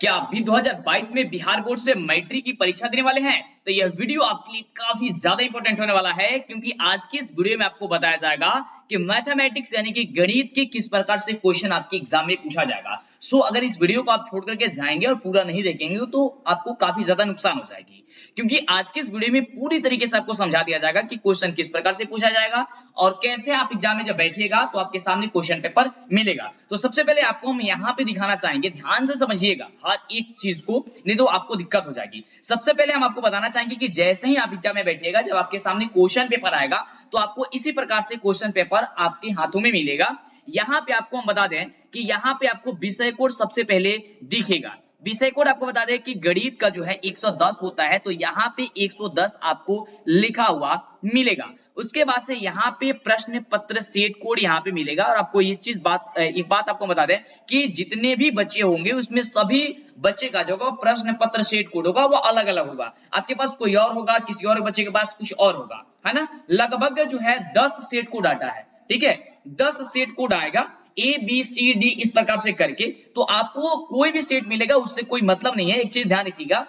क्या आप भी 2022 में बिहार बोर्ड से मैट्रिक की परीक्षा देने वाले हैं? तो यह वीडियो आपके लिए काफी ज्यादा इंपॉर्टेंट होने वाला है, क्योंकि आज की इस वीडियो में आपको बताया जाएगा कि मैथमेटिक्स यानी कि गणित के किस प्रकार से क्वेश्चन आपके एग्जाम में पूछा जाएगा। अगर इस वीडियो को आप छोड़ करके जाएंगे और पूरा नहीं देखेंगे तो आपको काफी ज्यादा नुकसान हो जाएगी, क्योंकि आज की इस वीडियो में पूरी तरीके से आपको समझा दिया जाएगा कि क्वेश्चन किस प्रकार से पूछा जाएगा और कैसे आप एग्जाम में जब बैठिएगा तो आपके सामने क्वेश्चन पेपर मिलेगा। तो सबसे पहले आपको हम यहाँ पे दिखाना चाहेंगे, ध्यान से समझिएगा हर एक चीज को, नहीं तो आपको दिक्कत हो जाएगी। सबसे पहले हम आपको बताना चाहेंगे कि जैसे ही आप एग्जाम में बैठिएगा, जब आपके सामने क्वेश्चन पेपर आएगा तो आपको इसी प्रकार से क्वेश्चन पेपर आपके हाथों में मिलेगा। यहाँ पे आपको हम बता दें कि यहाँ पे आपको विषय कोड सबसे पहले दिखेगा। विषय कोड आपको बता दें कि गणित का जो है 110 होता है, तो यहाँ पे 110 आपको लिखा हुआ मिलेगा। उसके बाद से यहाँ पे प्रश्न पत्र सेट कोड यहाँ पे मिलेगा। और आपको एक बात आपको बता दें कि जितने भी बच्चे होंगे उसमें सभी बच्चे का जो प्रश्न पत्र सेट कोड होगा वो अलग अलग होगा। आपके पास कोई और होगा, किसी और बच्चे के पास कुछ और होगा, है ना। लगभग जो है 10 सेट कोड आता है, ठीक है। 10 सेट कोड आएगा ABCD इस प्रकार से करके, तो आपको कोई भी सेट मिलेगा उससे कोई मतलब नहीं है। एक चीज ध्यान रखिएगा,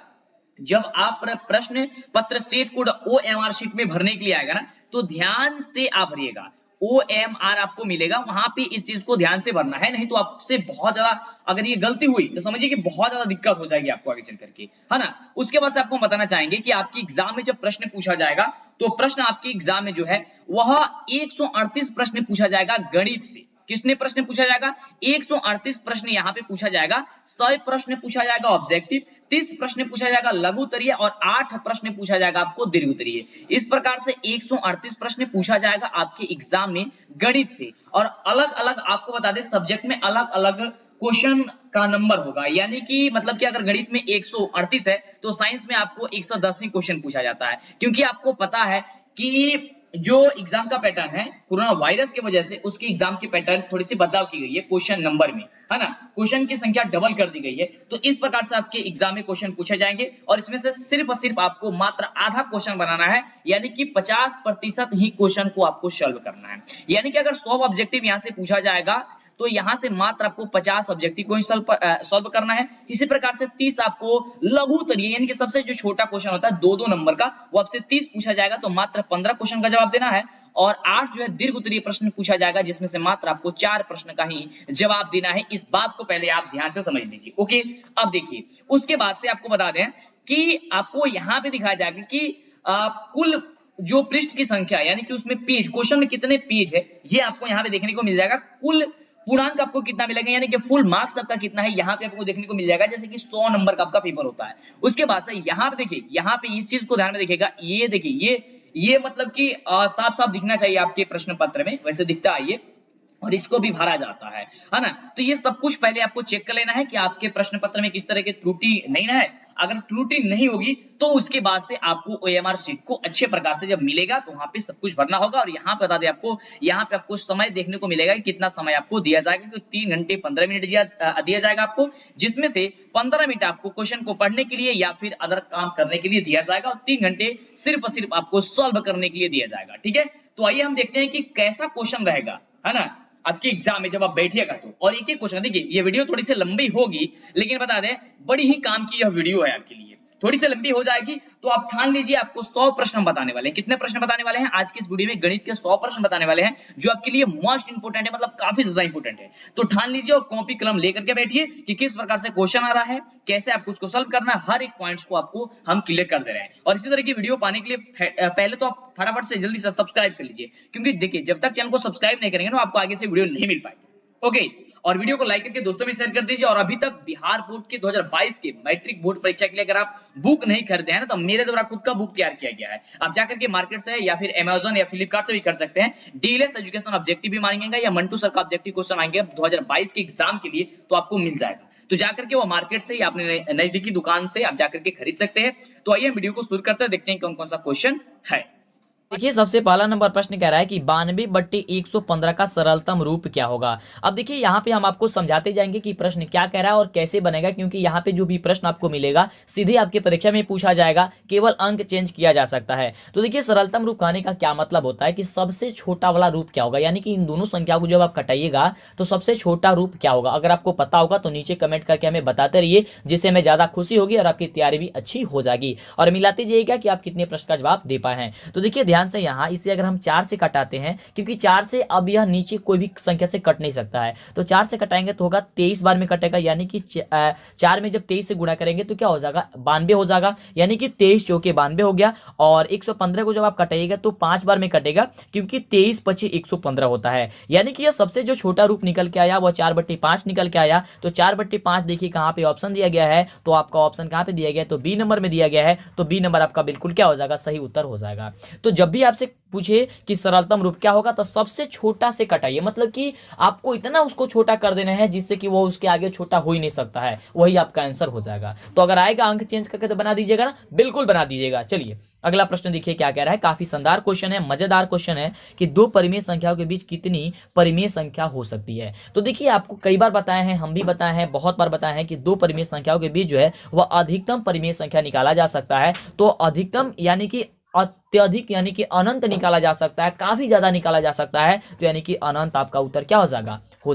जब आप प्रश्न पत्र सेट कोड OMR शीट में भरने के लिए आएगा ना, तो ध्यान से आप भरिएगा। OMR आपको मिलेगा, वहां पे इस चीज को ध्यान से भरना है, नहीं तो आपसे बहुत ज्यादा अगर ये गलती हुई तो समझिए कि बहुत ज्यादा दिक्कत हो जाएगी आपको आगे चल करके, है ना। उसके बाद से आपको बताना चाहेंगे कि आपकी एग्जाम में जब प्रश्न पूछा जाएगा तो प्रश्न आपके एग्जाम में जो है वह 138 प्रश्न पूछा जाएगा गणित से। किसने प्रश्न पूछा जाएगा? 138 प्रश्न यहाँ पे पूछा जाएगा। 100 प्रश्न पूछा जाएगा ऑब्जेक्टिव, 30 प्रश्न पूछा जाएगा लघु उत्तरीय और 8 प्रश्न पूछा जाएगा आपको दीर्घ उत्तरीय। इस प्रकार से 138 प्रश्न पूछा जाएगा आपके एग्जाम में गणित से। और अलग अलग आपको बता दें सब्जेक्ट में अलग अलग क्वेश्चन का नंबर होगा, यानी कि मतलब कि अगर गणित में 138 है तो साइंस में आपको 110 ही क्वेश्चन पूछा जाता है, क्योंकि आपको पता है कि जो एग्जाम का पैटर्न है कोरोना वायरस की वजह से उसकी एग्जाम की पैटर्न थोड़ी सी बदलाव की गई है क्वेश्चन नंबर में, है ना। क्वेश्चन की संख्या डबल कर दी गई है, तो इस प्रकार से आपके एग्जाम में क्वेश्चन पूछे जाएंगे और इसमें से सिर्फ और सिर्फ आपको मात्र आधा क्वेश्चन बनाना है, यानी कि 50% ही क्वेश्चन को आपको सॉल्व करना है। यानी कि अगर 100 ऑब्जेक्टिव यहां से पूछा जाएगा तो यहां से मात्र आपको 50 ऑब्जेक्टिव को ही सॉल्व करना है। इसी प्रकार से 30 आपको लघु उत्तरीय यानी कि सबसे जो छोटा क्वेश्चन होता है 2-2 नंबर का, वो आपसे 30 पूछा जाएगा, तो मात्र 15 क्वेश्चन का जवाब देना है। और 8 जो है दीर्घ उत्तरीय प्रश्न पूछा जाएगा, जिसमें से मात्र आपको 4 प्रश्न का ही जवाब देना है। इस बात को पहले आप ध्यान से समझ लीजिए, ओके। अब देखिए, उसके बाद से आपको बता दें कि आपको यहां पे दिखाया जाएगा कि कुल जो पृष्ठ की संख्या यानी कि उसमें पेज, क्वेश्चन में कितने पेज है, ये आपको यहाँ पे देखने को मिल जाएगा। कुल पूर्णांक आपको कितना मिलेगा, यानी कि फुल मार्क्स आपका कितना है, यहाँ पे आपको देखने को मिल जाएगा। जैसे कि 100 नंबर का आपका पेपर होता है। उसके बाद से यहाँ पे देखिए, यहाँ पे इस चीज को ध्यान में देखिएगा, ये देखिए ये मतलब कि साफ साफ दिखना चाहिए आपके प्रश्न पत्र में, वैसे दिखता है ये, और इसको भी भरा जाता है ना। तो ये सब कुछ पहले आपको चेक कर लेना है कि आपके प्रश्न पत्र में किस तरह की त्रुटि नहीं ना है। अगर त्रुटि नहीं होगी तो उसके बाद से आपको OMR शीट को अच्छे प्रकार से जब मिलेगा तो वहां पे सब कुछ भरना होगा। और यहाँ पे बता दें आपको, यहाँ पे आपको समय देखने को मिलेगा कि कितना समय आपको दिया जाएगा, कि 3 घंटे 15 मिनट दिया जाएगा आपको, जिसमें से 15 मिनट आपको क्वेश्चन को पढ़ने के लिए या फिर अदर काम करने के लिए दिया जाएगा, और 3 घंटे सिर्फ और सिर्फ आपको सॉल्व करने के लिए दिया जाएगा, ठीक है। तो आइए हम देखते हैं कि कैसा क्वेश्चन रहेगा, है ना, आपके एग्जाम में जब आप बैठिएगा तो। और एक एक क्वेश्चन देखिए, ये वीडियो थोड़ी सी लंबी होगी, लेकिन बता दें बड़ी ही काम की यह वीडियो है आपके लिए। थोड़ी सी लंबी हो जाएगी तो आप ठान लीजिए, आपको 100 प्रश्न बताने वाले हैं। कितने प्रश्न बताने वाले हैं आज की इस वीडियो में? गणित के 100 प्रश्न बताने वाले हैं, जो आपके लिए मोस्ट इंपोर्टेंट है, मतलब काफी ज्यादा इंपोर्टेंट है। तो ठान लीजिए और कॉपी कलम लेकर के बैठिए कि किस प्रकार से क्वेश्चन आ रहा है, कैसे आपको उसको सॉल्व करना है, हर एक पॉइंट्स को आपको हम क्लियर कर दे रहे हैं। और इसी तरह की वीडियो पाने के लिए पहले तो आप फटाफट से जल्दी से सब्सक्राइब कर लीजिए, क्योंकि देखिए जब तक चैनल को सब्सक्राइब नहीं करेंगे ना, आपको आगे से वीडियो नहीं मिल पाएगी, ओके। और वीडियो को लाइक करके दोस्तों में शेयर कर दीजिए। और अभी तक बिहार बोर्ड के 2022 के मैट्रिक बोर्ड परीक्षा के लिए अगर आप बुक नहीं खरीदे हैं ना, तो मेरे द्वारा खुद का बुक तैयार किया गया है। आप जाकर के मार्केट से या फिर Amazon या फ्लिपकार्ट से भी कर सकते हैं। डीएलएस एजुकेशन ऑब्जेक्टिव भी मांगेगा या मंटू सर का ऑब्जेक्टिव क्वेश्चन आएंगे 2022 के एग्जाम के लिए, तो आपको मिल जाएगा। तो जाकर के वो मार्केट से या अपने नजदीकी दुकान से आप जाकर के खरीद सकते हैं। तो आइए वीडियो को शुरू करते हैं, देखते हैं कौन कौन सा क्वेश्चन है। देखिए सबसे पहला नंबर प्रश्न कह रहा है कि 92/115 का सरलतम रूप क्या होगा। अब देखिए यहाँ पे हम आपको समझाते जाएंगे कि प्रश्न क्या कह रहा है और कैसे बनेगा, क्योंकि यहाँ पे जो भी प्रश्न आपको मिलेगा सीधे आपके परीक्षा में पूछा जाएगा, केवल अंक चेंज किया जा सकता है। तो देखिए सरलतम रूप कहने का क्या मतलब होता है कि सबसे छोटा वाला रूप क्या होगा, यानी कि इन दोनों संख्याओं को जब आप घटाइएगा तो सबसे छोटा रूप क्या होगा। अगर आपको पता होगा तो नीचे कमेंट करके हमें बताते रहिए, जिससे हमें ज्यादा खुशी होगी और आपकी तैयारी भी अच्छी हो जाएगी। और मिलाते जाइएगा कि आप कितने प्रश्न का जवाब दे पाए हैं। तो देखिए ध्यान से यहाँ इसे अगर हम 4 से कटाते हैं, क्योंकि 4 से अब यह नीचे कोई भी संख्या से कट नहीं सकता है, तो 4 से कटाएंगे तो होगा 23 बार में कटेगा, यानी कि 4 में जब 23 से गुणा करेंगे तो क्या हो जाएगा 92 हो जाएगा, यानी कि 23 चौके 92 हो गया। और 115 को जब आप कटाइएगा तो 5 बार में कटेगा, क्योंकि 23 पचे 115 होता है, यानी कि यह सबसे जो छोटा रूप निकल के आया वह 4/5 निकल के आया। तो 4/5 देखिए कहाँ पे ऑप्शन दिया गया है, तो आपका ऑप्शन कहाँ पे दिया गया है, तो बी नंबर में दिया गया है। तो बी नंबर आपका बिल्कुल क्या हो जाएगा, सही उत्तर हो जाएगा। तो जब भी आपसे पूछे कि सरलतम रूप क्या होगा तो सबसे छोटा से कटाइए, मतलब कि आपको इतना उसको छोटा कर देना है जिससे कि वो उसके आगे छोटा हो ही नहीं सकता है, वही आपका आंसर हो जाएगा। तो अगर आएगा अंक चेंज करके तो बना दीजिएगा ना, बिल्कुल बना दीजिएगा। चलिए अगला प्रश्न देखिए क्या कह रहा है, काफी शानदार क्वेश्चन है, मजेदार क्वेश्चन है कि दो परिमेय संख्याओं के बीच कितनी परिमेय संख्या हो सकती है। तो देखिए आपको कई बार बताए हैं, हम भी बताए हैं, बहुत बार बताए हैं कि दो परिमेय संख्याओं के बीच जो है वह अधिकतम परिमेय संख्या निकाला जा सकता है। तो अधिकतम यानी कि अत्यधिक यानी कि अनंत निकाला जा सकता है, काफी ज्यादा निकाला जा सकता है, तो यानी कि अनंत आपका उत्तर क्या हो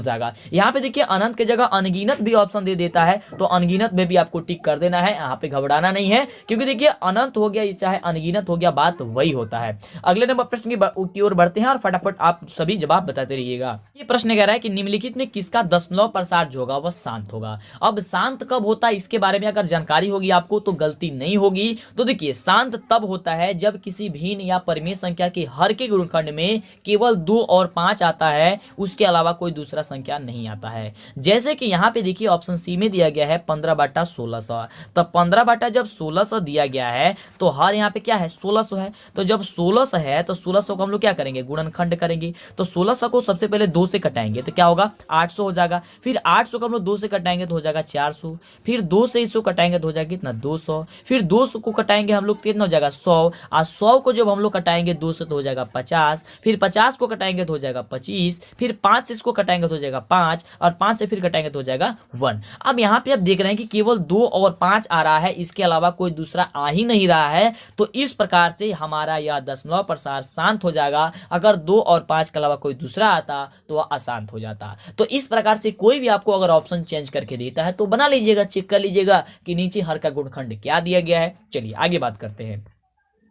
जाएगा। यहाँ पे देखिए अनंत की जगह अनगिनत भी ऑप्शन दे देता है, तो अनगिनत में भी आपको टिक कर देना है, यहाँ पे घबराना नहीं है, क्योंकि देखिए अनंत हो गया चाहे अनगिनत हो गया, बात वही होता है। अगले नंबर प्रश्न की ओर बढ़ते हैं और फटाफट आप सभी जवाब बताते रहिएगा। ये प्रश्न कह रहा है कि निम्नलिखित में किसका दशमलव प्रसार जो होगा वह शांत होगा। अब शांत कब होता है इसके बारे में अगर जानकारी होगी आपको तो गलती नहीं होगी। तो देखिए शांत तब होता है जब किसी भिन्न या परिमेय संख्या के हर के गुणनखंड में केवल 2 और 5 आता है, उसके अलावा कोई दूसरा संख्या नहीं आता है। जैसे कि यहाँ पे देखिए ऑप्शन सी में दिया गया है 15/1600, तो 15 जब 1600 दिया गया है तो हर यहाँ पे क्या है 1600 है। तो जब 1600 है तो 1600 को हम लोग क्या करेंगे, गुणनखंड करेंगे। तो 1600 को सबसे पहले 2 से कटाएंगे तो क्या होगा 800 हो जाएगा। फिर 800 को हम लोग 2 से कटाएंगे तो हो जाएगा 400। फिर 2 से इसको कटाएंगे तो हो जाएगा कितना 200। फिर 200 को कटाएंगे हम लोग कितना हो जाएगा 100। और 100 को जब हम लोग कटाएंगे 2 से तो हो जाएगा 50। फिर 50 को कटाएंगे तो हो जाएगा 25। फिर 5 से इसको कटाएंगे तो हो जाएगा 5, और 5 से फिर कटाएंगे तो हो जाएगा 1। अब यहाँ पे आप देख रहे हैं कि केवल 2 और 5 आ रहा है, इसके अलावा कोई दूसरा आ ही नहीं रहा है। तो इस प्रकार से हमारा यह दशमलव प्रसार शांत हो जाएगा। अगर 2 और 5 के अलावा कोई दूसरा आता तो वह अशांत हो जाता। तो इस प्रकार से कोई भी आपको अगर ऑप्शन चेंज करके देता है तो बना लीजिएगा, चेक कर लीजिएगा कि नीचे हर का गुणनखंड क्या दिया गया है। चलिए आगे बात करते हैं।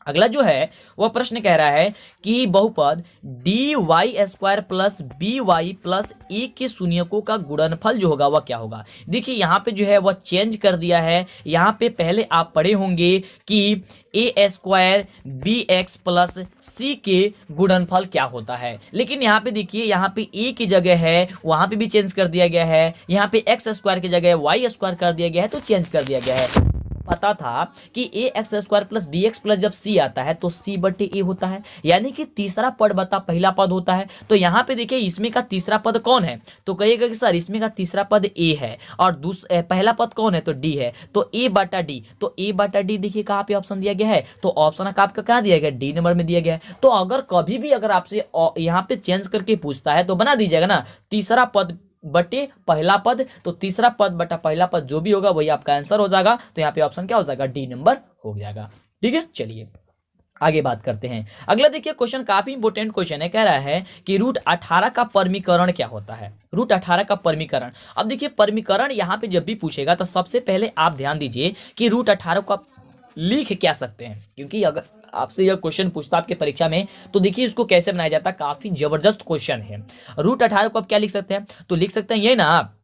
अगला जो है वह प्रश्न कह रहा है कि बहुपद dy² प्लस by प्लस ए के शून्यकों का गुणनफल जो होगा वह क्या होगा। देखिए यहाँ पे जो है वह चेंज कर दिया है। यहाँ पे पहले आप पढ़े होंगे कि a² bx प्लस c के गुणनफल क्या होता है, लेकिन यहाँ पे देखिए यहाँ पे a की जगह है, वहां पे भी चेंज कर दिया गया है। यहाँ पे x² की जगह y² कर दिया गया है, तो चेंज कर दिया गया है। पता था कि ax² प्लस bx प्लस जब c आता है तो c/a होता है, यानी कि तीसरा पद बता पहला पद होता है। तो यहाँ पे देखिए इसमें का तीसरा पद कौन है, तो कहिएगा कि सर इसमें का तीसरा पद a है और पहला पद कौन है तो d है, तो a/d। तो a/d देखिए कहाँ पे ऑप्शन दिया गया है, तो ऑप्शन आपका कहाँ दिया गया, डी नंबर में दिया गया है। तो अगर कभी भी अगर आपसे यहाँ पे चेंज करके पूछता है तो बना दीजिएगा ना, तीसरा पद बटे पहला पद, तो तीसरा पद बटा पहला पद जो भी होगा वही आपका आंसर हो जाएगा। तो यहाँ पे ऑप्शन क्या हो जाएगा, डी नंबर हो जाएगा। ठीक है, चलिए आगे बात करते हैं। अगला देखिए क्वेश्चन काफी इंपोर्टेंट क्वेश्चन है, कह रहा है कि √18 का परमीकरण क्या होता है। √18 का परमीकरण, अब देखिए परमीकरण यहाँ पे जब भी पूछेगा तो सबसे पहले आप ध्यान दीजिए कि √18 को आप लिख क्या सकते हैं, क्योंकि अगर आपसे यह क्वेश्चन पूछता आपके परीक्षा में तो देखिए इसको कैसे बनाया जाता है, काफी जबरदस्त क्वेश्चन है। √18 को आप क्या लिख सकते हैं, तो लिख सकते हैं ये ना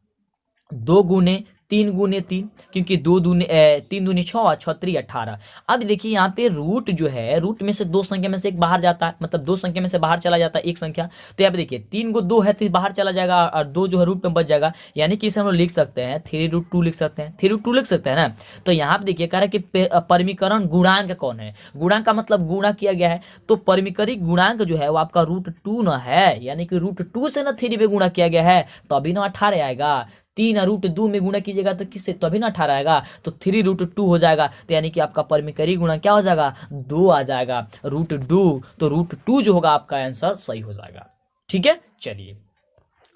2 गुने 3 गुने 3, क्योंकि 3 दूनी 6 और 6 3 18। अब देखिए यहाँ पे रूट जो है, रूट में से 2 संख्या में से एक बाहर जाता है, मतलब 2 संख्या में से बाहर चला जाता है एक संख्या। तो यहाँ पे देखिए 3 को 2 है तो बाहर चला जाएगा और 2 जो है रूट में बच जाएगा, यानी कि इसे हम लोग लिख सकते हैं 3√2 लिख सकते हैं, 3√2 लिख सकते हैं ना। तो यहाँ पे देखिए कह रहा है कि परमीकरण गुणांक कौन है, गुणांक का मतलब गुणा किया गया है, तो परमीकरण गुणांक जो है वो आपका √2 ना है, यानी कि √2 से ना 3 पे गुणा किया गया है, तभी ना 18 आएगा। 3√2 में गुणा कीजिएगा तो किससे, तभी ना 18 आएगा, तो 3√2 हो जाएगा। तो यानी कि आपका परिमेयकारी गुणा क्या हो जाएगा, 2 आ जाएगा, √2। तो √2 जो होगा आपका आंसर सही हो जाएगा। ठीक है, चलिए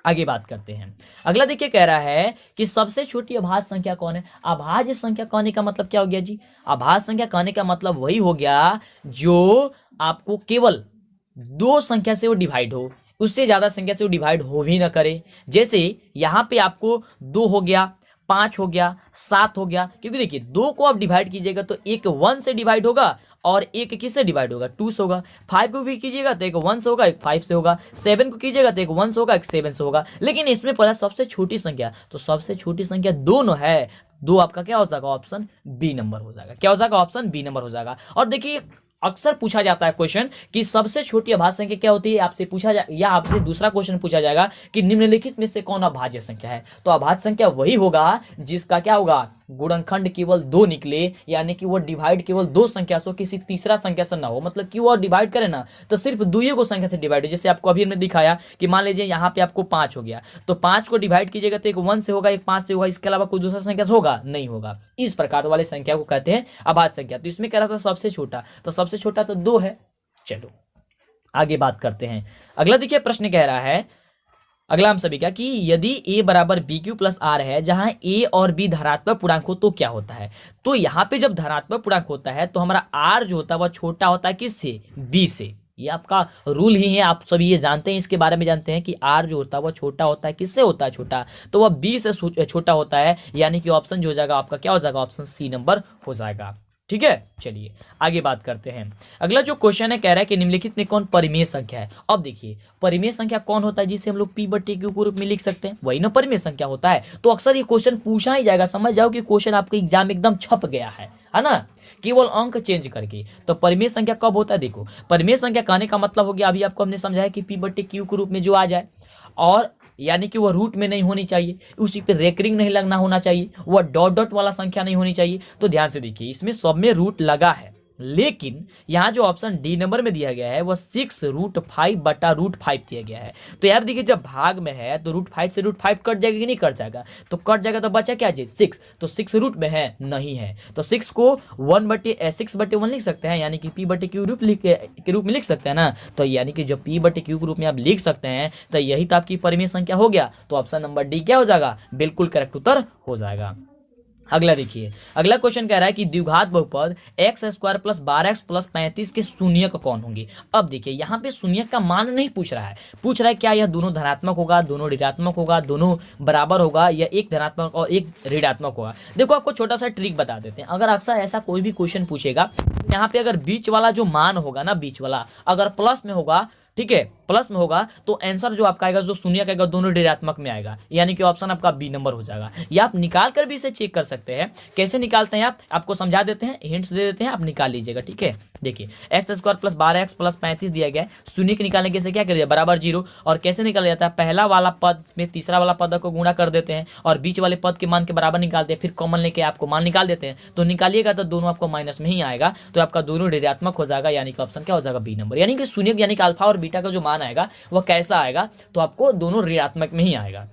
आगे बात करते हैं। अगला देखिए कह रहा है कि सबसे छोटी अभाज्य संख्या कौन है। अभाज्य संख्या कहने का मतलब क्या हो गया जी, अभाज्य संख्या कहने का मतलब वही हो गया जो आपको केवल 2 संख्या से वो डिवाइड हो, उससे ज्यादा संख्या से वो डिवाइड हो भी ना करे। जैसे यहाँ पे आपको 2 हो गया, 5 हो गया, 7 हो गया, क्योंकि देखिए 2 को आप डिवाइड कीजिएगा तो एक 1 से डिवाइड होगा और एक किससे डिवाइड होगा, 2 से होगा। 5 को भी कीजिएगा तो एक 1 से होगा, एक 5 से होगा। 7 को कीजिएगा तो एक 1 से होगा, एक 7 से होगा। लेकिन इसमें पड़ा सबसे छोटी संख्या, तो सबसे छोटी संख्या दोनों है, 2 आपका क्या हो जाएगा, ऑप्शन बी नंबर हो जाएगा। क्या हो जाएगा, ऑप्शन बी नंबर हो जाएगा। और देखिए अक्सर पूछा जाता है क्वेश्चन कि सबसे छोटी अभाज्य संख्या क्या होती है, आपसे पूछा जाए या आपसे दूसरा क्वेश्चन पूछा जाएगा कि निम्नलिखित में से कौन अभाज्य संख्या है। तो अभाज्य संख्या वही होगा जिसका क्या होगा, गुणनखंड केवल 2 निकले, यानी कि वो डिवाइड केवल 2 संख्या से, किसी तीसरा संख्या से ना हो। मतलब कि वो डिवाइड करे ना तो सिर्फ 2 को संख्या से डिवाइड हो। जैसे आपको अभी हमने दिखाया कि मान लीजिए यहाँ पे आपको 5 हो गया, तो 5 को डिवाइड कीजिएगा तो एक 1 से होगा, एक 5 से होगा, इसके अलावा कोई दूसरा संख्या से होगा नहीं होगा। इस प्रकार वाले संख्या को कहते हैं अभाज्य संख्या। तो इसमें कह रहा था सबसे छोटा, तो सबसे छोटा तो 2 है। चलो आगे बात करते हैं। अगला देखिए प्रश्न कह रहा है, अगला हम सभी का, कि यदि a बराबर BQ प्लस R है, जहां a और b धनात्मक पूर्णांक हो तो क्या होता है। तो यहाँ पे जब धनात्मक पूर्णांक होता है तो हमारा r जो होता है वह छोटा होता है किससे, b से। ये आपका रूल ही है, आप सभी ये जानते हैं, इसके बारे में जानते हैं कि r जो होता है वह छोटा होता है किससे होता है, छोटा, तो वह b से छोटा होता है। यानी कि ऑप्शन जो हो जाएगा आपका क्या हो जाएगा, ऑप्शन सी नंबर हो जाएगा। ठीक है, चलिए आगे बात करते हैं। अगला जो क्वेश्चन है कह रहा है कि निम्नलिखित में कौन परिमेय संख्या है। अब देखिए परिमेय संख्या कौन होता है जिसे हम लोग p/q के रूप में लिख सकते हैं, वही ना परिमेय संख्या होता है। तो अक्सर ये क्वेश्चन पूछा ही जाएगा, समझ जाओ कि क्वेश्चन आपके एग्जाम में एकदम छप गया है ना, केवल अंक चेंज करके। तो परिमेय संख्या कब होता है, देखो परिमेय संख्या कहने का मतलब हो गया, अभी आपको हमने समझाया कि p/q के रूप में जो आ जाए, और यानी कि वह रूट में नहीं होनी चाहिए, उसी पे रेकरिंग नहीं लगना होना चाहिए, वह डॉट डॉट वाला संख्या नहीं होनी चाहिए। तो ध्यान से देखिए इसमें सब में रूट लगा है, लेकिन यहाँ जो ऑप्शन डी नंबर में दिया गया है वह 6√5/√5 दिया गया है। तो यार देखिए जब भाग में है तो √5 से √5 कट जाएगा कि नहीं कट जाएगा, तो कट जाएगा, तो बचा क्या चीज 6, तो 6 रूट में है नहीं है, तो 6 को 6/1 लिख सकते हैं, यानी कि p/q के रूप में लिख सकते हैं ना। तो यानी कि जब p/q के रूप में आप लिख सकते हैं तो यही तो आपकी परिमेय संख्या हो गया। तो ऑप्शन नंबर डी क्या हो जाएगा, बिल्कुल करेक्ट उत्तर हो जाएगा। अगला देखिए, अगला क्वेश्चन कह रहा है कि द्विघात बहुपद x² + 12x + 35 के शून्यक कौन होंगे। अब देखिए यहाँ पे शून्यक का मान नहीं पूछ रहा है, पूछ रहा है क्या यह दोनों धनात्मक होगा, दोनों ऋणात्मक होगा, दोनों बराबर होगा, या एक धनात्मक और एक ऋणात्मक होगा। देखो आपको छोटा सा ट्रिक बता देते हैं, अगर अक्सर ऐसा कोई भी क्वेश्चन पूछेगा, यहाँ पे अगर बीच वाला जो मान होगा ना, बीच वाला अगर प्लस में होगा, ठीक है प्लस में होगा, तो आंसर जो आपका आएगा, जो शून्य का आएगा, दोनों ऋणात्मक में आएगा, यानी कि ऑप्शन आपका बी नंबर हो जाएगा। या आप निकाल कर भी इसे चेक कर सकते हैं। कैसे निकालते हैं आपको समझा देते हैं, हिंट्स दे देते हैं, आप निकाल लीजिएगा। ठीक है, देखिए x² + 12x + 35 दिया गया है, शून्य के निकालने के से क्या कर दिया, बराबर 0। और कैसे निकाला जाता है, पहला वाला पद में तीसरा वाला पद को गुणा कर देते हैं और बीच वाले पद के मान के बराबर निकालते हैं, फिर कॉमन लेके आपको मान निकाल देते हैं। तो निकालिएगा तो दोनों आपको माइनस में ही आएगा, तो आपका दोनों ऋणात्मक हो जाएगा, यानी कि ऑप्शन क्या हो जाएगा, बी नंबर। यानी कि शून्य यानी कि अल्फा और बीटा का जो मान आएगा वह कैसा आएगा, तो आपको दोनों ऋणात्मक में ही आएगा।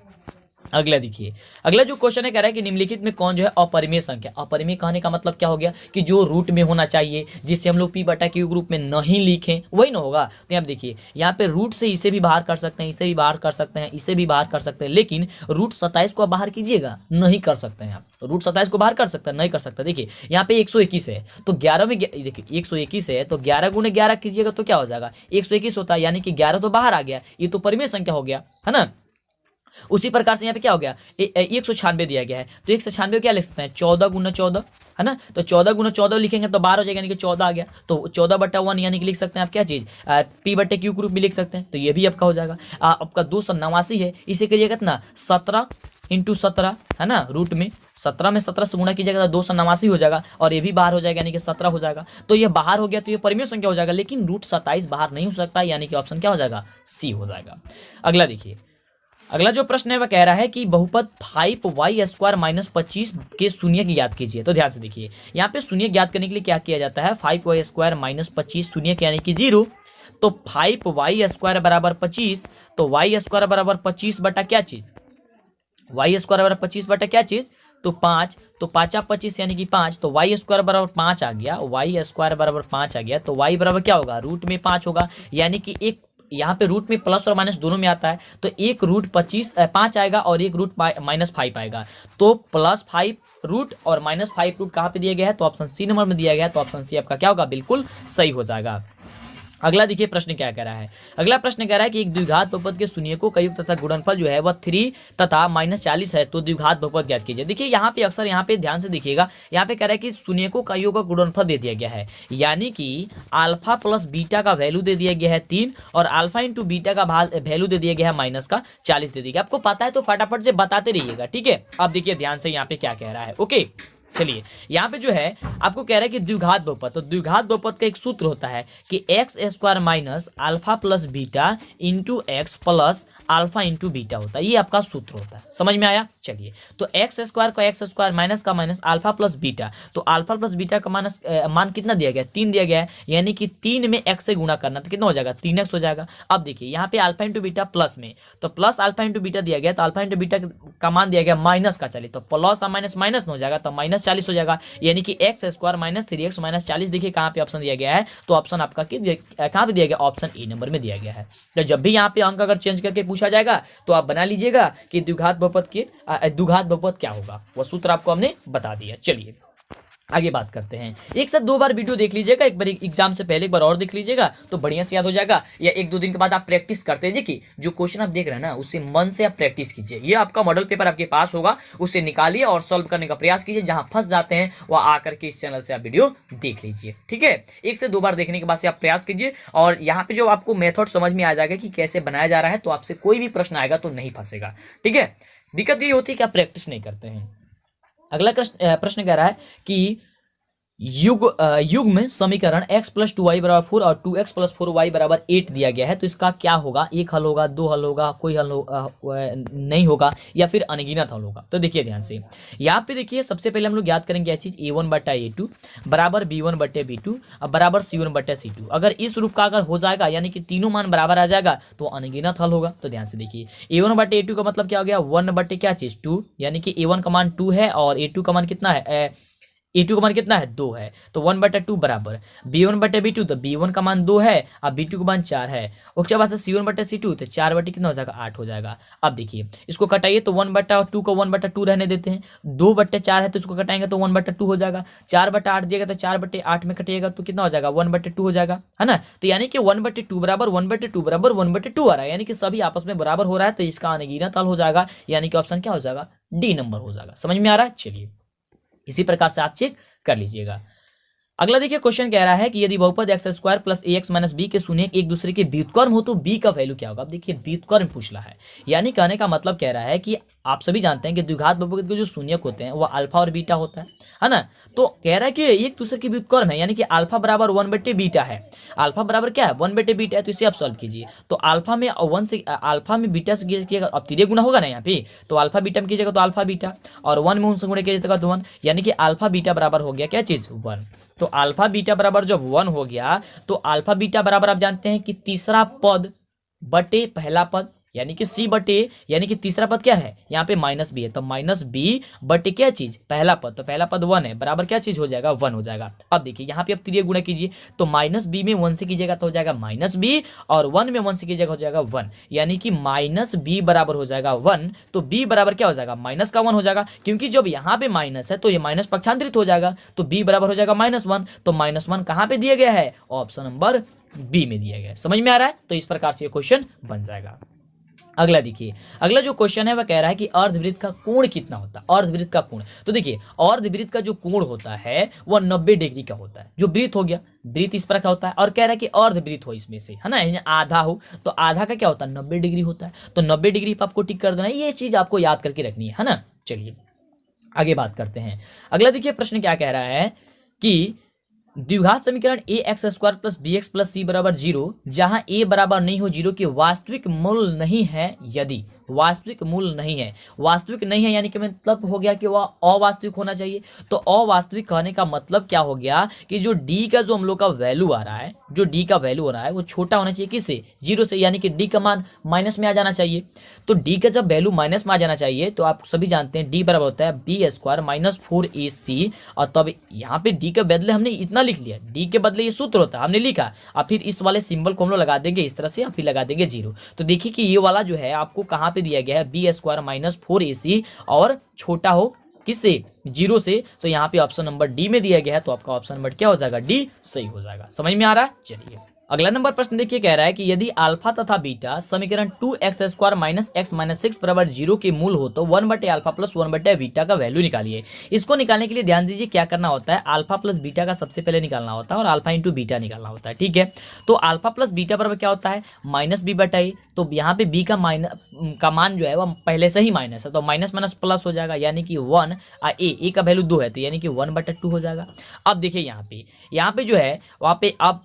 अगला देखिए, अगला जो क्वेश्चन है कह रहा है कि निम्नलिखित में कौन जो है अपरिमेय संख्या। अपरिमेय कहने का मतलब क्या हो गया कि जो रूट में होना चाहिए, जिसे हम लोग p/q ग्रुप में नहीं लिखें, वही ना होगा। तो यहाँ देखिए यहाँ पे रूट से इसे भी बाहर कर सकते हैं, इसे भी बाहर कर सकते हैं, इसे भी बाहर कर सकते हैं, लेकिन रूट 27 को बाहर कीजिएगा, नहीं कर सकते हैं आप। रूट 27 को बाहर कर सकते हैं, नहीं कर सकते। देखिए यहाँ पे 121 है, तो 11 में देखिए 121 है, तो 11 × 11 कीजिएगा तो क्या हो जाएगा, 121 होता है, यानी कि 11 तो बाहर आ गया, ये तो परिमेय संख्या हो गया, है ना। उसी प्रकार से यहाँ पे क्या हो गया, 196 दिया गया है, तो 196 क्या लिख सकते हैं, 14 × 14, है ना। तो 14 × 14 लिखेंगे तो 12 हो जाएगा, यानी कि 14 आ गया। तो 14/1 यानी कि लिख सकते हैं आप क्या चीज़, p/q ग्रुप में लिख सकते हैं, तो ये भी आपका हो जाएगा। आपका 289 है, इसे करिएगा कितना, 17 × 17, है ना, रूट में 17 में 17 से गुणा कीजिएगा तो 289 हो जाएगा, और ये भी बाहर हो जाएगा, यानी कि 17 हो जाएगा। तो ये बाहर हो गया, तो ये परिमेय संख्या हो जाएगा, लेकिन रूट 27 बाहर नहीं हो सकता, यानी कि ऑप्शन क्या हो जाएगा, सी हो जाएगा। अगला देखिए, अगला जो प्रश्न है वह कह रहा है कि बहुपद 5y² - 25 के शून्य की ज्ञात कीजिए। तो ध्यान से देखिए यहाँ पे शून्य ज्ञात करने के लिए क्या किया जाता है, 5y² - 25 शून्य यानी कि 0। तो 5y² = 25, तो y² = 25 बटा क्या चीज, वाई स्क्वायर बराबर 25 बटा क्या चीज, तो 5, तो 5 25 यानी कि 5, तो वाई स्क्वायर बराबर 5 आ गया, वाई स्क्वायर बराबर 5 आ गया, तो वाई बराबर क्या होगा, रूट में 5 होगा, यानी कि एक यहाँ पे रूट में प्लस और माइनस दोनों में आता है, तो एक रूट 5 आएगा और एक रूट -5 आएगा, तो +5 रूट और -5 रूट कहाँ पे दिया गया है, तो ऑप्शन सी नंबर में दिया गया है, तो ऑप्शन सी आपका क्या होगा, बिल्कुल सही हो जाएगा। अगला देखिए प्रश्न क्या कह रहा है। अगला प्रश्न कह रहा है कि एक द्विघात बहुपद के शून्यकों का योग तथा गुणनफल जो है वह 3 तथा -40 है, तो द्विघात बहुपद ज्ञात कीजिए। देखिए यहाँ पे अक्सर यहाँ पे ध्यान से देखिएगा, यहाँ पे कह रहा है कि शून्यकों का योग और गुणनफल दे दिया गया है, यानी कि अल्फा प्लस बीटा का वैल्यू दे दिया गया है 3 और अल्फा इंटू बीटा का वैल्यू दे दिया गया है -40 दे दिया गया। आपको पता है तो फटाफट से बताते रहिएगा, ठीक है। अब देखिए ध्यान से यहाँ पे क्या कह रहा है, ओके। चलिए यहाँ पे जो है आपको कह रहा है कि द्विघात बहुपद, तो द्विघात बहुपद का एक सूत्र होता है कि x square minus alpha plus beta into x plus alpha into beta होता है, ये आपका सूत्र होता है, समझ में आया। चलिए तो एक्स स्क्वायर का एक्स स्क्वायर माइनस का माइनस अल्फा प्लस बीटा, तो अल्फा प्लस बीटा का माइनस मान कितना दिया गया, 3 दिया गया है, यानी कि 3 में एक्स से गुणा करना, तो कितना हो जाएगा, 3x हो जाएगा। अब देखिए यहाँ पे अल्फा इंटू बीटा प्लस में, तो प्लस अल्फा इंटू बीटा दिया गया, तो अल्फा इंटू बीटा का मान दिया गया -40, तो प्लस और माइनस माइनस में हो जाएगा, तो -40 हो जाएगा, यानी कि एक्स स्क्वायर माइनस 3x -40। देखिए कहाँ पे ऑप्शन दिया गया है, तो ऑप्शन आपका कहाँ पे दिया गया, ऑप्शन ए नंबर में दिया गया है। तो जब भी यहाँ पे अंक अगर चेंज करके पूछा जाएगा तो आप बना लीजिएगा कि द्विघात बहुपद क्या होगा, वह सूत्र आपको हमने बता दिया। चलिए आगे बात करते हैं। एक साथ 2 बार वीडियो देख लीजिएगा, एक बार एग्जाम से पहले एक बार और देख लीजिएगा तो बढ़िया से याद हो जाएगा, या 1-2 दिन के बाद आप प्रैक्टिस करते हैं। देखिए जो क्वेश्चन आप देख रहे हैं ना, उसे मन से आप प्रैक्टिस कीजिए, ये आपका मॉडल पेपर आपके पास होगा, उसे निकालिए और सॉल्व करने का प्रयास कीजिए। जहां फंस जाते हैं वह आकर के इस चैनल से आप वीडियो देख लीजिए, ठीक है। 1 से 2 बार देखने के बाद से आप प्रयास कीजिए, और यहाँ पे जो आपको मेथड समझ में आ जाएगा कि कैसे बनाया जा रहा है, तो आपसे कोई भी प्रश्न आएगा तो नहीं फंसेगा, ठीक है। दिक्कत ये होती है कि आप प्रैक्टिस नहीं करते हैं। अगला प्रश्न कह रहा है कि युग में समीकरण x + 2y = 4 और 2x + 4y = 8 दिया गया है, तो इसका क्या होगा, एक हल होगा, 2 हल होगा, कोई हल नहीं होगा, या फिर अनगिनत हल होगा। तो देखिए ध्यान से यहाँ पे देखिए, सबसे पहले हम लोग याद करेंगे यह चीज, a1/a2 बराबर b1/b2 बराबर c1/c2। अगर इस रूप का अगर हो जाएगा, यानी कि तीनों मान बराबर आ जाएगा, तो अनगिनत हल होगा। तो ध्यान से देखिए a1/a2 का मतलब क्या हो गया, 1 क्या चीज 2, यानी कि a1 का मान 2 है और a2 का मान कितना है, a2 का मान कितना है, 2 है, तो 1/2 बराबर b1/b2, तो b1 का मान 2 है और b2 का मान 4 है। उसके बाद से c1/c2, तो 4 कितना हो जाएगा, 8 हो जाएगा। अब देखिए इसको कटाइए, तो 1/2 को 1/2 रहने देते हैं, 2/4 है तो इसको कटाएंगे तो 1/2 हो जाएगा, 4/8 दिएगा तो 4/8 में कटिएगा तो कितना हो जाएगा, 1/2 हो जाएगा, है ना। तो यानी कि 1/2 बराबर 1/2 बराबर 1/2 आ रहा है, यानी कि सभी आपस में बराबर हो रहा है, तो इसका अनगिनत हल हो जाएगा, यानी कि ऑप्शन क्या हो जाएगा, डी नंबर हो जाएगा। समझ में आ रहा है। चलिए इसी प्रकार से आप चेक कर लीजिएगा। अगला देखिए क्वेश्चन कह रहा है कि यदि बहुपद x² + ax - b के शून्यक एक दूसरे के व्युत्क्रम हो तो b का वैल्यू क्या होगा। अब देखिए व्युत्क्रम पूछ रहा है, यानी कहने का मतलब कह रहा है कि आप सभी जानते हैं कि द्विघात बहुपद के जो शून्यक होते हैं वह अल्फा और बीटा होता है ना। तो कह रहा है कि एक दूसरे के व्युत्क्रम है, यानी कि अल्फा बराबर 1/बीटा है। अल्फा बराबर क्या है, 1/बीटा है, तो इसे आप सॉल्व कीजिए। तो अल्फा में 1 से अल्फा में बीटा से कीजिएगा, अब तिर्यक गुना होगा ना यहाँ पे, तो अल्फा बीटा में कीजिएगा तो अल्फा बीटा, और 1 में उनसे गुणा कीजिएगा तो 1, यानी कि अल्फा बीटा बराबर हो गया क्या चीज, 1। तो अल्फा बीटा बराबर जब 1 हो गया, तो अल्फा बीटा बराबर आप जानते हैं कि तीसरा पद बटे पहला पद, यानी कि c बटे, यानी कि तीसरा पद क्या है, यहाँ पे -b है, तो -b बटे क्या चीज, पहला पद, तो पहला पद 1 है, बराबर क्या चीज हो जाएगा, 1 हो जाएगा। अब देखिए यहाँ पे आप तिर्यक गुणा कीजिए, तो -b में 1 से कीजिएगा तो हो जाएगा -b, और 1 में 1 से कीजिएगा हो जाएगा 1, यानी कि -b बराबर हो जाएगा 1। तो b बराबर क्या हो जाएगा, माइनस का 1 हो जाएगा, क्योंकि जब यहाँ पे माइनस है तो ये माइनस पक्षांतरित हो जाएगा, तो b बराबर हो जाएगा -1। तो -1 कहाँ पे दिया गया है, ऑप्शन नंबर बी में दिया गया है। समझ में आ रहा है। तो इस प्रकार से ये क्वेश्चन बन जाएगा। अगला देखिए, अगला जो क्वेश्चन है वह कह रहा है कि अर्धवृत्त का कोण कितना होता है, अर्धवृत्त का कोण। तो देखिए अर्धवृत्त का जो कोण होता है वह 90 डिग्री का होता है। जो वृत्त हो गया, वृत्त इस प्रकार का होता है, और कह रहा है कि अर्धवृत्त हो इसमें से, है ना, आधा हो, तो आधा का क्या होता है, 90 डिग्री होता है। तो 90 डिग्री पर आपको टिक कर देना है, ये चीज आपको याद करके रखनी है ना। चलिए आगे बात करते हैं। अगला देखिए प्रश्न क्या कह रहा है कि द्विघात समीकरण ax² + bx + c = 0, जहां a बराबर नहीं हो 0 के वास्तविक मूल नहीं है यदि। वास्तविक मूल नहीं है। वास्तविक नहीं है यानी कि मतलब हो गया कि वह अवास्तविक होना चाहिए। तो अवास्तविक कहने का मतलब क्या हो गया कि जो डी का जो हम लोग का वैल्यू आ रहा है, जो डी का वैल्यू हो रहा है वो छोटा होना चाहिए किससे, 0 से, यानी कि डी का मान माइनस में आ जाना चाहिए। तो डी का जब वैल्यू माइनस में आ जाना चाहिए तो आप सभी जानते हैं डी बराबर होता है बी स्क्वायर माइनस 4ac। और तब यहाँ पे डी के बदले हमने इतना लिख लिया, डी के बदले ये सूत्र होता है हमने लिखा, और फिर इस वाले सिंबल को हम लोग लगा देंगे इस तरह से, या फिर लगा देंगे 0। तो देखिए कि ये वाला जो है आपको कहाँ पे दिया गया है, बी स्क्वायर माइनस 4ac और छोटा हो किससे, 0 से। तो यहाँ पे ऑप्शन नंबर डी में दिया गया है, तो आपका ऑप्शन नंबर क्या हो जाएगा, डी सही हो जाएगा। समझ में आ रहा है? चलिए अगला नंबर प्रश्न देखिए, कह रहा है कि यदि अल्फा तथा बीटा समीकरण 2x square minus x minus 6 बराबर 0 के मूल हो तो 1/अल्फा प्लस 1/बीटा का वैल्यू निकालिए। इसको निकालने के लिए ध्यान दीजिए क्या करना होता है, अल्फा प्लस बीटा का सबसे पहले निकालना होता है और अल्फा इंटू बीटा निकालना होता है। ठीक है, तो अल्फा प्लस बीटा बराबर क्या होता है, माइनस b/a। तो यहाँ पे b का मान जो है वह पहले से ही माइनस है, तो माइनस माइनस प्लस हो जाएगा, यानी कि 1 a का वैल्यू 2 है, तो यानी कि 1/2 हो जाएगा। अब देखिए यहाँ पे जो है वहाँ पे आपको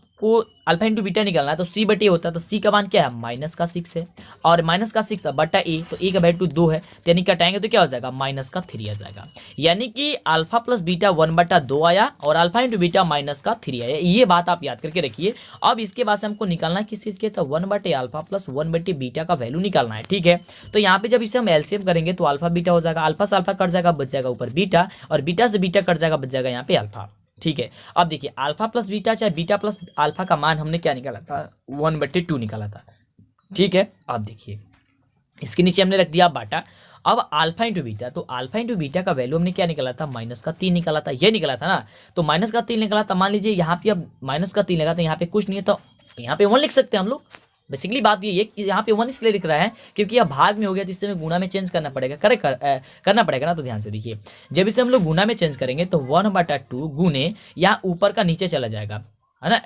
अल्फा इंटू बीटा निकालना है, तो c/a होता है, तो c का मान क्या है, माइनस का 6 है, और माइनस का 6 बटा a, तो a का वैल्यू 2 है, यानी कटाएंगे तो क्या हो जाएगा, माइनस का 3 आ जाएगा। यानी कि अल्फा प्लस बीटा 1/2 आया और अल्फा इंटू बीटा माइनस का 3 आया। ये बात आप याद करके रखिए। अब इसके बाद से हमको निकालना है किस चीज़ के, तो 1/अल्फा प्लस 1/बीटा का वैल्यू निकालना है। ठीक है, तो यहाँ पे जब इसे हम एलसीएम करेंगे तो अल्फा बीटा हो जाएगा, अल्फा से अल्फा कट जाएगा, बच जाएगा ऊपर बीटा, और बीटा से बीटा कट जाएगा, बच जाएगा यहाँ पे अल्फा। ठीक है, अब देखिए अल्फा प्लस बीटा चाहे बीटा प्लस अल्फा का मान हमने क्या निकाला था, 1/2 निकाला था। ठीक है, अब देखिए इसके नीचे हमने रख दिया बाटा। अब अल्फा इंटू बीटा, तो अल्फा इंटू बीटा का वैल्यू हमने क्या निकाला था, माइनस का 3 निकाला था, ये निकाला था ना, तो माइनस का 3 निकाला था। मान लीजिए यहाँ पे अब माइनस का 3 लगा तो यहाँ पे कुछ नहीं है, तो यहाँ पे 1 लिख सकते हैं हम लोग। बेसिकली बात ये है कि यहाँ पे 1 इसलिए लिख रहा है क्योंकि यह भाग में हो गया, तो इससे हमें गुणा में चेंज करना पड़ेगा, करना पड़ेगा ना। तो ध्यान से देखिए, जब इसे हम लोग गुणा में चेंज करेंगे तो 1/2 गुने यहाँ ऊपर का नीचे चला जाएगा, है ना,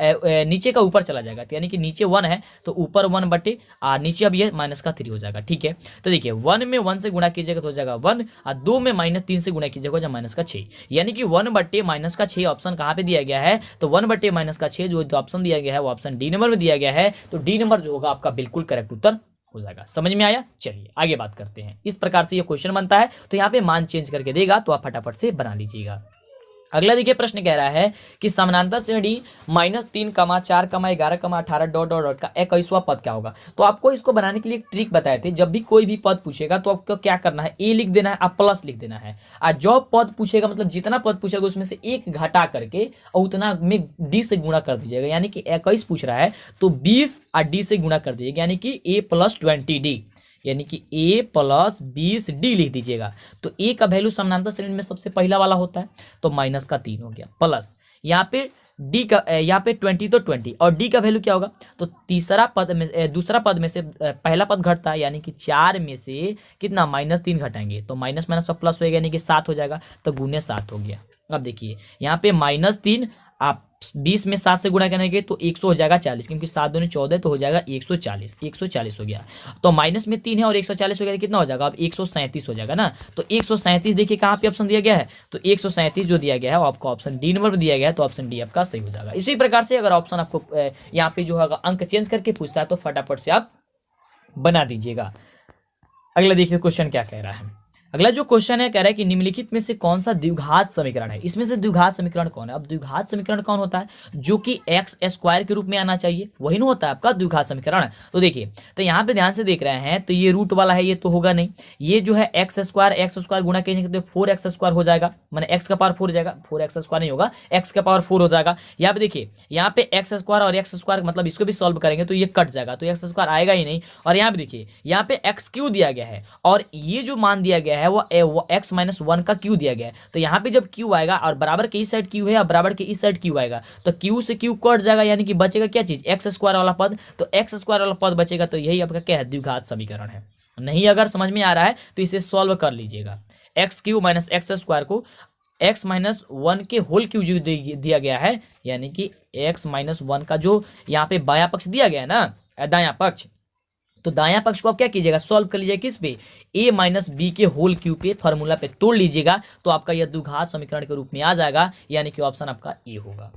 नीचे का ऊपर चला जाएगा, तो यानी कि नीचे 1 है तो ऊपर 1 और नीचे अब ये माइनस का 3 हो जाएगा। ठीक है, तो देखिए 1 में 1 से गुणा कीजिएगा तो हो जाएगा 1, और 2 में -3 से गुणा कीजिएगा हो जाएगा माइनस का 6, यानी कि 1/- माइनस का 6 ऑप्शन कहाँ पे दिया गया है, तो 1/- माइनस का 6 जो ऑप्शन दिया गया है वो ऑप्शन डी नंबर में दिया गया है। तो डी नंबर जो होगा आपका बिल्कुल करेक्ट उत्तर हो जाएगा। समझ में आया? चलिए आगे बात करते हैं। इस प्रकार से ये क्वेश्चन बनता है, तो यहाँ पे मान चेंज करके देगा, तो आप फटाफट से बना लीजिएगा। अगला देखिए प्रश्न कह रहा है कि समानांतर श्रेणी -3, 4, 11, 18 डॉट डॉट डॉट का 21वां पद क्या होगा। तो आपको इसको बनाने के लिए एक ट्रिक बताए थे, जब भी कोई भी पद पूछेगा तो आपको क्या करना है, ए लिख देना है, आप प्लस लिख देना है, और जो पद पूछेगा मतलब जितना पद पूछेगा उसमें से एक घटा करके और उतना में डी से गुणा कर दीजिएगा। यानी कि 21 पूछ रहा है तो 20 और डी से गुणा कर दीजिएगा, यानी कि a + 20d, यानी कि a + 20d लिख दीजिएगा। तो a का वैल्यू समानांतर श्रेणी में सबसे पहला वाला होता है, तो -3 हो गया, प्लस यहाँ पे d का, यहाँ पे 20 तो 20, और d का वैल्यू क्या होगा, तो दूसरा पद में से पहला पद घटता है, यानी कि 4 में से कितना, -3 घटाएंगे तो माइनस माइनस और प्लस होगा, यानी कि 7 हो जाएगा, तो गुने 7 हो गया। अब देखिए यहाँ पे -3 आप 20 में 7 से गुणा करेंगे तो 100 हो जाएगा 40, क्योंकि 7 दूनी 14 तो हो जाएगा 140 हो गया। तो माइनस में 3 है और 140 हो गया, कितना हो जाएगा, अब 137 हो जाएगा ना। तो 137 देखिए कहाँ पे ऑप्शन दिया गया है, तो 137 जो दिया गया है वो आपको ऑप्शन डी नंबर में दिया गया है, तो ऑप्शन डी आपका सही हो जाएगा। इसी प्रकार से अगर ऑप्शन आपको यहाँ पे जो है अंक चेंज करके पूछता है तो फटाफट से आप बना दीजिएगा। अगला देखिए क्वेश्चन क्या कह रहा है। अगला जो क्वेश्चन है कह रहा है कि निम्नलिखित में से कौन सा द्विघात समीकरण है। इसमें से द्विघात समीकरण कौन है। अब द्विघात समीकरण कौन होता है, जो कि एक्स स्क्वायर के रूप में आना चाहिए, वही ना होता है आपका द्विघात समीकरण। तो देखिए, तो यहाँ पे ध्यान से देख रहे हैं तो ये रूट वाला है, ये तो होगा नहीं। ये जो है एक्स स्क्वायर गुणा करेंगे तो 4x² हो जाएगा, माने x का पावर 4 हो जाएगा, 4x² नहीं होगा, x का पावर 4 हो जाएगा। यहाँ पे देखिए, यहाँ पे x² और x² मतलब इसको भी सॉल्व करेंगे तो ये कट जाएगा, तो x² आएगा ही नहीं। और यहाँ पे देखिए, यहाँ पे x³ दिया गया है और ये जो मान दिया गया है वो x - 1 का q दिया गया है। तो यहाँ पे जब q आएगा और बराबर के इस साइड q है और बराबर के इस साइड q आएगा, तो q से q कट जाएगा, यानी कि बचेगा क्या चीज, x² वाला पद। तो x² वाला पद बचेगा, तो यही आपका क्या है, द्विघात समीकरण है। नहीं अगर समझ में आ रहा है तो इसे सॉल्व कर लीजिएगा। x³ - x² को x - 1 के होल क्यूब दिया गया है, यानी कि x - 1 का जो यहाँ पे बायां पक्ष दिया गया है ना, दायां पक्ष, तो दायां पक्ष को आप क्या कीजिएगा, सॉल्व कर लीजिएगा किस पे, a - b के होल क्यूब पे, फॉर्मूला पे तोड़ लीजिएगा, तो आपका यह द्विघात समीकरण के रूप में आ जाएगा, यानी कि ऑप्शन आपका ए होगा।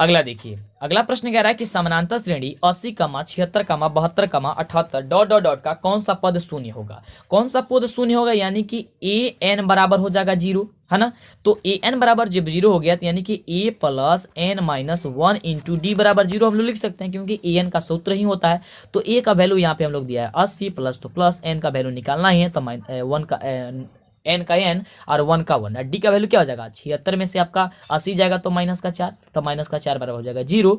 अगला देखिए, अगला प्रश्न कह रहा है कि समानांतर श्रेणी 80, 76, 72, 78 डॉट डॉट डॉट का कौन सा पद शून्य होगा। कौन सा पद शून्य होगा, यानी कि ए एन बराबर हो जाएगा 0, है ना। तो ए एन बराबर जब 0 हो गया तो यानी कि A plus N minus 1 into D बराबर 0 हम लोग लिख सकते हैं, क्योंकि ए एन का सूत्र ही होता है। तो ए का वैल्यू यहाँ पे हम लोग दिया है 80 प्लस, तो प्लस एन का वैल्यू निकालना ही है, तो वन का एन का एन और 1 का 1, डी का वैल्यू क्या हो जाएगा 76 में से आपका 80 जाएगा तो माइनस का 4, तो माइनस का 4 बराबर हो जाएगा 0,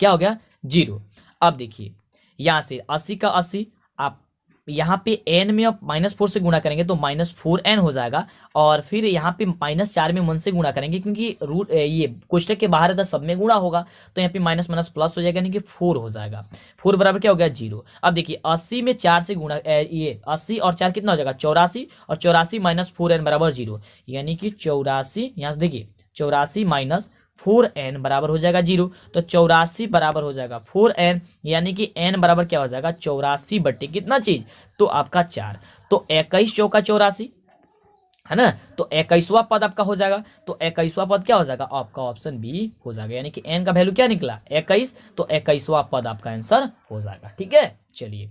क्या हो गया 0। अब देखिए यहाँ से 80 का 80 आप यहाँ पे n में आप -4 से गुणा करेंगे तो -4n हो जाएगा, और फिर यहाँ पे -4 में 1 से गुणा करेंगे, क्योंकि रूट ये कोष्टक के बाहर है तो सब में गुणा होगा, तो यहाँ पे माइनस माइनस प्लस हो जाएगा, यानी कि 4 हो जाएगा। 4 बराबर क्या हो गया 0। अब देखिए 80 में 4 से गुणा, ये 80 और 4 कितना हो जाएगा 84, और 84 माइनस 4n बराबर 0, यानी कि 84, यहाँ से देखिए 84 माइनस 4n बराबर हो जाएगा 0, तो 84 बराबर हो जाएगा 4n, यानी कि n बराबर क्या हो जाएगा 84 बट्टे कितना चीज, तो आपका 4, तो 21 चौका 84, है ना। तो 21वां पद आपका हो जाएगा, तो 21वां पद क्या हो जाएगा आपका ऑप्शन बी हो जाएगा, यानी कि n का वैल्यू क्या निकला 21, तो 21वां पद आपका आंसर हो जाएगा। ठीक है, चलिए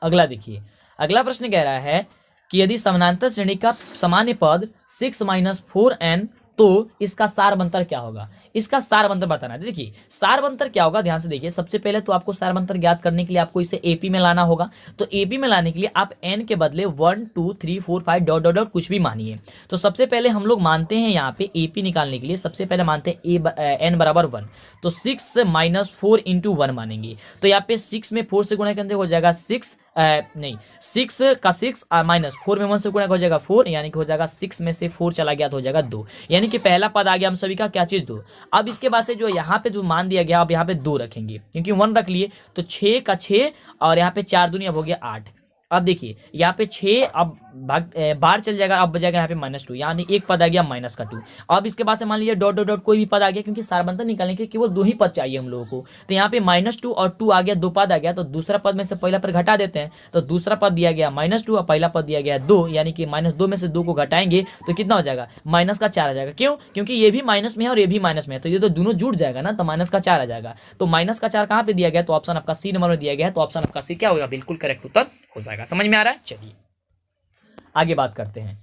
अगला देखिए, अगला प्रश्न कह रहा है कि यदि समानांतर श्रेणी का सामान्य पद 6 माइनस 4n तो इसका सारबंतर क्या होगा। इसका सारबंतर बताना है। देखिए सारबंतर क्या होगा, ध्यान से देखिए। सबसे पहले तो आपको सारबंतर ज्ञात करने के लिए आपको इसे एपी में लाना होगा। तो एपी में लाने के लिए आप n के बदले 1 2 3 4 5 डॉट डॉट डॉट कुछ भी मानिए। तो सबसे पहले हम लोग मानते हैं यहाँ पे एपी निकालने के लिए सबसे पहले मानते हैं n बराबर 1, तो 6 माइनस 4 इंटू 1 मानेंगे। तो यहाँ पे 6 में 4 से गुणा करते हो जाएगा 6 नहीं 6 का 6 माइनस 4 में 1 से गुणा हो जाएगा 4, यानी कि हो जाएगा 6 में से 4 चला गया तो हो जाएगा 2, यानी कि पहला पद आ गया हम सभी का क्या चीज 2। अब इसके बाद से जो यहाँ पे जो मान दिया गया अब यहाँ पे 2 रखेंगे, क्योंकि 1 रख लिए, तो 6 का 6 और यहाँ पे 4 दूनी अब हो गया 8। अब देखिए यहाँ पे 6 अब बाहर चल जाएगा, अब बजाएगा यहाँ पे -2, यानी एक पद आ गया माइनस का 2। अब इसके बाद से मान लीजिए डॉट डॉट डॉट कोई भी पद आ गया, क्योंकि सारबंतर निकालने के केवल 2 ही पद चाहिए हम लोगों को। तो यहाँ पे -2 और 2 आ गया, 2 पद आ गया, तो दूसरा पद में से पहला पद घटा देते हैं। तो दूसरा पद दिया गया -2 और पहला पद दिया गया 2, यानी कि -2 में से 2 को घटाएंगे तो कितना हो जाएगा माइनस का 4 आ जाएगा। क्यों? क्योंकि ये भी माइनस में है और ये भी माइनस में है, तो ये तो दोनों जुड़ जाएगा ना, तो माइनस का 4 आ जाएगा। तो माइनस का 4 कहाँ पे दिया गया, तो ऑप्शन आपका सी नंबर में दिया गया है, तो ऑप्शन आपका सी क्या होगा, बिल्कुल करेक्ट उत्तर हो जाएगा। समझ में आ रहा है? चलिए आगे बात करते हैं।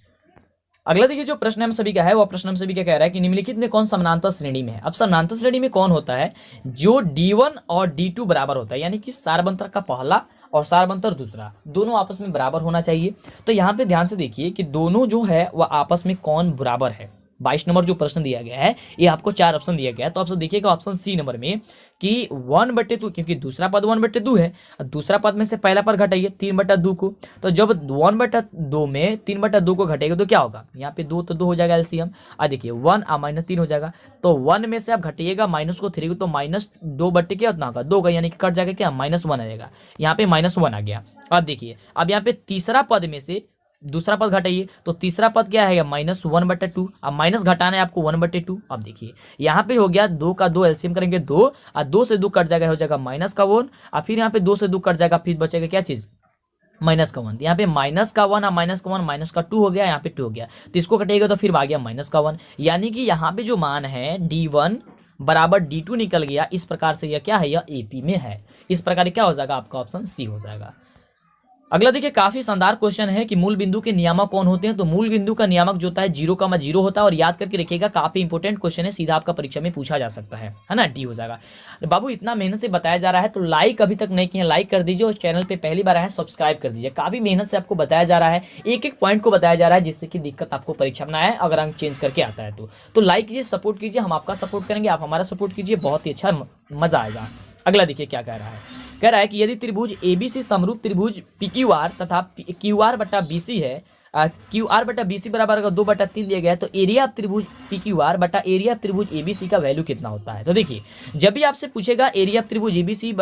अगला देखिए जो प्रश्न हम सभी का है, वो प्रश्न हम सभी क्या कह रहा है कि निम्नलिखित में कौन समानांतर श्रेणी में है। अब समानांतर श्रेणी में कौन होता है, जो D1 और D2 बराबर होता है, यानी कि सारबंतर का पहला और सारबंतर दूसरा दोनों आपस में बराबर होना चाहिए। तो यहाँ पे ध्यान से देखिए कि दोनों जो है वह आपस में कौन बराबर है। 22 नंबर जो प्रश्न दिया गया है, ये आपको 4 ऑप्शन दिया गया है। तो ऑप्शन देखिएगा ऑप्शन सी नंबर में कि 1/2, क्योंकि दूसरा पद 1/2 है, दूसरा पद में से पहला पद घटाइए 3/2 को, तो जब 1/2 में 3/2 को घटेगा तो क्या होगा, यहाँ पे 2 तो 2 हो जाएगा एलसीएम। आ देखिए 1 -3 हो जाएगा, तो 1 में से आप घटिएगा माइनस को 3 को, तो -2 बट्टे क्या उतना होगा 2 का, यानी कि कट जाएगा क्या -1 आ जाएगा। यहाँ पे -1 आ गया। अब देखिए अब यहाँ पे तीसरा पद में से दूसरा पद घटाइए, तो तीसरा पद क्या है -1/2। अब माइनस घटाना है आपको 1/2। अब देखिए यहाँ पे हो गया 2 का 2 एलसीएम करेंगे 2, और 2 से 2 कट जाएगा, हो जाएगा माइनस का 1, और फिर यहाँ पे 2 से 2 कट जाएगा, फिर बचेगा क्या चीज माइनस का 1। यहाँ पे माइनस का 1 और माइनस का 1 माइनस का 2 हो गया, यहाँ पे 2 हो गया, तो इसको कटेगा तो फिर आ गया माइनस का 1, यानी कि यहाँ पे जो मान है D1 बराबर D2 निकल गया। इस प्रकार से यह क्या है, यह एपी में है। इस प्रकार क्या हो जाएगा आपका ऑप्शन सी हो जाएगा। अगला देखिए काफी शानदार क्वेश्चन है कि मूल बिंदु के नियामक कौन होते हैं। तो मूल बिंदु का नियामक जो होता है 0,0 होता है, और याद करके रखिएगा काफी इंपॉर्टेंट क्वेश्चन है, सीधा आपका परीक्षा में पूछा जा सकता है ना, डी हो जाएगा। बाबू इतना मेहनत से बताया जा रहा है, तो लाइक अभी तक नहीं किया लाइक कर दीजिए, और चैनल पे पहली बार आए हैं सब्सक्राइब कर दीजिए। काफी मेहनत से आपको बताया जा रहा है, एक एक पॉइंट को बताया जा रहा है, जिससे कि दिक्कत आपको परीक्षा में आए अगर अंक चेंज करके आता है तो लाइक कीजिए, सपोर्ट कीजिए, हम आपका सपोर्ट करेंगे, आप हमारा सपोर्ट कीजिए, बहुत ही अच्छा मजा आएगा। अगला देखिए क्या कह रहा है, कह रहा है कि यदि त्रिभुज ABC समरूप त्रिभुज PQR तथा QR बटा BC है, QR बटा BC बराबर अगर 2/3 दिया गया है, तो एरिया ऑफ त्रिभुज PQR बटा एरिया ऑफ त्रिभुज ABC का वैल्यू कितना होता है। तो देखिए जब भी आपसे पूछेगा एरिया ऑफ त्रिभुज ABC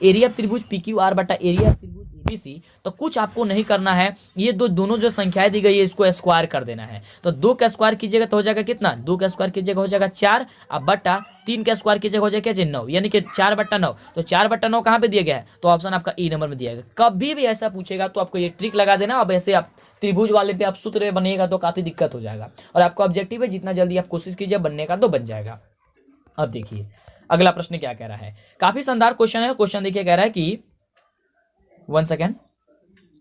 एरिया ऑफ त्रिभुज PQR बटा एरिया ऑफ त्रिभुज ABC, तो कुछ आपको नहीं करना है, ये दोनों जो संख्याएं दी गई है इसको स्क्वायर कर देना है। तो 2 का स्क्वायर कीजिएगा तो हो जाएगा कितना, 2 का स्क्वायर कीजिएगा हो जाएगा 4, अब बटा 3 का स्क्वायर कीजिएगा हो जाएगा 9, यानी कि 4/9। तो 4/9 कहाँ पे दिया गया है, तो ऑप्शन आपका ई नंबर में दिया गया। कभी भी ऐसा पूछेगा तो आपको ये ट्रिक लगा देना। अब ऐसे आप त्रिभुज वाले पे आप सूत्र बनेगा तो काफी दिक्कत हो जाएगा, और आपका ऑब्जेक्टिव है जितना जल्दी आप कोशिश कीजिए बनने का तो बन जाएगा। अब देखिए अगला प्रश्न क्या कह रहा है, काफी शानदार क्वेश्चन है। क्वेश्चन देखिए कह रहा है कि 1 सेकेंड,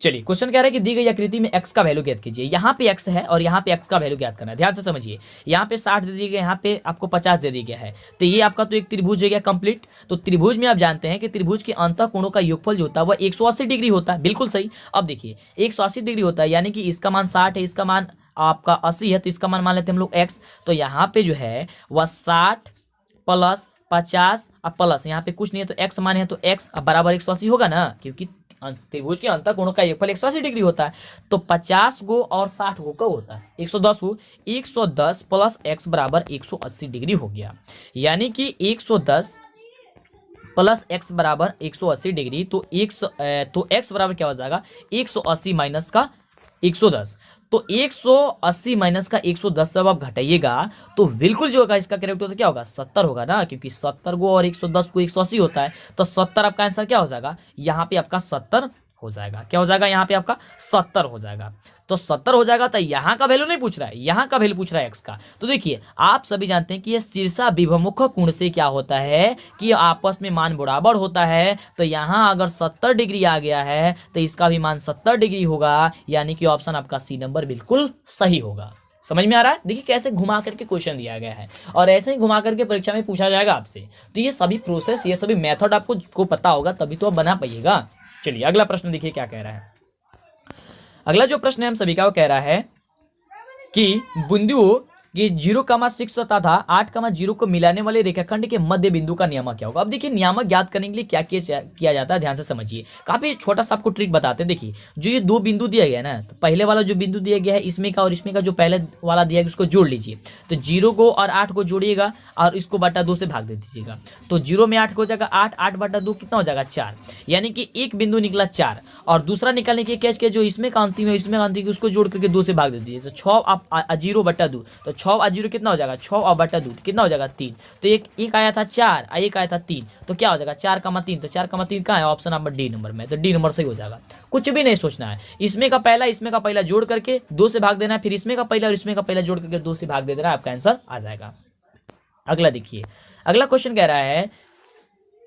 चलिए क्वेश्चन कह रहा है कि दी गई आकृति में x का वैल्यू ज्ञात कीजिए। यहाँ पे x है और यहाँ पे x का वैल्यू ज्ञात करना है। ध्यान से समझिए, यहाँ पे 60 दे दिया गया, यहाँ पे आपको 50 दे दिया गया है। तो ये आपका तो एक त्रिभुज हो गया कंप्लीट। तो त्रिभुज में आप जानते हैं कि त्रिभुज के अंतः कोणों का योगफल जो होता है वह 180 डिग्री होता है। बिल्कुल सही। अब देखिए 180 डिग्री होता है, यानी कि इसका मान 60 है, इसका मान आपका 80 है, तो इसका मान लेते हैं हम लोग x। तो यहाँ पे जो है वह 60 प्लस 50 अब प्लस यहाँ पे कुछ नहीं है तो x मान है, तो x अब बराबर 180 होगा ना, क्योंकि त्रिभुज के अंतः कोणों का योगफल 180 डिग्री होता है। तो 50 गो और 60 गो कब होता है, 110 गो। 110 प्लस x बराबर 180 डिग्री हो गया, यानी कि 110 प्लस x बराबर 180 डिग्री। तो x बराबर क्या हो जाएगा, 180 माइनस का 110। तो 180 माइनस का 110 जब आप घटाइएगा तो बिल्कुल जो होगा इसका करेक्ट होता क्या होगा, 70 होगा ना, क्योंकि 70 को और 110 को 180 होता है। तो 70 आपका आंसर क्या हो जाएगा, यहाँ पे आपका 70 हो जाएगा। क्या हो जाएगा, यहाँ पे आपका 70 हो जाएगा। तो 70 हो जाएगा। तो यहाँ का वैल्यू नहीं पूछ रहा है, यहाँ का वैल्यू पूछ रहा है एक्स का। तो देखिए आप सभी जानते हैं कि ये शीर्षा विभमुख कोण से क्या होता है कि आपस में मान बराबर होता है। तो यहाँ अगर 70 डिग्री आ गया है तो इसका भी मान 70 डिग्री होगा, यानी कि ऑप्शन आपका सी नंबर बिल्कुल सही होगा। समझ में आ रहा है। देखिए कैसे घुमा करके क्वेश्चन दिया गया है और ऐसे ही घुमा करके परीक्षा में पूछा जाएगा आपसे। तो ये सभी प्रोसेस, ये सभी मेथड आपको पता होगा तभी तो आप बना पाइएगा। चलिए अगला प्रश्न देखिए क्या कह रहा है। अगला जो प्रश्न है हम सभी का वो कह रहा है कि बिंदुओं ये 0,6 तथा 8,0 को मिलाने वाले रेखाखंड के मध्य बिंदु का नियामक क्या होगा। अब देखिए नियामक ज्ञात करने के लिए क्या किया जाता है, ध्यान से समझिए। काफी छोटा सा आपको ट्रिक बताते हैं। देखिए जो ये दो बिंदु दिया गया ना, तो पहले वाला जो बिंदु दिया गया है इसमें का और इसमें का जो पहले वाला दिया गया उसको जोड़ लीजिए। तो 0 को और 8 को जोड़िएगा और इसको बटा 2 से भाग दे दीजिएगा। तो 0 में 8 हो जाएगा 8, 8 बटा 2 कितना हो जाएगा 4, यानी कि एक बिंदु निकला 4 और दूसरा निकालने के कैच के जो इसमें का अंतिम है इसमें का अंतिम उसको जोड़ करके 2 से भाग दे दीजिए। तो 6 आप 0 बटा 2, तो 6 और 0 कितना हो जाएगा 6 और बटा 2 कितना हो जाएगा 3। तो एक आया था 4 और एक आया था 3, तो क्या हो जाएगा 4,3। तो 4,3 कहाँ है, ऑप्शन नंबर डी नंबर में। तो डी नंबर सही हो जाएगा। कुछ भी नहीं सोचना है, इसमें का पहला जोड़ करके 2 से भाग देना है, फिर इसमें का पहला और इसमें का पहला जोड़ करके 2 से भाग दे देना है, आपका आंसर आ जाएगा। अगला देखिए, अगला क्वेश्चन कह रहा है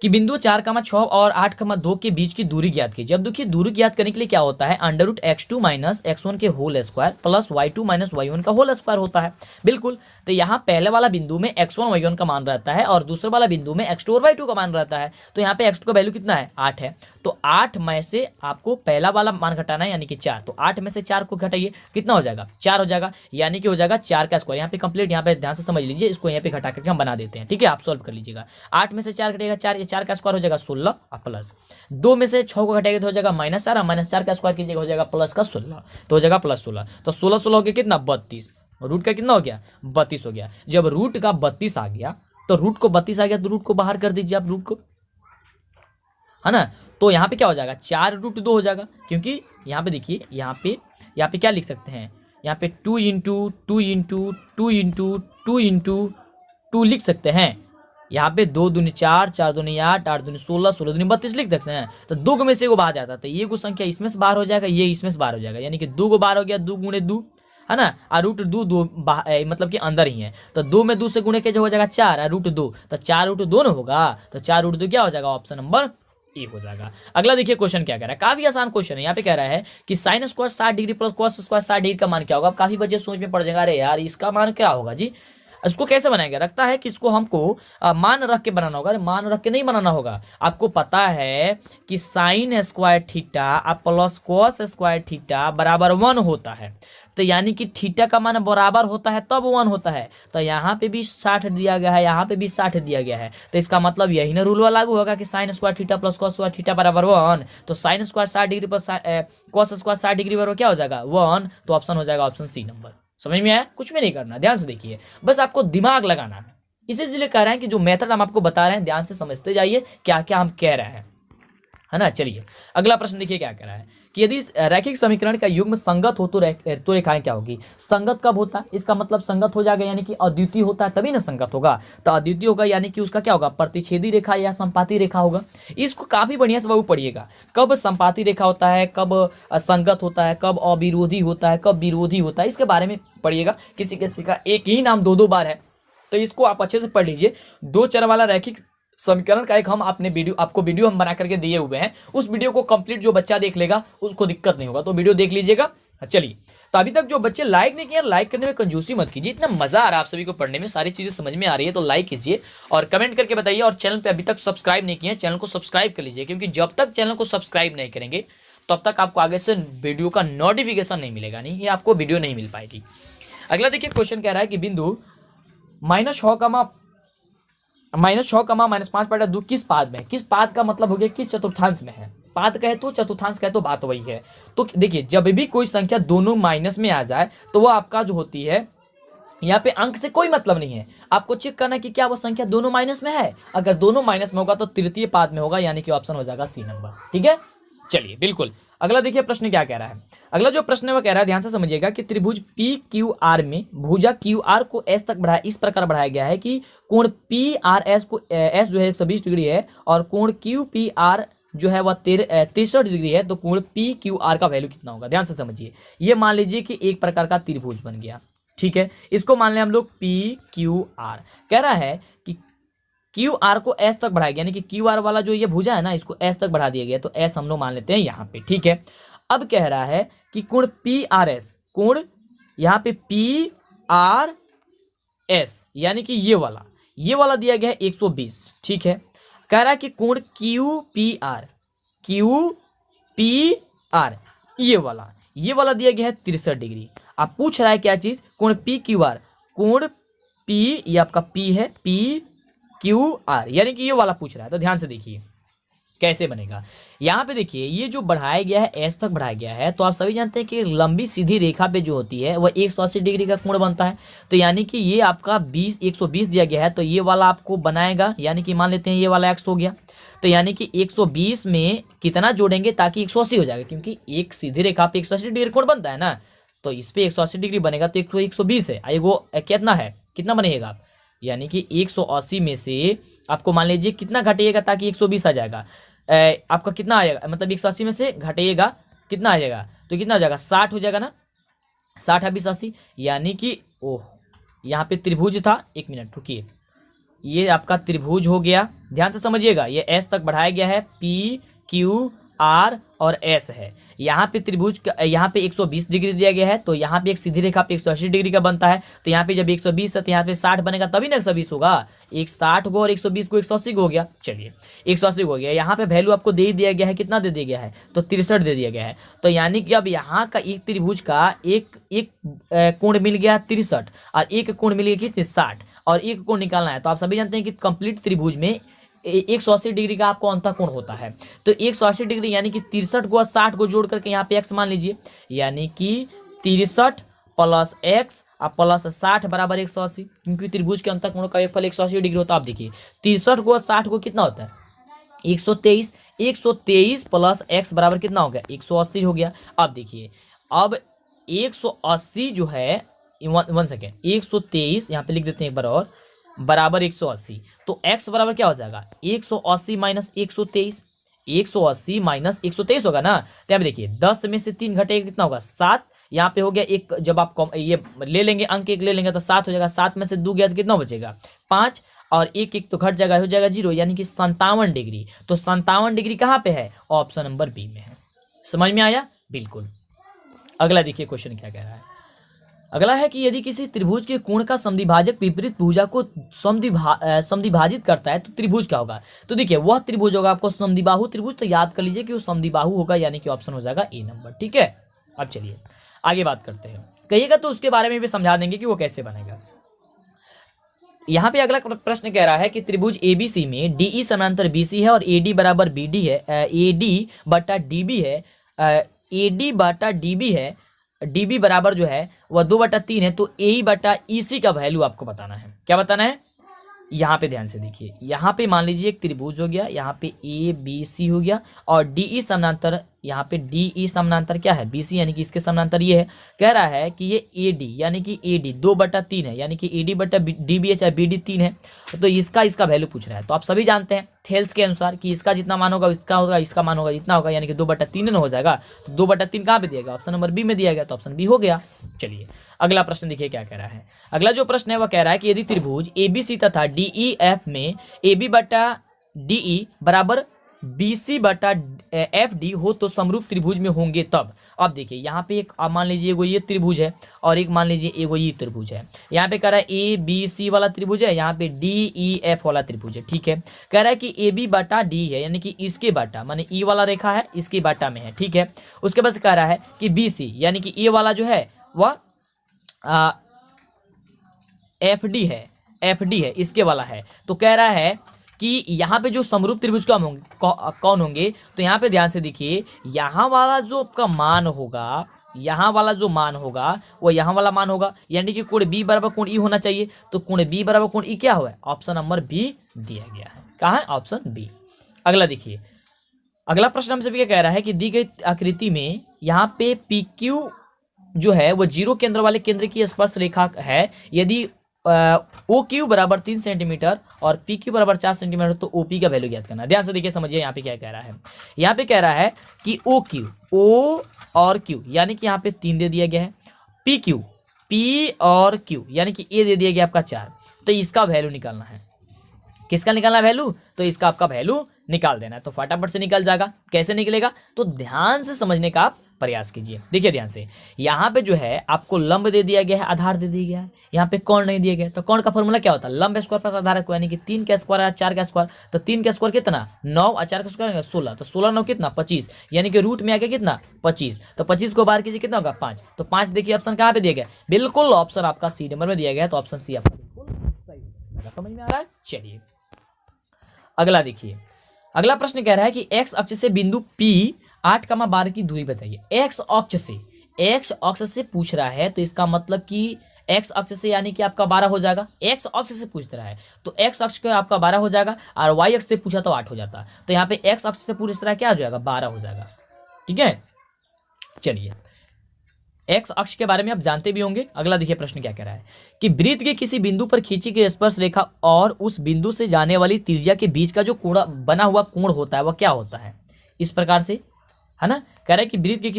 कि बिंदु 4,6 और 8,2 के बीच की दूरी ज्ञात कीजिए। अब देखिए दूरी ज्ञात करने के लिए क्या होता है, √x2 माइनस x1 के whole square plus y2 minus y1 का होल स्क्वायर होता है। बिल्कुल। तो यहाँ पहले वाला बिंदु में x1 y1 का मान रहता है और दूसरे वाला बिंदु में x2 और y2 का मान रहता है। तो यहाँ पे x2 का वैल्यू कितना है 8 है। तो 8 में से आपको पहला वाला मान घटाना है यानी कि 4। तो 8 में से 4 को घटाइए कितना हो जाएगा 4 हो जाएगा, यानी कि हो जाएगा 4 का स्क्वायर। यहाँ पे कंप्लीट, यहाँ पे ध्यान से समझ लीजिए, इसको यहाँ पे घटा करके हम बना देते हैं। ठीक है, आप सॉल्व कर लीजिएगा। 8 में से 4 घटेगा 4, ये 4 का स्क्वायर हो जाएगा 16 प्लस 2 में से 6 को घटाएगा तो हो जाएगा -4, -4 का स्क्वायर कीजिएगा हो जाएगा प्लस का 16, तो हो जाएगा +16। तो 16 हो गया कितना 32, रूट का कितना हो गया 32 हो गया। जब रूट का 32 आ गया तो रूट को 32 आ गया तो रूट को बाहर कर दीजिए आप, रूट को, है ना। तो यहाँ पे क्या हो जाएगा 4√2 हो जाएगा, क्योंकि यहाँ पे देखिए यहाँ पे क्या लिख सकते हैं, यहाँ पे 2 × 2 × 2 × 2 × 2 लिख सकते हैं। यहाँ पे 2 दूनी 4, 4 दूनी 8, 8 दूनी 16, 16 दूनी 32 लिख सकते हैं। तो 2 में से को बाहर जाता है तो ये को संख्या इसमें से बाहर हो जाएगा, ये इसमें से बाहर हो जाएगा, यानी कि 2 को बाहर हो गया 2 × 2, है ना। और √2 मतलब कि अंदर ही है। तो 2 में 2 से गुणे के जो हो जाएगा 4 और √2, तो 4√2 न होगा। तो 4√2 क्या हो जाएगा, ऑप्शन नंबर ए हो जाएगा। अगला देखिए क्वेश्चन क्या कह रहा है, काफी आसान क्वेश्चन है। यहाँ पे कह रहा है कि sin square 60 degree plus cos square 60 degree का मान क्या होगा। अब काफी बच्चे सोच में पड़ जाएगा, अरे यार इसका मान क्या होगा जी, इसको कैसे बनाएंगे। रखता है कि इसको हमको मान रख के बनाना होगा। मान रख के नहीं बनाना होगा। आपको पता है कि sin square theta plus cos square theta बराबर 1 होता है। तो यानी कि थीटा का मान बराबर होता है तब 1 होता है। तो यहाँ पे भी 60 दिया गया है, यहाँ पे भी 60 दिया गया है। तो इसका मतलब यही ना रूल लागू होगा कि sin square theta plus cos square theta बराबर 1। तो sin square 60 degree plus cos square 60 degree बराबर क्या हो जाएगा 1। तो ऑप्शन हो जाएगा ऑप्शन सी नंबर। समझ में आया, कुछ भी नहीं करना, ध्यान से देखिए, बस आपको दिमाग लगाना है। इसीलिए कह रहे हैं कि जो मेथड हम आपको बता रहे हैं ध्यान से समझते जाइए क्या क्या हम कह रहे हैं, है ना। चलिए अगला प्रश्न देखिए क्या कह रहा है कि यदि रैखिक समीकरण का युग्म संगत हो तो रेखाएं क्या होगी। संगत कब होता है, इसका मतलब संगत हो जाएगा यानी कि अद्वितीय होता है तभी ना संगत होगा। तो अद्वितीय होगा यानी कि उसका क्या होगा, प्रतिच्छेदी रेखा या संपाती रेखा होगा। इसको काफी बढ़िया से बाबू पढ़िएगा, कब संपाती रेखा होता है, कब संगत होता है, कब अविरोधी होता है, कब विरोधी होता है, इसके बारे में पढ़िएगा। किसी किसी का एक ही नाम 2-2 बार है, तो इसको आप अच्छे से पढ़ लीजिए। दो चर वाला रैखिक समीकरण का एक आपको वीडियो हम बना करके दिए हुए हैं। उस वीडियो को कंप्लीट जो बच्चा देख लेगा उसको दिक्कत नहीं होगा, तो वीडियो देख लीजिएगा। चलिए, तो अभी तक जो बच्चे लाइक नहीं किए, लाइक करने में कंजूसी मत कीजिए। इतना मजा आ रहा है आप सभी को पढ़ने में, सारी चीजें समझ में आ रही है, तो लाइक कीजिए और कमेंट करके बताइए। और चैनल पे अभी तक सब्सक्राइब नहीं किए, चैनल को सब्सक्राइब कर लीजिए, क्योंकि जब तक चैनल को सब्सक्राइब नहीं करेंगे तब तक आपको आगे से वीडियो का नोटिफिकेशन नहीं मिलेगा, नहीं ये आपको वीडियो नहीं मिल पाएगी। अगला देखिए क्वेश्चन कह रहा है कि बिंदु -6, -5/2 किस पाद में? किस पाद का मतलब हो गया किस चतुर्थांश में है। पाद कहे तो चतुर्थांश कहे तो बात वही है। तो देखिए, जब भी कोई संख्या दोनों माइनस में आ जाए तो वो आपका जो होती है, यहाँ पे अंक से कोई मतलब नहीं है, आपको चेक करना है कि क्या वो संख्या दोनों माइनस में है। अगर दोनों माइनस में होगा तो तृतीय पाद में होगा, यानी कि ऑप्शन हो जाएगा सी नंबर। ठीक है, चलिए बिल्कुल। अगला देखिए प्रश्न क्या कह रहा है। अगला जो प्रश्न है वो कह रहा है, ध्यान से समझिएगा कि त्रिभुज PQR में भुजा QR को S तक बढ़ाया, इस प्रकार बढ़ाया गया है कि कोण PRS को S जो है 120 डिग्री है और कोण QPR जो है वह 63 डिग्री है। तो कोण PQR का वैल्यू कितना होगा? ध्यान से समझिए। ये मान लीजिए कि एक प्रकार का त्रिभुज बन गया, ठीक है, इसको मान लें हम लोग PQR। कह रहा है कि QR को S तक बढ़ाया गया, यानी कि QR वाला जो ये भुजा है ना, इसको S तक बढ़ा दिया गया, तो S हम लोग मान लेते हैं यहाँ पे। ठीक है, अब कह रहा है कि कोण PRS, कोण यहाँ पे PRS यानी कि ये वाला दिया गया है 120। ठीक है, कह रहा है कि कोण QPR ये वाला दिया गया है 63 डिग्री। आप पूछ रहा है क्या चीज? कोण PQR, कोण P, ये आपका P है, PQR यानी कि ये वाला पूछ रहा है। तो ध्यान से देखिए कैसे बनेगा। यहाँ पे देखिए, ये जो बढ़ाया गया है S तक बढ़ाया गया है, तो आप सभी जानते हैं कि लंबी सीधी रेखा पे जो होती है वह 180 डिग्री का कोण बनता है। तो यानी कि ये आपका 120 दिया गया है, तो ये वाला आपको बनाएगा, यानी कि मान लेते हैं ये वाला x हो गया। तो यानी कि 120 में कितना जोड़ेंगे ताकि 180 हो जाएगा, क्योंकि एक सीधी रेखा पे 180 डिग्री कोण बनता है ना, तो इस पे 180 डिग्री बनेगा, तो 120 है, वो कितना है, कितना बनेगा, यानी कि 180 में से आपको मान लीजिए कितना घटेगा ताकि 120 आ जाएगा। आपका कितना आएगा, मतलब 180 में से घटेगा कितना आ जाएगा, तो कितना हो जाएगा, 60 हो जाएगा ना, 60 है 80, यानी कि ओह यहाँ पे त्रिभुज था, एक मिनट रुकिए, ये आपका त्रिभुज हो गया। ध्यान से समझिएगा, ये S तक बढ़ाया गया है, PQR और S है। यहाँ पे त्रिभुज यहाँ पे 120 डिग्री दिया गया है, तो यहाँ पे एक सीधी रेखा पे 180 डिग्री का बनता है। तो यहाँ पे जब 120 है तो यहाँ पे 60 बनेगा, तभी ना 120 होगा। एक 60 को और 120 को 180 हो गया। चलिए 180 हो गया। यहाँ पे वैल्यू आपको दे दिया गया है, कितना दे दिया गया है, तो 63 दे दिया गया है। तो यानी कि अब यहाँ का एक त्रिभुज का एक कोण मिल गया 63 और एक कोण मिल गया कितने 60 और एक कोण निकालना है। तो आप सभी जानते हैं कि कंप्लीट त्रिभुज में 180 डिग्री का आपको अंतःकोण होता है। तो 180 डिग्री यानी कि 63 को और 60 को जोड़ करके यहाँ पे x मान लीजिए, यानी कि 63 प्लस x प्लस 60 बराबर 180, क्योंकि त्रिभुज के अंतःकोण का एक फल 180 डिग्री होता है। आप देखिए 63 को और 60 को कितना होता है 123, 123 प्लस x बराबर कितना हो गया 180 हो गया। अब देखिए, अब 180 जो है 1 सेकेंड 123 यहाँ पे लिख देते हैं एक बार और, बराबर 180। तो x बराबर क्या हो जाएगा 180 माइनस 123, 180 माइनस 123 होगा ना। तो यहाँ पे देखिए 10 में से 3 घटेगा कितना होगा 7। यहाँ पे हो गया एक, जब आप ये ले लेंगे अंक एक ले लेंगे तो 7 हो जाएगा। 7 में से 2 गया तो कितना बचेगा 5 और एक तो घट जाएगा, हो जाएगा 0, यानी कि 57 डिग्री। तो 57 डिग्री कहाँ पे है, ऑप्शन नंबर बी में है। समझ में आया? बिल्कुल। अगला देखिए क्वेश्चन क्या कह रहा है। अगला है कि यदि किसी त्रिभुज के कोण का समद्विभाजक विपरीत भुजा को समद्विभाजित करता है तो त्रिभुज क्या होगा। तो देखिए वह त्रिभुज होगा आपको समद्विबाहु त्रिभुज। तो याद कर लीजिए कि वो समद्विबाहु होगा, यानी कि ऑप्शन हो जाएगा ए नंबर। ठीक है, अब चलिए आगे बात करते हैं। कहिएगा तो उसके बारे में भी समझा देंगे कि वो कैसे बनेगा। यहाँ पे अगला प्रश्न कह रहा है कि त्रिभुज ABC में DE समानांतर BC है और AD बराबर BD है, AD बटा DB है, AD बटा DB है, DB बराबर जो है वह 2/3 है। तो AE बटा EC का वैल्यू आपको बताना है। क्या बताना है, यहाँ पे ध्यान से देखिए, यहाँ पे मान लीजिए एक त्रिभुज हो गया, यहाँ पे ABC हो गया और DE समानांतर यहाँ पे DE समानांतर क्या है BC, यानी कि इसके समानांतर ये है। कह रहा है कि ये AD यानी कि AD 2/3 है, यानी कि AD/DBH और BD 3 है। तो इसका वैल्यू पूछ रहा है। तो आप सभी जानते हैं थेल्स के अनुसार कि इसका जितना मान होगा इसका होगा, इसका मान होगा इतना होगा, यानी कि 2/3 न हो जाएगा। तो 2/3 कहाँ पे दिया गया? ऑप्शन नंबर बी में दिया गया, तो ऑप्शन बी हो गया। चलिए अगला प्रश्न देखिए क्या कह रहा है। अगला जो प्रश्न है वह कह रहा है कि यदि त्रिभुज ABC तथा DEF में AB/DE बराबर BC/FD हो तो समरूप त्रिभुज में होंगे तब। अब देखिए यहाँ पे एक मान लीजिए एगो ये त्रिभुज है और एक मान लीजिए एगो ये त्रिभुज है। यहाँ पे कह रहा है ABC वाला त्रिभुज है, यहाँ पे DEF वाला त्रिभुज है। ठीक है, कह रहा है कि AB/D है, यानी कि इसके बाटा माने E वाला रेखा है इसके बाटा में है। ठीक है, उसके बाद कह रहा है कि BC यानी कि ए वाला जो है वह FD है इसके वाला है। तो कह रहा है कि यहाँ पे जो समरूप त्रिभुज कौन होंगे, तो यहाँ पे ध्यान से देखिए, यहाँ वाला जो आपका मान होगा, यहाँ वाला जो मान होगा वो यहाँ वाला मान होगा, यानी कि कोण B बराबर कोण E होना चाहिए। तो कोण B बराबर कोण E क्या हुआ है? ऑप्शन नंबर बी दिया गया है। कहाँ है? Option B. अगला देखिए, अगला प्रश्न हमसे भी क्या कह रहा है कि दी गई आकृति में यहाँ पे PQ जो है वो 0 केंद्र वाले केंद्र की स्पर्श रेखा है। यदि OQ बराबर 3 सेंटीमीटर और PQ बराबर 4 सेंटीमीटर तो OP का वैल्यू ज्ञात करना है। ध्यान से देखिए, समझिए यहाँ पे क्या कह रहा है। यहाँ पे कह रहा है कि OQ O और Q यानी कि यहाँ पे 3 दे दिया गया है, PQ P और Q यानी कि A दे दिया गया आपका 4। तो इसका वैल्यू निकालना है। किसका निकालना है वैल्यू? तो इसका आपका वैल्यू निकाल देना है। तो फटाफट से निकल जाएगा। कैसे निकलेगा? तो ध्यान से समझने का आप प्रयास कीजिए। देखिए ध्यान से, यहाँ पे जो है आपको लंब दे दिया गया है, आधार दे दिया गया है, यहाँ पे कोण नहीं दिया गया। तो कोण का फॉर्मूला क्या होता है? लंब स्क्वायर प्लस आधार को, यानी कि 3 का स्क्वायर और 4 का स्क्वायर। तो 3 का स्क्वायर कितना? 9 और 4 का स्क्वायर 16। तो 16 9 कितना? 25, यानी कि रूट में आ गया कितना? 25। तो 25 को बाहर कीजिए कितना होगा? 5। तो 5 देखिए ऑप्शन कहाँ पे दिया गया? बिल्कुल ऑप्शन आपका सी नंबर में दिया गया। तो ऑप्शन सी आपका बिल्कुल सही। समझ में आ रहा है? चलिए अगला देखिए। अगला प्रश्न कह रहा है कि एक्स अक्ष से बिंदु P 8,12 की दूरी बताइए। एक्स अक्ष से पूछ रहा है, तो इसका मतलब कि एक्स अक्ष से यानी कि आपका 12 हो जाएगा। एक्स अक्ष से पूछ रहा है तो एक्स अक्ष का आपका 12 हो जाएगा, और वाई अक्ष से पूछा तो 8 हो जाता। तो यहाँ पे एक्स अक्ष से पूछ रहा है क्या हो जाएगा? 12 हो जाएगा। ठीक है, चलिए एक्स अक्ष के बारे में आप जानते भी होंगे। अगला देखिए प्रश्न क्या कह रहा है कि वृत्त के किसी बिंदु पर खींची गई स्पर्श रेखा और उस बिंदु से जाने वाली त्रिज्या के बीच का जो कोण बना हुआ कोण होता है वह क्या होता है? इस प्रकार से है ना, कह रहा है कि वृत्त के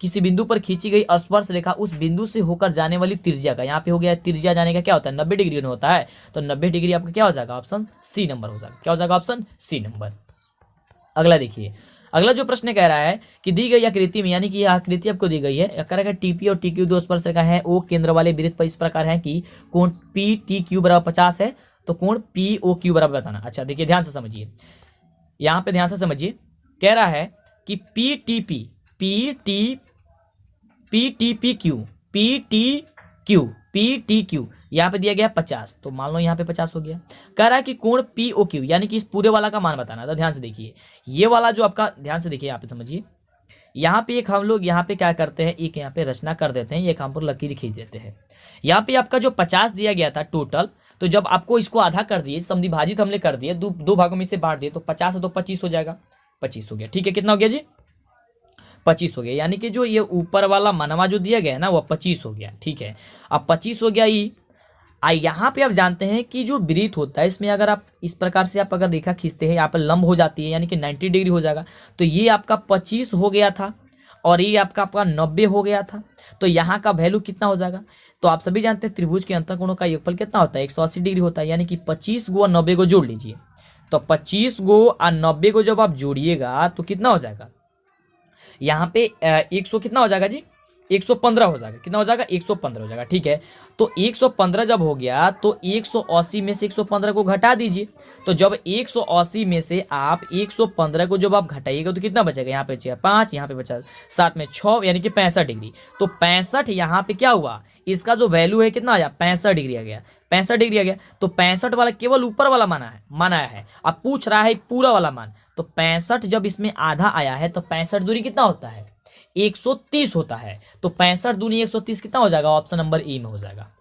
किसी बिंदु पर खींची गई स्पर्श रेखा उस बिंदु से होकर जाने वाली त्रिज्या का, यहाँ पे हो गया त्रिज्या जाने का क्या होता है? 90 डिग्री होता है। तो 90 डिग्री आपका क्या हो जाएगा? ऑप्शन सी नंबर हो जाएगा। क्या हो जाएगा? Option C number. अगला देखिए, अगला जो प्रश्न कह रहा है कि दी गई आकृति में, यानी कि यह आकृति आपको दी गई है, कह रहा है टीपी और टीक्यू 2 स्पर्श रेखा है ओ केंद्र वाले वृत्त पर इस प्रकार है कि कोण PTQ बराबर 50 है, तो कोण POQ बराबर बताना। अच्छा देखिए ध्यान से समझिए, यहाँ पे ध्यान से समझिए, कह रहा है कि PTQ यहाँ पे दिया गया 50, तो मान लो यहाँ पे 50 हो गया। कह रहा है कि कोण POQ यानी कि इस पूरे वाला का मान बताना। तो ध्यान से देखिए, ये वाला जो आपका, ध्यान से देखिए यहाँ पे समझिए, यहाँ पे एक हम लोग यहाँ पे क्या करते हैं, एक यहाँ पे रचना कर देते हैं, एक हम पर लकीर खींच देते हैं। यहाँ पे आपका जो 50 दिया गया था टोटल, तो जब आपको इसको आधा कर दिए, समद्विभाजित हमने कर दिए, दो भागों में से बांट दिए, तो 50 है तो 25 हो जाएगा। 25 हो गया। ठीक है, कितना हो गया जी? 25 हो गया, यानी कि जो ये ऊपर वाला मनवा जो दिया गया है ना वो 25 हो गया। ठीक है, अब 25 हो गया ई। यहाँ पे आप जानते हैं कि जो वृत्त होता है इसमें अगर आप इस प्रकार से आप अगर रेखा खींचते हैं, यहाँ पर लंब हो जाती है, यानी कि 90 डिग्री हो जाएगा। तो ये आपका 25 हो गया था और ये आपका 90 हो गया था। तो यहाँ का वैल्यू कितना हो जाएगा? तो आप सभी जानते हैं त्रिभुज के अंतःकोणों का योगफल कितना होता है? 180 डिग्री होता है, यानी कि 25 गो और 90 को जोड़ लीजिए। तो 25 गो और 90 को जब आप जोड़िएगा तो कितना हो जाएगा? यहाँ पे 100 कितना हो जाएगा जी? 115 हो जाएगा। कितना हो जाएगा? 115 हो जाएगा। ठीक है, तो 115 जब हो गया तो 180 में से 115 को घटा दीजिए। तो जब 180 में से आप 115 को जब आप घटाइएगा तो कितना बचेगा? यहाँ पे बचेगा 5, यहाँ पे बचा 7 में 6, यानी कि 65 डिग्री। तो 65 यहाँ पे क्या हुआ? इसका जो वैल्यू है कितना आया? 65 डिग्री आ गया। 65 डिग्री आ गया। तो 65 वाला केवल ऊपर वाला माना है। अब पूछ रहा है पूरा वाला मान। तो 65 जब इसमें आधा आया है तो 65 दूनी कितना होता है? 130 होता है। तो 65 दूनी 130 कितना हो जाएगा? ऑप्शन नंबर ए में हो जाएगा।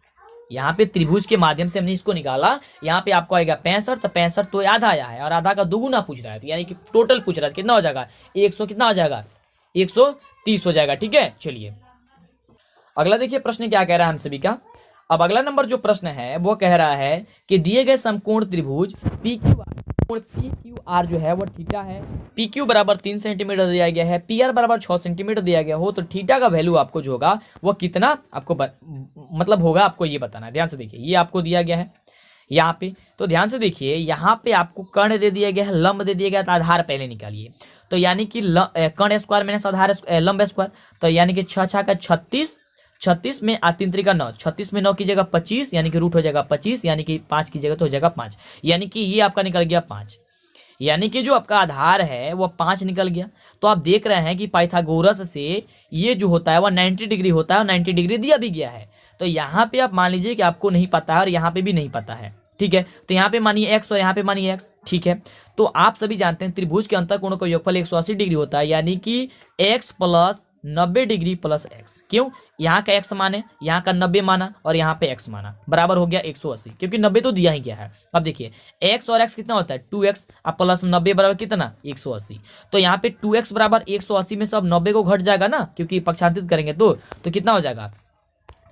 यहाँ पे त्रिभुज के माध्यम से हमने इसको निकाला। यहाँ पे आपको आएगा 65, तो 65 तो आधा आया है और आधा का दुगुना पूछ रहा है, यानी कि टोटल पूछ रहा है कितना हो जाएगा? 100 कितना हो जाएगा? 130 हो जाएगा। ठीक है, चलिए अगला देखिए प्रश्न क्या कह रहा है हम सभी का। अब अगला नंबर जो प्रश्न है वो कह रहा है कि दिए गए समकोण त्रिभुज पी क्यू आर जो है वो थीटा है। पी क्यू बराबर 3 सेंटीमीटर दिया गया है, पी आर बराबर 6 सेंटीमीटर दिया गया हो, तो थीटा का वैल्यू आपको जो होगा वो कितना आपको मतलब होगा, आपको ये बताना है। ध्यान से देखिए, ये आपको दिया गया है यहाँ पे, तो ध्यान से देखिए यहाँ पे आपको कर्ण दे दिया गया है, लंब दे दिया गया, तो आधार पहले निकालिए। तो यानी कि कर्ण स्क्वायर माइनस आधार लंब स्क्वायर, तो यानी कि 6 का 36, 36 में 3 3 का 9, 36 में 9 की जगह 25, यानी कि रूट हो जाएगा 25, यानी कि 5 की जगह तो हो जाएगा 5, यानी कि ये आपका निकल गया 5, यानी कि जो आपका आधार है वो 5 निकल गया। तो आप देख रहे हैं कि पाइथागोरस से ये जो होता है वह 90 डिग्री होता है और 90 डिग्री दिया भी गया है। तो यहाँ पे आप मान लीजिए कि आपको नहीं पता है और यहाँ पे भी नहीं पता है। ठीक है, तो यहाँ पे मानिए x और यहाँ पे मानिए x। ठीक है, तो आप सभी जानते हैं त्रिभुज के अंतःकोणों का योगफल 180 डिग्री होता है, यानी कि x plus 90 degree plus x। क्यों? यहाँ का x माने, यहाँ का 90 माना और यहाँ पे x माना, बराबर हो गया 180, क्योंकि 90 तो दिया ही गया है। अब देखिए x और x कितना होता है 2x, अब प्लस 90 बराबर कितना 180। तो यहाँ पे 2x बराबर 180 में से अब 90 को घट जाएगा ना, क्योंकि पक्षांतरित करेंगे तो कितना हो जाएगा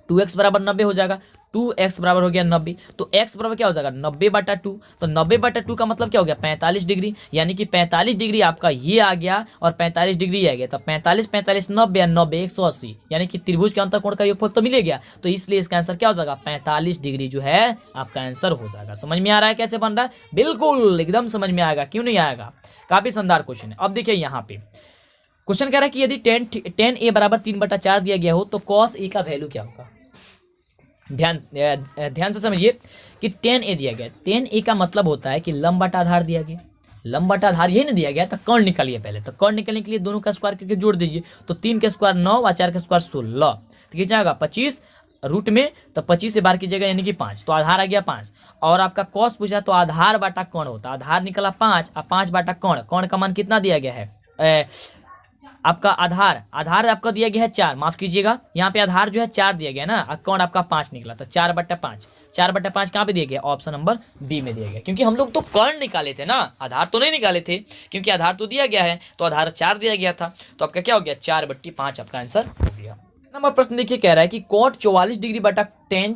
2x बराबर 90 हो जाएगा। 2x बराबर हो गया 90, तो x बराबर क्या हो जाएगा 90/2। तो 90/2 का मतलब क्या हो गया 45 डिग्री, यानी कि 45 डिग्री आपका ये आ गया और 45 डिग्री आ गया। तो 45 45 90 90 180, यानी कि त्रिभुज के अंतःकोण का योगफल तो मिल गया। तो इसलिए इसका आंसर क्या हो जाएगा 45 डिग्री जो है आपका आंसर हो जाएगा। समझ में आ रहा है कैसे बन रहा है? बिल्कुल एकदम समझ में आएगा, क्यों नहीं आएगा, काफी शानदार क्वेश्चन है। अब देखिए यहाँ पे क्वेश्चन कह रहा है कि यदि tan a बराबर 3/4 दिया गया हो तो cos a का वैल्यू क्या होगा। ध्यान से समझिए कि tan a दिया गया, tan a का मतलब होता है कि लंब बटा आधार दिया गया, लंब बटा आधार यही नहीं दिया गया, तो कर्ण निकालिए पहले। तो कर्ण निकालने के लिए दोनों का स्क्वायर करके जोड़ दीजिए, तो 3 का स्क्वायर 9 और 4 का स्क्वायर 16, तो कितना जाएगा 25 रूट में, तो 25 से बाहर कीजिएगा यानी कि 5, तो आधार आ गया 5। और आपका कॉस पूछा तो आधार बाटा कर्ण होता है, आधार निकला 5 और 5 बाटा कर्ण, कर्ण का मान कितना दिया गया है आपका आधार आपका दिया गया है 4, माफ कीजिएगा यहाँ पे आधार जो है 4 दिया गया ना, कौन आपका 5 निकला, तो 4/5, 4/5 कहाँ पे दिया गया ऑप्शन नंबर बी में दिया गया, क्योंकि हम लोग तो कर्ण निकाले थे ना, आधार तो नहीं निकाले थे, क्योंकि आधार तो दिया गया है, तो आधार 4 दिया गया था, तो आपका क्या हो गया 4/5 आपका आंसर हो गया। नंबर प्रश्न देखिए कह रहा है कि cot 44 डिग्री बटा tan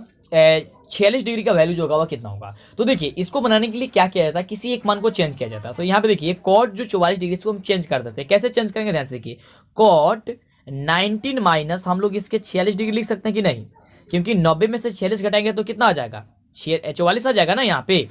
46 डिग्री का वैल्यू जो होगा वह कितना होगा। तो देखिए इसको बनाने के लिए क्या किया जाता है, किसी एक मान को चेंज किया जाता है। तो यहाँ पे देखिए cot जो 44 डिग्री इसको हम चेंज कर देते हैं, कैसे चेंज करेंगे ध्यान से देखिए, cot 19 माइनस हम लोग इसके 46 डिग्री लिख सकते हैं कि नहीं, क्योंकि 90 में से 46 घटाएंगे तो कितना आ जाएगा 44 आ जाएगा ना, यहाँ पे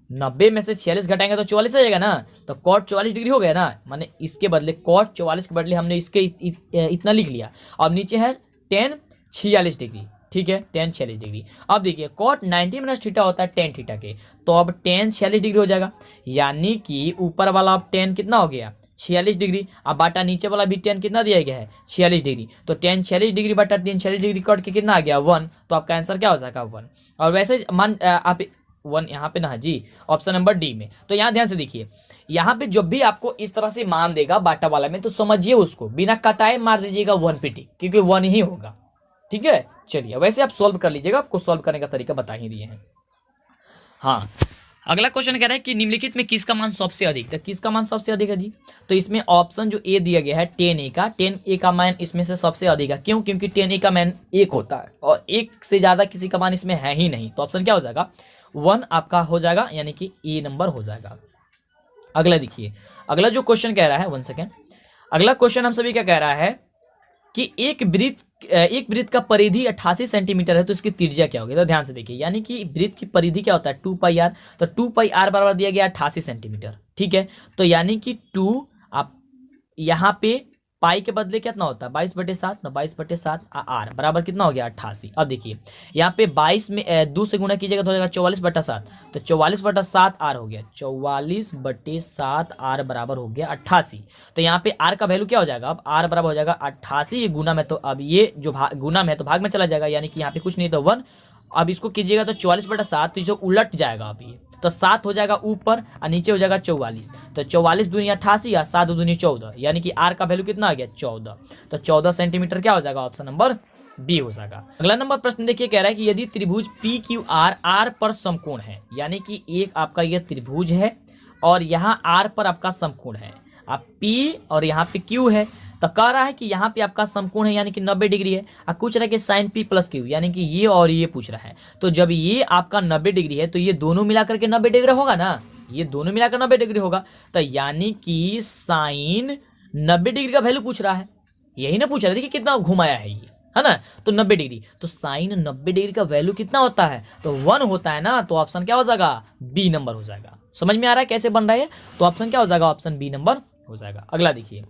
90 में से 46 घटाएंगे तो 44 आ जाएगा ना, तो cot 44 डिग्री हो गया ना, माने इसके बदले cot 44 के बदले हमने इसके इतना लिख लिया। अब नीचे है tan 46 डिग्री, ठीक है tan 46 डिग्री। अब देखिए cot 90 माइनस थीटा होता है tan थीटा के, तो अब tan 46 डिग्री हो जाएगा, यानी कि ऊपर वाला अब tan कितना हो गया 46 डिग्री, अब बाटा नीचे वाला भी tan कितना दिया गया है 46 डिग्री, तो tan 46 डिग्री बटा tan 46 डिग्री कट के कितना आ गया 1, तो आपका आंसर क्या हो जाएगा 1। और वैसे मान आप 1 यहाँ पे ना जी ऑप्शन नंबर डी में। तो यहाँ ध्यान से देखिए, यहाँ पे जब भी आपको इस तरह से मान देगा बाटा वाला में, तो समझिए उसको बिना कटाए मार दीजिएगा 1 पे टिक, क्योंकि 1 ही होगा। ठीक है, चलिए वैसे आप सॉल्व कर लीजिएगा, आपको सॉल्व करने का तरीका बता ही दिए हैं। हाँ, अगला क्वेश्चन कह रहा है कि निम्नलिखित में किसका मान सबसे अधिक, तो किसका मान सबसे अधिक है जी, तो इसमें ऑप्शन जो ए दिया गया है tan a का मान इसमें से सबसे अधिक है। क्यों? क्योंकि tan a का मान 1 होता है और 1 से ज्यादा किसी का मान इसमें है ही नहीं, तो ऑप्शन क्या हो जाएगा 1 आपका हो जाएगा, यानी कि ए नंबर हो जाएगा। अगला देखिए, अगला जो क्वेश्चन कह रहा है 1 सेकेंड, अगला क्वेश्चन हम सभी क्या कह रहा है कि एक वृत्त का परिधि 88 सेंटीमीटर है, तो इसकी त्रिज्या क्या होगी। तो ध्यान से देखिए, यानी कि वृत्त की परिधि क्या होता है 2πr, तो 2πr बराबर दिया गया 88 सेंटीमीटर। ठीक है, तो यानी कि 2 आप यहाँ पे पाई के बदले कितना होता है 22/7, तो 22/7 आर बराबर कितना हो गया 88। अब देखिए यहाँ पे 22 में 2 से गुणा कीजिएगा तो हो जाएगा 44/7, तो 44/7 आर हो गया, 44/7 आर बराबर हो गया 88। तो यहाँ पे आर का वैल्यू क्या हो जाएगा, अब आर बराबर हो जाएगा 88 गुना में, तो अब ये जो गुना में है तो भाग में चला जाएगा, यानी कि यहाँ पे कुछ नहीं तो 1। अब इसको कीजिएगा तो 44/7, तो जो उलट जाएगा अब ये, तो 7 हो जाएगा ऊपर और नीचे हो जाएगा 44, तो 44 दूनी 88 या 7 दूनी 14, यानी कि आर का वैल्यू कितना आ गया 14, तो 14 सेंटीमीटर क्या हो जाएगा ऑप्शन नंबर बी हो जाएगा। अगला नंबर प्रश्न देखिए कह रहा है कि यदि त्रिभुज पी क्यू आर आर पर समकोण है, यानी कि एक आपका यह त्रिभुज है और यहाँ आर पर आपका समकोण है, आप पी और यहाँ पे क्यू है, तो कह रहा है कि यहाँ पे आपका समकोण है यानी कि 90 डिग्री है, और पूछ रहा है कि साइन पी प्लस क्यू यानी कि ये और ये पूछ रहा है। तो जब ये आपका 90 डिग्री है तो ये दोनों मिलाकर के 90 डिग्री होगा ना, ये दोनों मिलाकर 90 डिग्री होगा। तो यानी कि साइन 90 डिग्री का वैल्यू पूछ रहा है, यही ना पूछ रहा है, देखिए कितना घुमाया है ये, है ना। तो 90 डिग्री, तो साइन 90 डिग्री का वैल्यू कितना होता है, तो 1 होता है ना। तो ऑप्शन क्या हो जाएगा, बी नंबर हो जाएगा। समझ में आ रहा है कैसे बन रहा है, तो ऑप्शन क्या हो जाएगा, ऑप्शन बी नंबर हो जाएगा। अगला देखिए,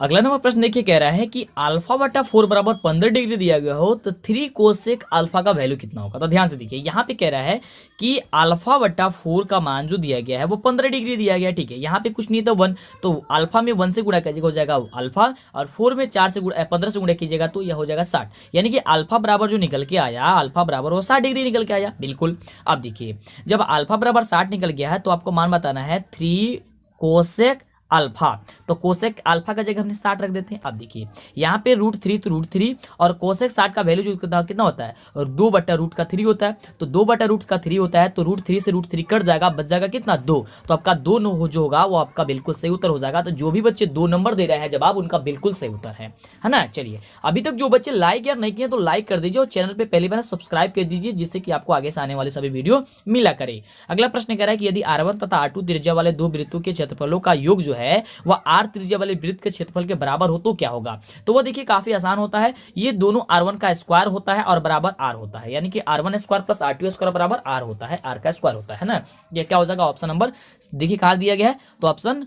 अगला नंबर प्रश्न देखिए, कह रहा है कि अल्फा बटा 4 बराबर 15 डिग्री दिया गया हो तो 3 कोसेक अल्फा का वैल्यू कितना होगा। तो ध्यान से देखिए, यहाँ पे कह रहा है कि अल्फा बटा 4 का मान जो दिया गया है वो 15 डिग्री दिया गया है, ठीक है। यहाँ पे कुछ नहीं तो 1, तो अल्फा में 1 से गुणा कीजिएगा हो जाएगा अल्फा, और 4 में 4 से 15 से गुणा कीजिएगा तो यह हो जाएगा 60, यानी कि अल्फा बराबर जो निकल के आया, अल्फा बराबर वो 60 डिग्री निकल के आया, बिल्कुल। अब देखिए, जब अल्फा बराबर 60 निकल गया है तो आपको मान बताना है 3 कोसेक अल्फा। तो कोसेक अल्फा का जगह हमने 60 रख देते हैं। अब देखिए यहाँ पे √3 तो √3 और कोसेक 60 का वैल्यू जो कितना होता है, और 2/√3 होता है। तो 2/√3 होता है तो √3 से √3 कट जाएगा, बच जाएगा कितना 2। तो आपका 2 जो होगा वो आपका बिल्कुल सही उत्तर हो जाएगा। तो जो भी बच्चे 2 नंबर दे रहे हैं जवाब, उनका बिल्कुल सही उत्तर है ना। चलिए, अभी तक जो बच्चे लाइक यार नहीं किए तो लाइक कर दीजिए और चैनल पे पहली बार सब्सक्राइब कर दीजिए, जिससे कि आपको आगे से आने वाले सभी वीडियो मिला करे। अगला प्रश्न कह रहा है कि यदि R1 तथा R2 त्रिज्या वाले दो वृत्तों के क्षेत्रफलों का योग जो है वह R त्रिज्या वाले वृत्त के क्षेत्रफल के बराबर हो तो क्या होगा। तो वो देखिए काफी आसान होता है, ये दोनों R1 का स्क्वायर होता है और बराबर R होता है, यानी कि R1 square plus R2 square बराबर R होता है, R का स्क्वायर होता है ना। ये क्या हो जाएगा, ऑप्शन नंबर देखिए कहा दिया गया है, तो ऑप्शन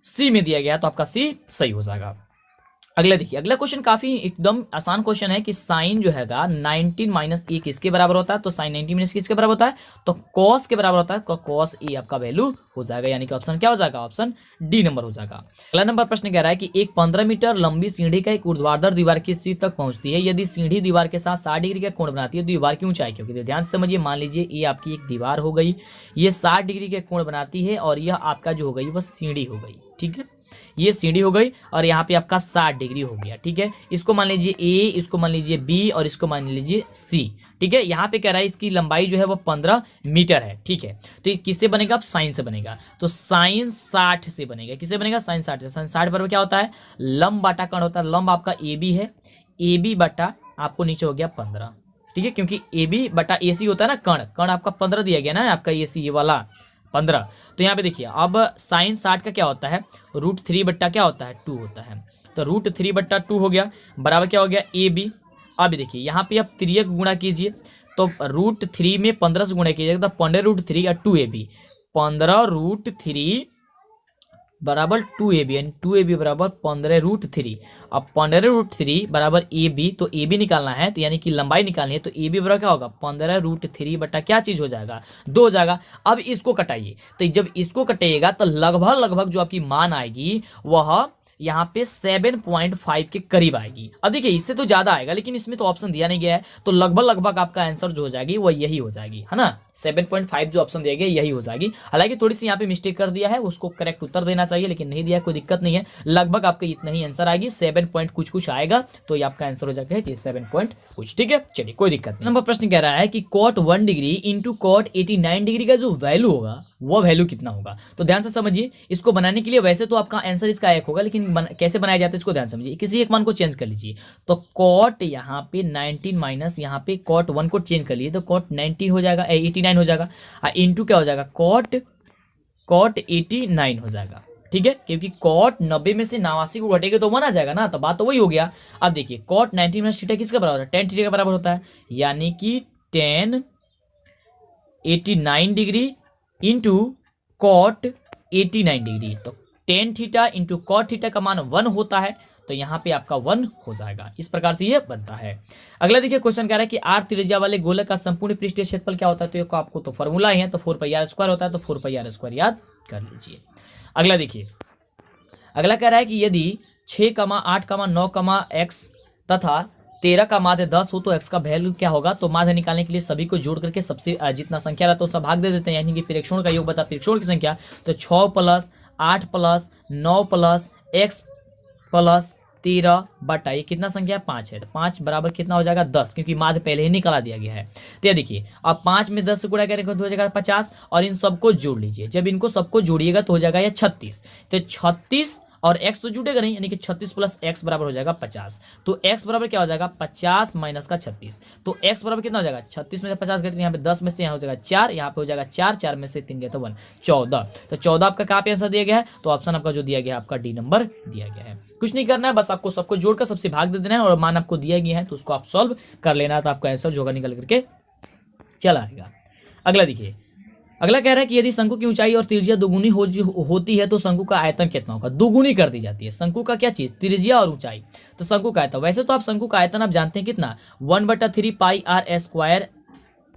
सी में दिया गया है, तो आपका सी सही हो जाएगा। अगला देखिए, अगला क्वेश्चन काफी एकदम आसान क्वेश्चन है कि साइन जो हैगा 19 माइनस ए किसके बराबर होता है। तो साइन 90 माइनस किसके बराबर होता है, तो कॉस के बराबर होता है। तो कॉस ए आपका वैल्यू हो जाएगा, यानी कि ऑप्शन क्या हो जाएगा, ऑप्शन डी नंबर हो जाएगा। अगला नंबर प्रश्न कह रहा है कि एक 15 मीटर लंबी सीढ़ी का एक ऊर्ध्वाधर दीवार किस चीज तक पहुंचती है। यदि सीढ़ी दीवार के साथ 60 डिग्री का कोण बनाती है तो दीवार की ऊंचाई क्या होगी। ध्यान से समझिए, मान लीजिए ये आपकी एक दीवार हो गई, ये 60 डिग्री के कोण बनाती है और यह आपका जो हो गई वह सीढ़ी हो गई, ठीक है। ये सीढ़ी हो गई और यहाँ पे आपका 60 डिग्री हो गया, ठीक है। इसको मान लीजिए ए, इसको मान लीजिए बी और इसको मान लीजिए सी, ठीक है। यहाँ पे कह रहा है इसकी लंबाई जो है वो 15 मीटर है, ठीक है। तो ये किससे बनेगा, अब साइन से बनेगा। तो साइन 60 से बनेगा, किससे बनेगा, साइन 60 से। साइन 60 बराबर क्या होता है, लंब बाटा कर्ण होता है। लंब आपका ए बी है, ए बी बटा आपको नीचे हो गया 15, ठीक है, क्योंकि ए बी बटा ए सी होता है ना, कर्ण कर्ण आपका 15 दिया गया ना, आपका ए सी ये वाला 15। तो यहाँ पे देखिए, अब साइन 60 का क्या होता है, √3 बट्टा क्या होता है, 2 होता है। तो √3 बट्टा 2 हो गया, बराबर क्या हो गया, ए बी। अब देखिए यहाँ पे आप 3 गुणा कीजिए, तो √3 में 15 से गुणा कीजिएगा तो 15√3 और 2ab, 15√3 बराबर 2ab, यानी 2ab बराबर 15√3। अब 15√3 बराबर ab, तो ab निकालना है, तो यानी कि लंबाई निकालनी है, तो ab बराबर क्या होगा, 15√3 बटा क्या चीज हो जाएगा, 2 हो जाएगा। अब इसको कटाइए, तो जब इसको कटाइएगा तो लगभग जो आपकी मान आएगी वह यहाँ पे 7.5 के करीब आएगी। अब देखिए इससे तो ज्यादा आएगा, लेकिन इसमें तो ऑप्शन दिया नहीं गया है, तो लगभग आपका आंसर जो हो जाएगी वो यही हो जाएगी, है ना। 7.5 जो ऑप्शन दिया गया यही हो जाएगी। हालांकि थोड़ी सी यहाँ पे मिस्टेक कर दिया है, उसको करेक्ट उत्तर देना चाहिए, लेकिन नहीं दिया, कोई दिक्कत नहीं है। लगभग आपका इतना ही आंसर आएगी, 7 पॉइंट कुछ आएगा, तो ये आपका आंसर हो जाएगा 7 पॉइंट कुछ, ठीक है। चलिए कोई दिक्कत नहीं। नंबर प्रश्न कह रहा है कि cot 1 degree into cot 89 degree का जो वैल्यू होगा वो वैल्यू कितना होगा। तो ध्यान से समझिए, इसको बनाने के लिए वैसे तो आपका आंसर इसका एक होगा, लेकिन कैसे बनाया जाता है इसको ध्यान समझिए। किसी एक मान को चेंज कर लीजिए, तो cot यहाँ पे 19 माइनस यहाँ पे cot 1 को चेंज कर लीजिए, तो cot 19 हो जाएगा, 89 हो जाएगा, इंटू क्या हो जाएगा, cot 89 हो जाएगा, ठीक है। क्योंकि cot 90 में से 89 को घटेगा तो 1 आ जाएगा ना, तो बात तो वही हो गया। अब देखिए cot 90 माइनस थीटा किसका बराबर है, tan थीटा का बराबर होता है, यानी कि tan 89 degree into cot 89 degree. तो tan theta into cot theta का मान 1 होता है, तो यहाँ पे आपका 1 हो जाएगा। इस प्रकार से ये बनता है। अगला देखिए क्वेश्चन कह रहा है कि r त्रिज्या वाले गोलक का संपूर्ण पृष्ठीय क्षेत्रफल क्या होता है। तो ये आपको तो फॉर्मूला ही है, तो 4πr² होता है, तो 4πr² याद कर लीजिए। अगला देखिए, अगला कह रहा है कि यदि 6, 8, 9, x तथा 13 का माध्य 10 हो तो x का वैल्यू क्या होगा। तो माध्य निकालने के लिए सभी को जोड़ करके सबसे जितना संख्या रहता है उसका भाग दे देते हैं, यानी कि प्रेक्षण का योग बता प्रेक्षण की संख्या। तो 6 plus 8 plus 9 plus x plus 13 बटा ये कितना संख्या है, 5 है। तो 5 बराबर कितना हो जाएगा, 10, क्योंकि माध्य पहले ही निकाला दिया गया है। तो ये देखिए, अब 5 में 10 से गुणा करेंगे तो हो जाएगा 50, और इन सबको जोड़ लीजिए। जब इनको सबको जोड़िएगा तो हो जाएगा ये 36। तो 36 और x तो जुड़ेगा नहीं, यानी कि 36 प्लस x बराबर हो जाएगा 50। तो x बराबर क्या हो जाएगा 50 माइनस का 36। तो x बराबर कितना हो जाएगा 36 में से 50 घटे, यहाँ पे 10 में से यहाँ हो जाएगा 4, यहाँ पे हो जाएगा 4, 4 में से 3 गया तो 1, 14। तो 14 आपका कहाँ पे आंसर दिया गया है, तो ऑप्शन आपका जो दिया गया है आपका डी नंबर दिया गया है। कुछ नहीं करना है, बस आपको सबको जोड़कर सबसे भाग दे देना है और मान आपको दिया गया है तो उसको आप सॉल्व कर लेना है, तो आपका आंसर जो होगा निकल करके चला आएगा। अगला देखिए, अगला कह रहा है कि यदि शंकु की ऊंचाई और त्रिज्या दोगुनी होती है तो शंकु का आयतन कितना होगा। दोगुनी कर दी जाती है शंकु का क्या चीज, त्रिज्या और ऊंचाई, तो शंकु का आयतन। वैसे तो आप शंकु का आयतन आप जानते हैं कितना, 1/3 pi R square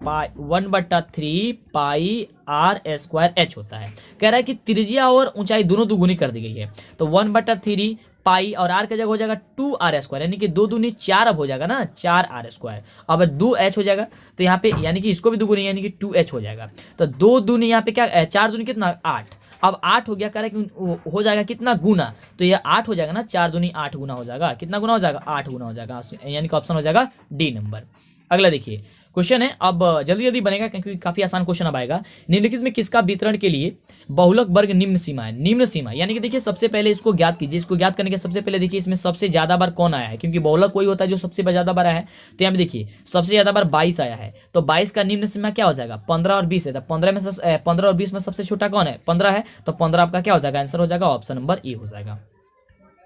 1/3 pi R square H होता है। कह रहा है कि त्रिज्या और ऊंचाई दोनों दोगुनी कर दी गई है, तो 1/3 पाई और आर का जगह हो जाएगा 2r², यानी कि 2 दूनी 4 अब हो जाएगा ना, 4r²। अब 2h हो जाएगा तो यहाँ पे यानी कि इसको भी दोगुनी यानी कि 2h हो जाएगा। तो 2 दूनी यहाँ पे क्या 4 दूनी कितना 8, अब 8 हो गया, कह रहा है कि हो जाएगा कितना गुना, तो ये 8 हो जाएगा ना, 4 दूनी 8 गुना हो जाएगा, कितना गुना हो जाएगा 8 गुना हो जाएगा, यानी कि ऑप्शन हो जाएगा डी नंबर। अगला देखिए क्वेश्चन है, अब जल्दी जल्दी बनेगा क्योंकि काफी आसान क्वेश्चन अब आएगा। निम्नलिखित में किसका वितरण के लिए बहुलक वर्ग निम्न सीमा है। निम्न सीमा यानी कि देखिए सबसे पहले इसको ज्ञात कीजिए। इसको ज्ञात करने के सबसे पहले देखिए इसमें सबसे ज्यादा बार कौन आया है, क्योंकि बहुलक वही होता है जो सबसे ज्यादा बार आया है। तो यहाँ पे देखिए सबसे ज्यादा बार 22 आया है, तो 22 का निम्न सीमा क्या हो जाएगा 15 और 20 है, तो 15 और 20 में सबसे छोटा कौन है 15 है, तो 15 आपका क्या हो जाएगा आंसर हो जाएगा ऑप्शन नंबर ए हो जाएगा।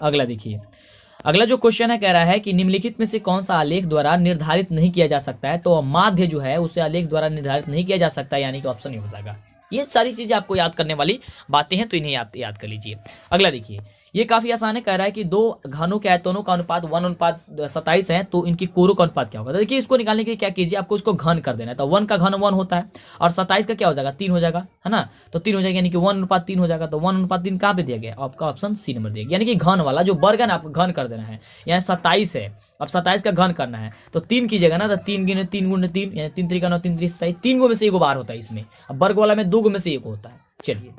अगला देखिए, अगला जो क्वेश्चन है कह रहा है कि निम्नलिखित में से कौन सा आलेख द्वारा निर्धारित नहीं किया जा सकता है, तो माध्य जो है उसे आलेख द्वारा निर्धारित नहीं किया जा सकता, यानी कि ऑप्शन ए हो जाएगा। ये सारी चीजें आपको याद करने वाली बातें हैं, तो इन्हें आप याद कर लीजिए। अगला देखिए, ये काफी आसान है, कह रहा है कि दो घनों के आयतनों का अनुपात 1:27 है, तो इनकी कोरों का अनुपात क्या होगा। तो देखिए इसको निकालने के लिए क्या कीजिए, आपको इसको घन कर देना है, तो 1 का घन 1 होता है और 27 का क्या हो जाएगा 3 हो जाएगा, है ना, तो 3 हो जाएगा, यानी कि 1:3 हो जाएगा। तो 1:3 कहाँ पे दिया गया, आपका ऑप्शन सी नंबर दिया गया, यानी कि घन वाला जो वर्ग है ना आपको घन कर देना है। यहाँ 27 है, अब 27 का घन करना है तो 3 कीजिएगा ना, तो 3 × 3 × 3 यानी 3 × 3 = 9, 3 × 3 = 27, 3 गो में से 1 बार होता है इसमें, अब वर्ग वाला में 2 गो में से 1 होता है। चलिए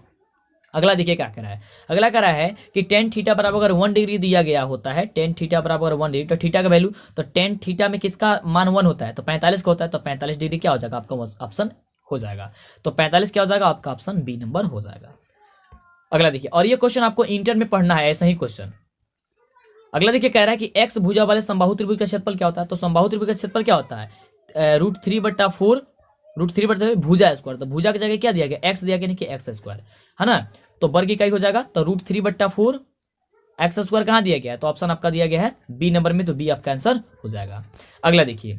अगला देखिए क्या कह रहा है, अगला कह रहा है कि tan थीटा बराबर अगर 1 डिग्री दिया गया होता है, tan थीटा बराबर 1 डिग्री, तो थीटा का वैल्यू, तो tan थीटा में किसका मान 1 होता है, तो 45 का होता है, तो 45 डिग्री क्या हो जाएगा आपका ऑप्शन हो जाएगा, तो 45 क्या हो जाएगा आपका ऑप्शन बी नंबर हो जाएगा। अगला देखिए, और ये क्वेश्चन आपको इंटर में पढ़ना है, ऐसा ही क्वेश्चन। अगला देखिए कह रहा है कि x भुजा वाले समबाहु त्रिभुज का क्षेत्रफल क्या होता है, तो समबाहु त्रिभुज का क्षेत्रफल क्या होता है √3/4 √3/4 भुजा स्क्वायर, तो भुजा की जगह क्या दिया गया x दिया गया, यानी कि x², है ना, तो वर्ग इकाई हो जाएगा, तो √3/4 x² कहाँ दिया गया है, तो ऑप्शन आपका दिया गया है बी नंबर में, तो बी आपका आंसर हो जाएगा। अगला देखिए,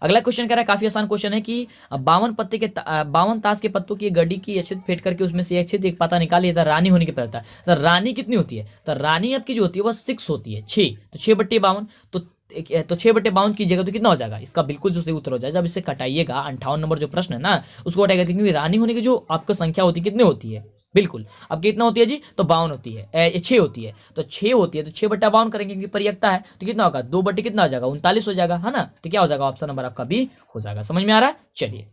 अगला क्वेश्चन कह रहा है, काफी आसान क्वेश्चन है कि 52 ताश के पत्तों की गड्डी की छेद फेंट करके उसमें से एक पाता निकालिए, तो रानी होने के पर होता है, तो रानी कितनी होती है, तो रानी आपकी जो होती है वो 6 होती है, 6, तो 6/52, तो 6/52 की जगह तो कितना हो जाएगा, इसका बिल्कुल जो सही उत्तर हो जाएगा। जब इसे कटाइएगा 58 नंबर जो प्रश्न है ना उसको कटाइएगा, क्योंकि रानी होने की जो आपको संख्या होती है कितनी होती है, बिल्कुल अब कितना होती है जी, तो 52 होती है, 6 होती है, तो 6 होती है, तो 6/52 करेंगे क्योंकि परियकता है, तो कितना होगा 2 बटे कितना हो जाएगा 39 हो जाएगा, है ना, तो क्या हो जाएगा ऑप्शन नंबर आपका बी हो जाएगा। समझ में आ रहा है, चलिए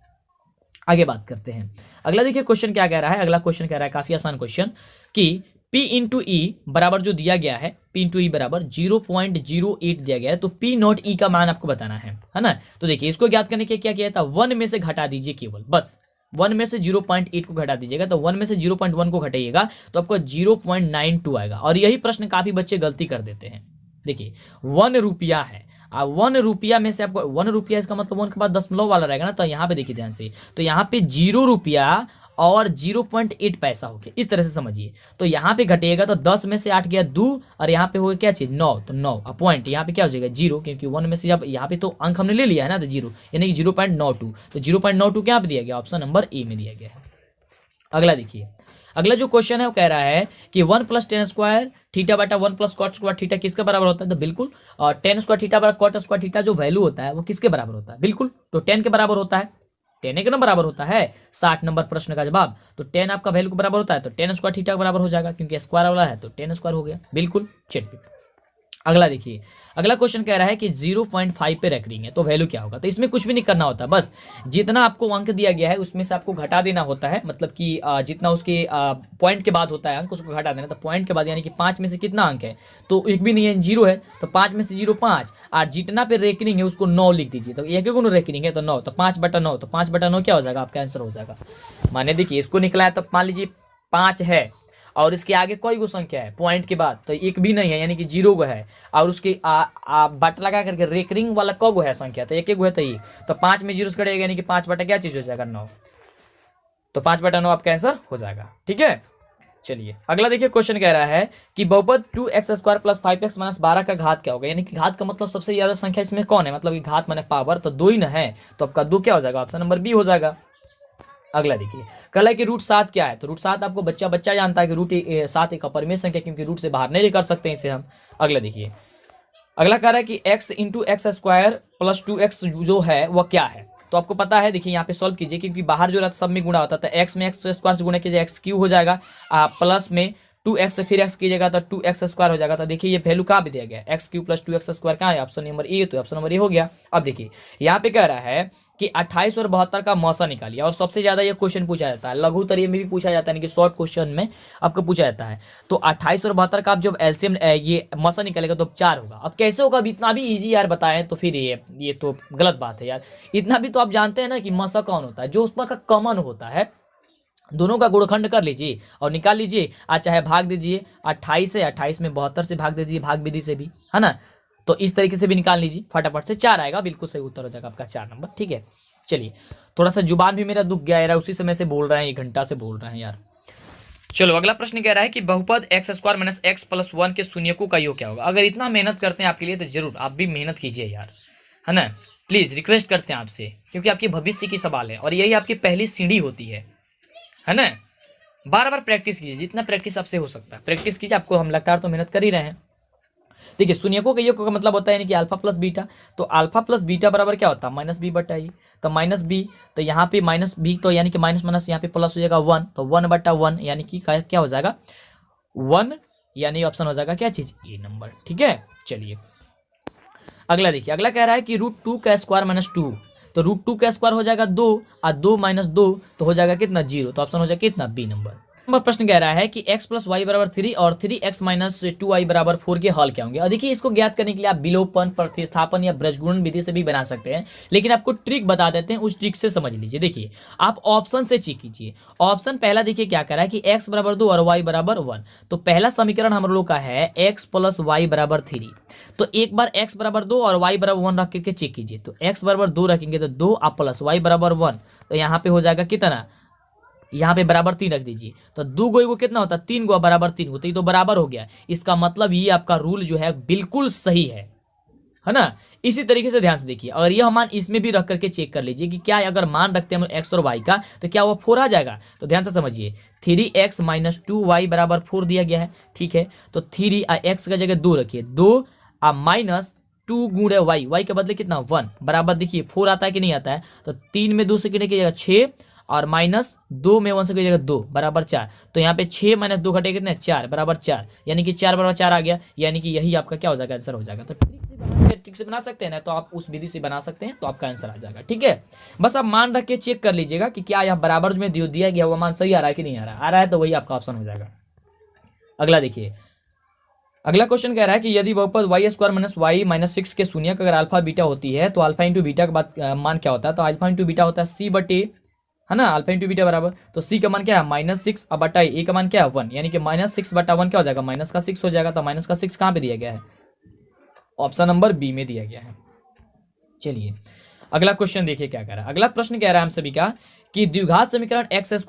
आगे बात करते हैं। अगला देखिए क्वेश्चन क्या कह रहा है, अगला क्वेश्चन कह रहा है काफी आसान क्वेश्चन कि P × E बराबर जो दिया गया है, P × E बराबर 0.08 दिया गया है, तो P0 E का मान आपको बताना है ना। तो देखिए इसको ज्ञात करने के क्या किया था, 1 में से घटा दीजिए, केवल बस 1 में से 0.8 को घटा दीजिएगा, तो 1 में से 0.1 को घटाइएगा तो आपको 0.92 आएगा। और यही प्रश्न काफी बच्चे गलती कर देते हैं। देखिए 1 रुपया है, 1 रुपया में से आपको 1 रुपया, इसका मतलब 1 के बाद दशमलव वाला रहेगा ना, तो यहाँ पे देखिए ध्यान से, तो यहाँ पे 0 रुपया और 0.8 पैसा हो गया, इस तरह से समझिए। तो यहाँ पे घटेगा तो 10 में से 8 गया 2, और यहाँ पे हो गया क्या चीज 9, तो 9 पॉइंट यहाँ पे क्या हो जाएगा 0, क्योंकि 1 में से जब यहाँ पे तो अंक हमने ले लिया है ना, तो 0 यानी कि 0.92, तो 0.92 क्या पे दिया गया, ऑप्शन नंबर ए में दिया गया है। अगला देखिए, अगला जो क्वेश्चन है वो कह रहा है कि 1 + tan² थीटा बटा 1 + cot² थीटा किसके बराबर होता है, तो बिल्कुल tan² थीटा बटा cot² थीटा जो वैल्यू होता है वो किसके बराबर होता है, बिल्कुल तो 10 के बराबर होता है, 10 के बराबर होता है 60 नंबर प्रश्न का जवाब। तो 10 आपका वैल्यू के बराबर होता है, तो tan² थीटा के बराबर हो जाएगा, क्योंकि स्क्वायर वाला है तो tan² हो गया, बिल्कुल। चलिए अगला देखिए, अगला क्वेश्चन कह रहा है कि 0.5 पे रेकरिंग है, तो वैल्यू क्या होगा। तो इसमें कुछ भी नहीं करना होता, बस जितना आपको अंक दिया गया है उसमें से आपको घटा देना होता है, मतलब कि जितना उसके पॉइंट के बाद होता है अंक उसको घटा देना। तो पॉइंट के बाद यानी कि 5 में से कितना अंक है, तो एक भी नहीं है, 0 है, तो 5 में से 0 5, और जितना पे रेकरिंग है उसको 9 लिख दीजिए। तो एक को रेकरिंग है तो 9, तो 5/9, तो 5/9 क्या हो जाएगा आपका आंसर हो जाएगा। माने देखिए इसको निकला है, तो मान लीजिए 5 है और इसके आगे कोई गो संख्या है पॉइंट के बाद तो एक भी नहीं है यानी कि 0 गो है, और उसके बट लगा करके रेकरिंग वाला क गो है संख्या तो एक गो है, तो ये तो 5 में 0 कटेगा यानी कि 5 बटा क्या चीज हो जाएगा 9, तो 5 बटा 9 आपका आंसर हो जाएगा। ठीक है, चलिए अगला देखिए क्वेश्चन कह रहा है कि बहुपद 2x² + 5x - 12 का घात क्या होगा, यानी कि घात का मतलब सबसे ज्यादा संख्या इसमें कौन है, मतलब कि घात माने पावर, तो 2 ही ना है, तो आपका 2 क्या हो जाएगा, ऑप्शन नंबर बी हो जाएगा। अगला देखिए कल है कि √7 क्या है, तो √7 आपको बच्चा जानता है कि √7 एक अपरिमेय संख्या क्योंकि रूट से बाहर नहीं कर सकते इसे हम। अगला देखिए, अगला कह रहा है कि x × x² + 2x जो है वह क्या है, तो आपको पता है, देखिए यहाँ पे सॉल्व कीजिए क्योंकि बाहर जो रहता सब में गुणा होता है, x में x² से गुणा कीजिए x³ हो जाएगा, प्लस में 2x से फिर x कीजिएगा तो 2x² हो जाएगा। तो देखिए ये वैल्यू कहाँ पे दिया गया है, x³ + 2x² कहाँ है, ऑप्शन नंबर ए, तो ऑप्शन नंबर ए हो गया। अब देखिए यहाँ पे कह रहा है कि 28 और 72 का मौसा निकालिए, और सबसे ज्यादा ये क्वेश्चन पूछा जाता है, लघु तरीय में भी पूछा जाता है, यानी कि शॉर्ट क्वेश्चन में आपको पूछा जाता है। तो 28 और 72 का आप जब एलसीएम ये मौसा निकालेगा तो 4 होगा। अब कैसे होगा, अब इतना भी इजी यार बताएं तो फिर ये तो गलत बात है यार, इतना भी तो आप जानते हैं ना कि मौसा कौन होता है, जो उसमें का कॉमन होता है, दोनों का गुणखंड कर लीजिए और निकाल लीजिए, आज चाहे भाग दीजिए 28 से, 28 में 72 से भाग दे दीजिए, भाग विधि से भी, है ना, तो इस तरीके से भी निकाल लीजिए, फटाफट से 4 आएगा, बिल्कुल सही उत्तर हो जाएगा आपका 4 नंबर। ठीक है, चलिए थोड़ा सा जुबान भी मेरा दुख गया यार, उसी समय से बोल रहे हैं, 1 घंटा से बोल रहे हैं यार। चलो अगला प्रश्न कह रहा है कि बहुपद x² - x + 1 के शून्यकों का योग क्या होगा। अगर इतना मेहनत करते हैं आपके लिए तो जरूर आप भी मेहनत कीजिए यार, है ना, प्लीज रिक्वेस्ट करते हैं आपसे, क्योंकि आपके भविष्य की सवाल है और यही आपकी पहली सीढ़ी होती है ना। बार बार प्रैक्टिस कीजिए, जितना प्रैक्टिस आपसे हो सकता है प्रैक्टिस कीजिए, आपको हम लगातार तो मेहनत कर ही रहे हैं। देखिए शून्यकों के योग का मतलब होता है यानी कि अल्फा प्लस बीटा, तो अल्फा प्लस बीटा बराबर क्या होता है, -b बटा ए, तो -b, तो यहाँ पे -b, तो यानी कि माइनस माइनस यहाँ पे प्लस हो जाएगा 1, तो 1/1 यानी कि क्या हो जाएगा 1, यानी ऑप्शन हो जाएगा क्या चीज, ए नंबर। ठीक है, चलिए अगला देखिए, अगला कह रहा है कि √2 का स्क्वायर - 2, तो √2 का स्क्वायर हो जाएगा 2 और 2 - 2 तो हो जाएगा कितना 0, तो ऑप्शन हो जाएगा कितना बी नंबर। प्रश्न कह रहा है कि x + y = 3 और 3x - 2y = 4 के हल क्या होंगे। और देखिए इसको ज्ञात करने के लिए आप विलोपन, प्रतिस्थापन या ब्रजगुणन विधि से भी बना सकते हैं, लेकिन आपको ट्रिक बता देते हैं, उस ट्रिक से समझ लीजिए। देखिए आप ऑप्शन से चेक कीजिए, ऑप्शन पहला देखिए क्या कह रहा है कि x = 2 और y = 1, तो पहला समीकरण हम लोग का है x + y = 3, तो एक बार x = 2 और y = 1 रख के चेक कीजिए, तो x = 2 रखेंगे तो 2 प्लस y = 1, तो यहाँ पे हो जाएगा कितना, यहाँ पे बराबर 3 रख दीजिए, तो 2 गो कितना होता है 3 गो बराबर 3 गो, तो ये तो बराबर हो गया। इसका मतलब ये आपका रूल जो है बिल्कुल सही है ना। इसी तरीके से ध्यान से देखिए, अगर यह मान इसमें भी रख करके चेक कर लीजिए कि क्या अगर मान रखते हैं हम x और y का तो क्या वो 4 आ जाएगा, तो ध्यान से समझिए 3x - 2y = 4 दिया गया है। ठीक है, तो 3 x का जगह 2 रखिए, 2 -2 गुणे y के बदले कितना 1 बराबर, देखिए 4 आता है कि नहीं आता है, तो 3 में 2 से गिने की जगह 6 और -2 में 1 से की जगह 2 बराबर 4, तो यहाँ पे 6 - 2 घटे कितने 4 बराबर 4, यानी कि 4 = 4 आ गया, यानी कि यही आपका क्या हो जाएगा आंसर हो जाएगा। तो ट्रिक से बना सकते हैं ना, तो आप उस विधि से बना सकते हैं, तो आपका आंसर आ जाएगा। ठीक है, बस आप मान रख के चेक कर लीजिएगा कि क्या यह बराबर में दिया गया हुआ मान सही आ रहा है कि नहीं आ रहा है तो वही आपका ऑप्शन हो जाएगा। अगला देखिए, अगला क्वेश्चन कह रहा है कि यदि बहुपद y² - y - 6 के शून्यक अगर अल्फा बीटा होती है तो अल्फा × बीटा का मान क्या होता है, तो अल्फा × बीटा होता है c/a, है ना, अल्फा × बीटा बराबर, तो c का मान क्या है -6 और बटा a का मान क्या है 1, यानी कि -6/1 क्या हो जाएगा -6 हो जाएगा, तो -6 कहाँ पे दिया गया है, ऑप्शन नंबर बी में दिया गया है। चलिए अगला क्वेश्चन देखिए क्या कह रहा है। अगला प्रश्न कह रहा है हम सभी का कि द्विघात समीकरण x²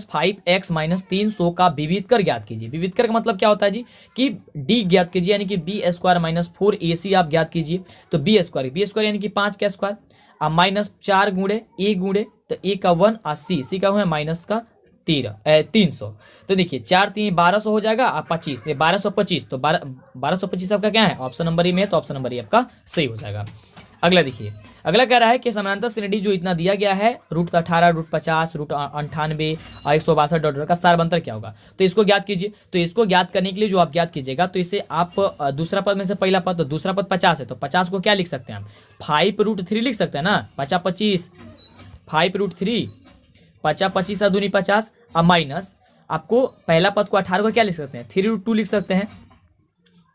- 5x - 300 का विविधकर ज्ञात कीजिए। विविधकर का मतलब क्या होता है जी कि d ज्ञात कीजिए, यानी कि b² - 4ac आप ज्ञात कीजिए, तो b² यानी कि 5 का स्क्वायर और -4 गुणे a गुणे, तो a का 1 और c का हुआ माइनस का 300, तो देखिए 4 3 1200 हो जाएगा और 25 1225, तो 1225 आपका क्या है ऑप्शन नंबर ए में है, तो ऑप्शन नंबर ए आपका सही हो जाएगा। अगला देखिए, अगला कह रहा है कि समानांतर श्रेणी जो इतना दिया गया है √18 √50 √98 और 162 डॉलर का सारबंतर क्या होगा, तो इसको ज्ञात कीजिए। तो इसको ज्ञात करने के लिए जो आप ज्ञात कीजिएगा, तो इसे आप दूसरा पद में से पहला पद, तो दूसरा पद 50 है, तो 50 को क्या लिख सकते हैं हम 5√3 लिख सकते हैं ना, 50 25 5√3 50 25 और दूनी 50 और माइनस आपको पहला पद को 18 को क्या लिख सकते हैं 3√2 लिख सकते हैं,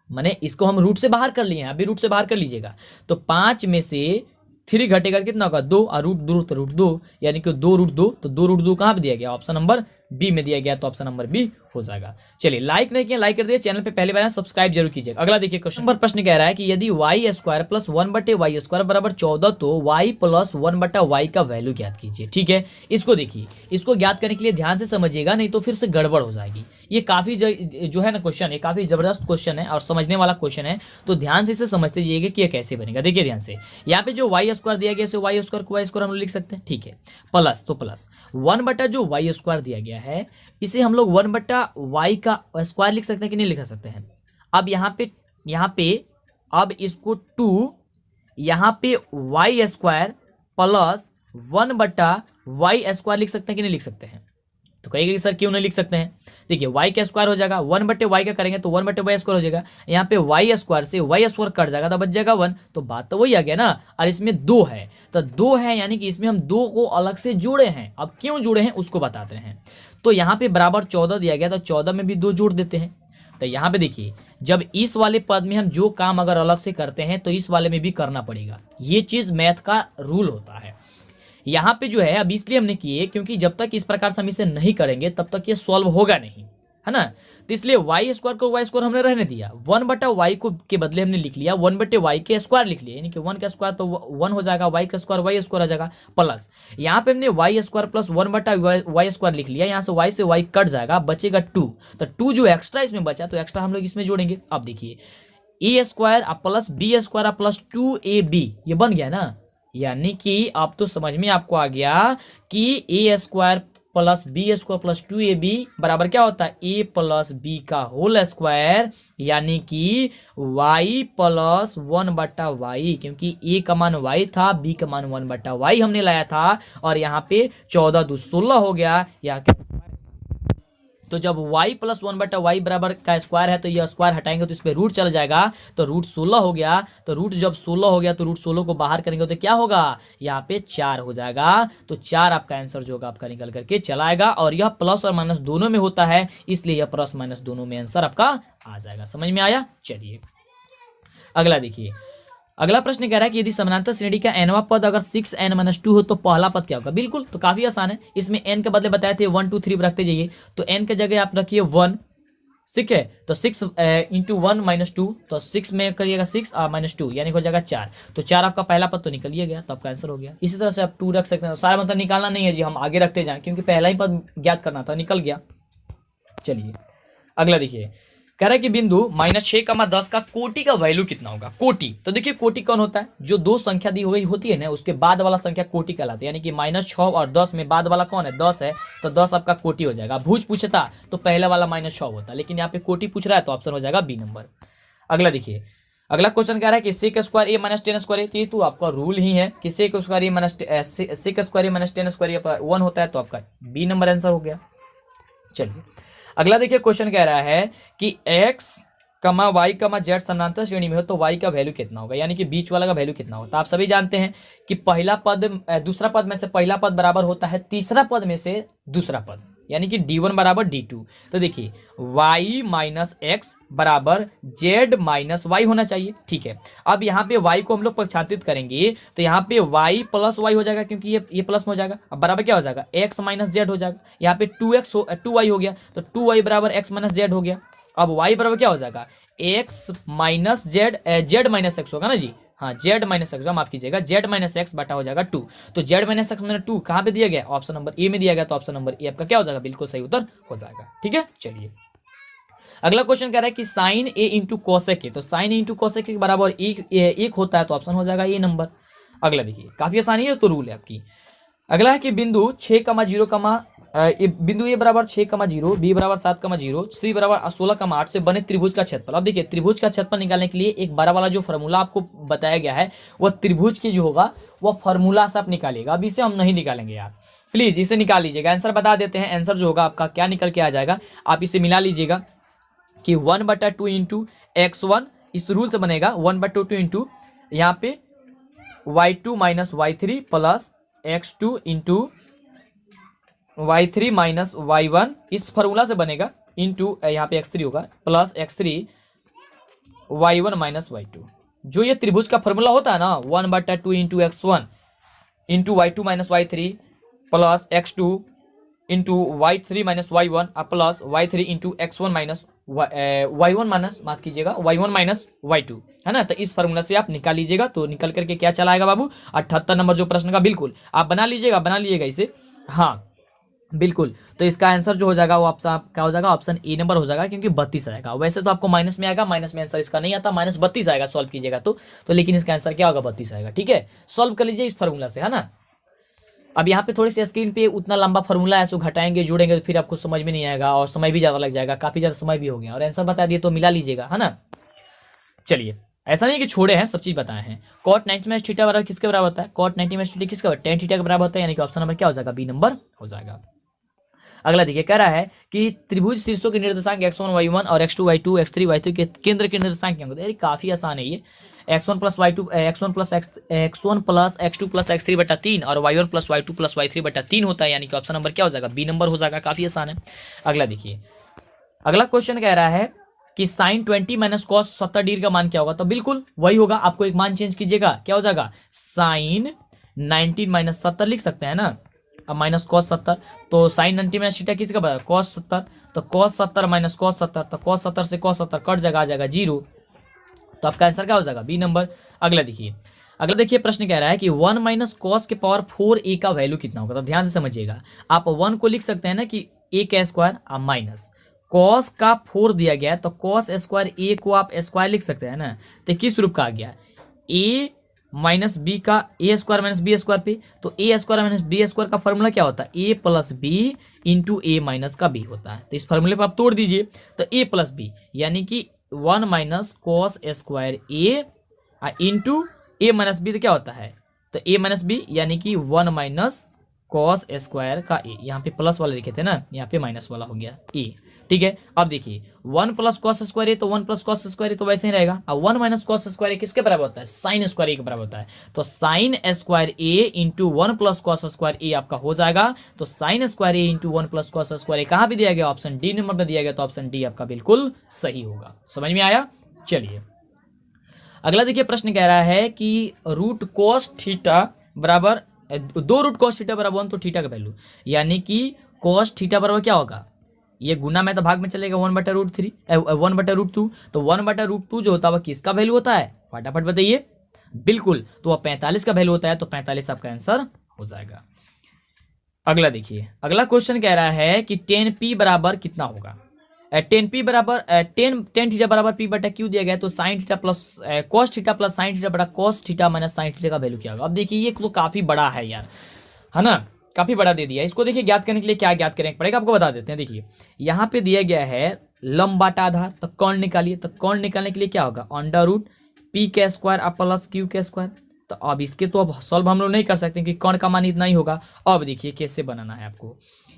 माने इसको हम रूट से बाहर कर लिए हैं, अभी रूट से बाहर कर लीजिएगा, तो 5 में से 3 घटेगा कितना होगा 2 और √2 तो √2, यानी कि 2 √2, तो 2 √2 कहाँ पे दिया गया ऑप्शन नंबर बी में दिया गया, तो ऑप्शन नंबर बी हो जाएगा। चलिए, लाइक नहीं किया, लाइक कर दिए, चैनल पे पहली बार सब्सक्राइब जरूर कीजिएगा। अगला देखिए क्वेश्चन नंबर, प्रश्न कह रहा है कि यदि वाई स्क्वायर प्लस 1/y² बराबर 14 तो y प्लस 1/y का वैल्यू ज्ञात कीजिए। ठीक है, इसको देखिए, इसको ज्ञात करने के लिए ध्यान से समझिएगा, नहीं तो फिर से गड़बड़ हो जाएगी। ये काफी जो है ना क्वेश्चन, ये काफी जबरदस्त क्वेश्चन है और समझने वाला क्वेश्चन है, तो ध्यान से इसे समझते जाइएगा कि ये कैसे बनेगा। देखिए ध्यान से, यहाँ पे जो वाई स्क्वायर दिया गया, वाई स्क्वायर को वाई स्क्वायर हम लोग लिख सकते हैं। ठीक है, प्लस, तो प्लस 1 जो वाई स्क्वायर दिया गया है, इसे हम लोग 1/y का स्क्वायर लिख सकते हैं कि नहीं लिख सकते हैं। अब यहाँ पे अब इसको 2 यहाँ पे वाई स्क्वायर प्लस 1/y² लिख सकते हैं कि नहीं लिख सकते हैं। तो कहेंगे कि सर क्यों नहीं लिख सकते हैं। देखिए, y का स्क्वायर हो जाएगा, 1/y का करेंगे तो 1/y² हो जाएगा, यहाँ पे y स्क्वायर से y स्क्वायर कट जाएगा तो बच जाएगा 1, तो बात तो वही आ गया ना। और इसमें 2 है, तो 2 है यानी कि इसमें हम 2 को अलग से जोड़े हैं। अब क्यों जुड़े हैं उसको बताते हैं। तो यहाँ पे बराबर 14 दिया गया, तो 14 में भी 2 जोड़ देते हैं। तो यहाँ पे देखिए, जब इस वाले पद में हम जो काम अगर अलग से करते हैं तो इस वाले में भी करना पड़ेगा। ये चीज मैथ का रूल होता है। यहाँ पे जो है अब इसलिए हमने किए क्योंकि जब तक इस प्रकार से हम इसे नहीं करेंगे तब तक ये सॉल्व होगा नहीं, है ना। तो इसलिए वाई स्क्वायर को वाई स्क्वायर हमने रहने दिया, 1/y को के बदले हमने लिख लिया 1/y के स्क्वायर लिख लिया, यानी कि 1 का स्क्वायर तो 1 हो जाएगा, y का स्क्वायर वाई स्क्वायर आ जाएगा, प्लस यहाँ पे हमने Y square plus 1/y square लिख लिया, यहाँ से y से y कट जाएगा, बचेगा 2, तो 2 जो एक्स्ट्रा इसमें बचा तो एक्स्ट्रा हम लोग इसमें जोड़ेंगे। अब देखिए, a square plus b square plus 2ab ये बन गया ना, यानी कि अब तो समझ में आपको आ गया कि a square plus b square plus 2ab बराबर क्या होता है, a प्लस b का होल स्क्वायर, यानी कि y प्लस 1/y, क्योंकि a का मान y था, b का मान 1/y हमने लाया था, और यहाँ पे 14 2 16 हो गया। यहाँ के तो जब y प्लस 1/y बराबर का स्क्वायर है तो ये स्क्वायर हटाएंगे तो इस पर रूट चल जाएगा, तो रूट 16 हो गया। तो रूट जब 16 हो गया तो रूट 16 को बाहर करेंगे तो क्या होगा, यहाँ पे 4 हो जाएगा। तो 4 आपका आंसर जो होगा आपका निकल करके चला आएगा, और यह प्लस और माइनस दोनों में होता है, इसलिए यह प्लस माइनस दोनों में आंसर आपका आ जाएगा। समझ में आया। चलिए अगला देखिए, अगला प्रश्न कह रहा है कि यदि समानांतर श्रेणी का nवां पद अगर 6n-2 हो तो पहला पद क्या होगा। बिल्कुल, तो काफी आसान है। इसमें n के बदले बताए थे 1 2 3 रखते जाइए, तो n के जगह आप रखिए 1, ठीक है। तो 6 इंटू 1 - 2, तो 6 में करिएगा 6 -2 यानी हो जाएगा 4, तो 4 आपका पहला पद तो निकल ही गया, तो आपका आंसर हो गया। इसी तरह से आप 2 रख सकते हैं, सारा मतलब निकालना नहीं है जी, हम आगे रखते जाएं क्योंकि पहला ही पद ज्ञात करना था, निकल गया। चलिए अगला देखिए, कह रहा है कि बिंदु -6, 10 का कोटि का वैल्यू कितना होगा। कोटि, तो देखिए कोटि कौन होता है, जो दो संख्या दी हुई होती है ना उसके बाद वाला संख्या कोटि कहलाती है, यानी कि -6 और 10 में बाद वाला कौन है, 10 है, तो 10 आपका कोटि हो जाएगा। भुज पूछता तो पहला वाला -6 होता, लेकिन यहाँ पे कोटि पूछ रहा है तो ऑप्शन हो जाएगा बी नंबर। अगला देखिए, अगला क्वेश्चन कह रहा है कि sec स्क्वायर a - 10 स्क्वायर, तो ये तो आपका रूल ही है कि sec स्क्वायर a - 10 स्क्वायर 1 होता है, तो आपका बी नंबर आंसर हो गया। चलिए अगला देखिए, क्वेश्चन कह रहा है कि x, y, z समानांतर श्रेणी में हो तो y का वैल्यू कितना होगा, यानी कि बीच वाला का वैल्यू कितना होता है। आप सभी जानते हैं कि पहला पद दूसरा पद में से पहला पद बराबर होता है तीसरा पद में से दूसरा पद, यानी कि d1 बराबर d2। तो देखिए y माइनस x बराबर z माइनस y होना चाहिए, ठीक है। अब यहाँ पे y को हम लोग पक्षांतरित करेंगे तो यहाँ पे y प्लस y हो जाएगा, क्योंकि ये प्लस में हो जाएगा। अब बराबर क्या हो जाएगा, x माइनस z हो जाएगा। यहाँ पे 2y हो गया, तो 2y बराबर x माइनस z हो गया। अब y बराबर क्या हो जाएगा, x minus z minus x होगा ना जी, हाँ z माइनस एक्स, माफ कीजिएगा z माइनस एक्स बटा हो जाएगा 2। तो z माइनस एक्स मैंने 2 कहाँ पे दिया गया, ऑप्शन नंबर ए में दिया गया, तो ऑप्शन नंबर ए आपका क्या हो जाएगा, बिल्कुल सही उत्तर हो जाएगा, ठीक है। चलिए अगला क्वेश्चन कह रहा है कि sine A into cosec A, तो sine A into cosec A बराबर एक होता है, तो ऑप्शन हो जाएगा ए नंबर। अगला देखिए, काफी आसानी है, तो रूल है आपकी। अगला है कि बिंदु 6,0, बिंदु ए बराबर 6,0, बी बराबर 7,0, सी बराबर 16,8 से बने त्रिभुज का क्षेत्रफल। अब देखिए त्रिभुज का क्षेत्रफल निकालने के लिए एक बड़ा वाला जो फॉर्मूला आपको बताया गया है वह त्रिभुज की जो होगा वह फॉर्मूला से आप निकालिएगा। अब इसे हम नहीं निकालेंगे यार, प्लीज इसे निकाल लीजिएगा। आंसर बता देते हैं, आंसर जो होगा आपका क्या निकल के आ जाएगा, आप इसे मिला लीजिएगा कि 1/2 इंटू x1 इस रूल से बनेगा 1/2 इंटू यहाँ पे y2 minus y3 plus x2 into y3 minus y1 इस फॉर्मूला से बनेगा, इंटू यहाँ पे x3 होगा plus x3 y1 minus y2। जो ये त्रिभुज का फॉर्मूला होता है ना 1/2 into x1 into y2 minus y3 plus x2 into y3 minus y1 plus y3 into x1 minus y1 minus, माफ कीजिएगा, y1 माइनस y2, है ना। तो इस फार्मूला से आप निकाल लीजिएगा, तो निकल करके क्या चला आएगा बाबू, 78 नंबर जो प्रश्न का, बिल्कुल आप बना लीजिएगा इसे, हाँ बिल्कुल। तो इसका आंसर जो हो जाएगा वो आपका क्या हो जाएगा, ऑप्शन ए नंबर हो जाएगा, क्योंकि 32 आएगा। वैसे तो आपको माइनस में आएगा, माइनस में आंसर इसका नहीं आता, माइनस 32 आएगा सॉल्व कीजिएगा तो लेकिन इसका आंसर क्या होगा, 32 आएगा। ठीक है, सॉल्व कर लीजिए इस फार्मूला से, है ना। अब यहाँ पे थोड़ी सी स्क्रीन पे उतना लंबा फार्मूला है, सो घटाएंगे जोड़ेंगे तो फिर आपको समझ में नहीं आएगा और समय भी ज़्यादा लग जाएगा, काफ़ी ज़्यादा समय भी हो गया और आंसर बता दिए तो मिला लीजिएगा, है ना। चलिए, ऐसा नहीं कि छोड़े हैं, सब चीज़ बताए हैं। कॉट 90 माइनस थीटा बराबर किसके बराबर होता है, कॉट 90 माइनस थीटा किसके बराबर, tan थीटा के बराबर होता है, यानी कि ऑप्शन नंबर क्या हो जाएगा, बी नंबर हो जाएगा। अगला देखिए, कह रहा है कि त्रिभुज शीर्षों के निर्देशांक x1 y1 और x2 y2 x3 y3 के केंद्र के निर्देशांक क्या होंगे। काफी आसान है ये, x1 plus y2 x1 plus x2 plus x3 बटा 3 और y1 plus y2 plus y3 बटा 3 होता है, यानी कि ऑप्शन नंबर क्या हो जाएगा, बी नंबर हो जाएगा। काफी आसान है। अगला देखिए, अगला क्वेश्चन कह रहा है कि साइन 20 माइनस कॉस 70 डिग्री का मान क्या होगा। तो बिल्कुल वही होगा, आपको एक मान चेंज कीजिएगा, क्या हो जाएगा, साइन 19 माइनस 70 लिख सकते हैं ना, अब माइनस कॉस 70, तो साइन 90 माइनस थीटा किसका बराबर, कॉस 70, तो कॉस 70 माइनस कॉस 70, तो कॉस 70 से कॉस 70 कट जाएगा, आ जाएगा 0, तो आपका आंसर क्या हो जाएगा, बी नंबर। अगला देखिए प्रश्न कह रहा है कि 1 माइनस कॉस के पावर 4a का वैल्यू कितना होगा। तो ध्यान से समझिएगा, आप 1 को लिख सकते हैं ना कि a का स्क्वायर माइनस कॉस का 4 दिया गया है, तो कॉस स्क्वायर a को आप स्क्वायर लिख सकते हैं ना, तो किस रूप का आ गया, a माइनस बी का ए स्क्वायर माइनस बी स्क्वायर पे, तो ए स्क्वायर माइनस बी स्क्वायर का फॉर्मूला क्या होता है, ए प्लस बी इंटू ए माइनस का बी होता है। तो इस फॉर्मूले पर आप तोड़ दीजिए, तो ए प्लस बी यानी कि 1 माइनस कॉस स्क्वायर ए इंटू ए माइनस बी, तो क्या होता है, तो ए माइनस बी यानी कि 1 माइनस कॉस स्क्वायर का ए, यहाँ पे प्लस वाला लिखे थे ना, यहाँ पे माइनस वाला हो गया ए। ठीक है, अब देखिए 1 प्लस कॉस स्क्वायर ए, तो 1 प्लस कॉस स्क्वायर ए तो वैसे ही रहेगा। अब 1 माइनस कॉस स्क्वायर ए किसके बराबर होता है, साइन स्क्वायर ए के बराबर होता है, तो साइन स्क्वायर ए इंटू 1 प्लस कॉस स्क्वायर ए आपका हो जाएगा। तो साइन स्क्वायर ए इंटू 1 प्लस कॉस स्क्वायर ए कहाँ भी दिया गया, ऑप्शन डी नंबर में दिया गया, तो ऑप्शन डी आपका बिल्कुल सही होगा। समझ में आया। चलिए, अगला देखिए प्रश्न कह रहा है कि रूट कॉस थीटा बराबर 2 रूट कॉस थीटा बराबर 1, तो थीटा का वैल्यू यानी कि कॉस थीटा बराबर क्या होगा, ये गुना में तो भाग में चलेगा 1/√3 1/√2, तो 1/√2 जो होता है वह किसका वैल्यू होता है, फटाफट बताइए। बिल्कुल, तो वह 45 का वैल्यू होता है, तो 45 आपका आंसर हो जाएगा। अगला देखिए, अगला क्वेश्चन कह रहा है कि tan p बराबर कितना होगा, tan p बराबर tan थीटा बराबर p बटा क्यू दिया गया है, तो sine theta plus cos theta plus sine theta बटा cos theta minus sine theta का वैल्यू क्या होगा। अब देखिए ये तो काफी बड़ा है यार, है ना, काफी बड़ा दे दिया। इसको देखिए ज्ञात करने के लिए क्या ज्ञात करने पड़ेगा आपको बता देते हैं। देखिए यहाँ पे दिया गया है लंब बाटा आधार, तो कौन निकालिए, तो कौन निकालने के लिए क्या होगा, अंडर रूट पी के स्क्वायर प्लस क्यू के स्क्वायर। तो अब इसके तो अब सॉल्व हम लोग नहीं कर सकते कि कौन का मान इतना ही होगा। अब देखिए कैसे बनाना है आपको,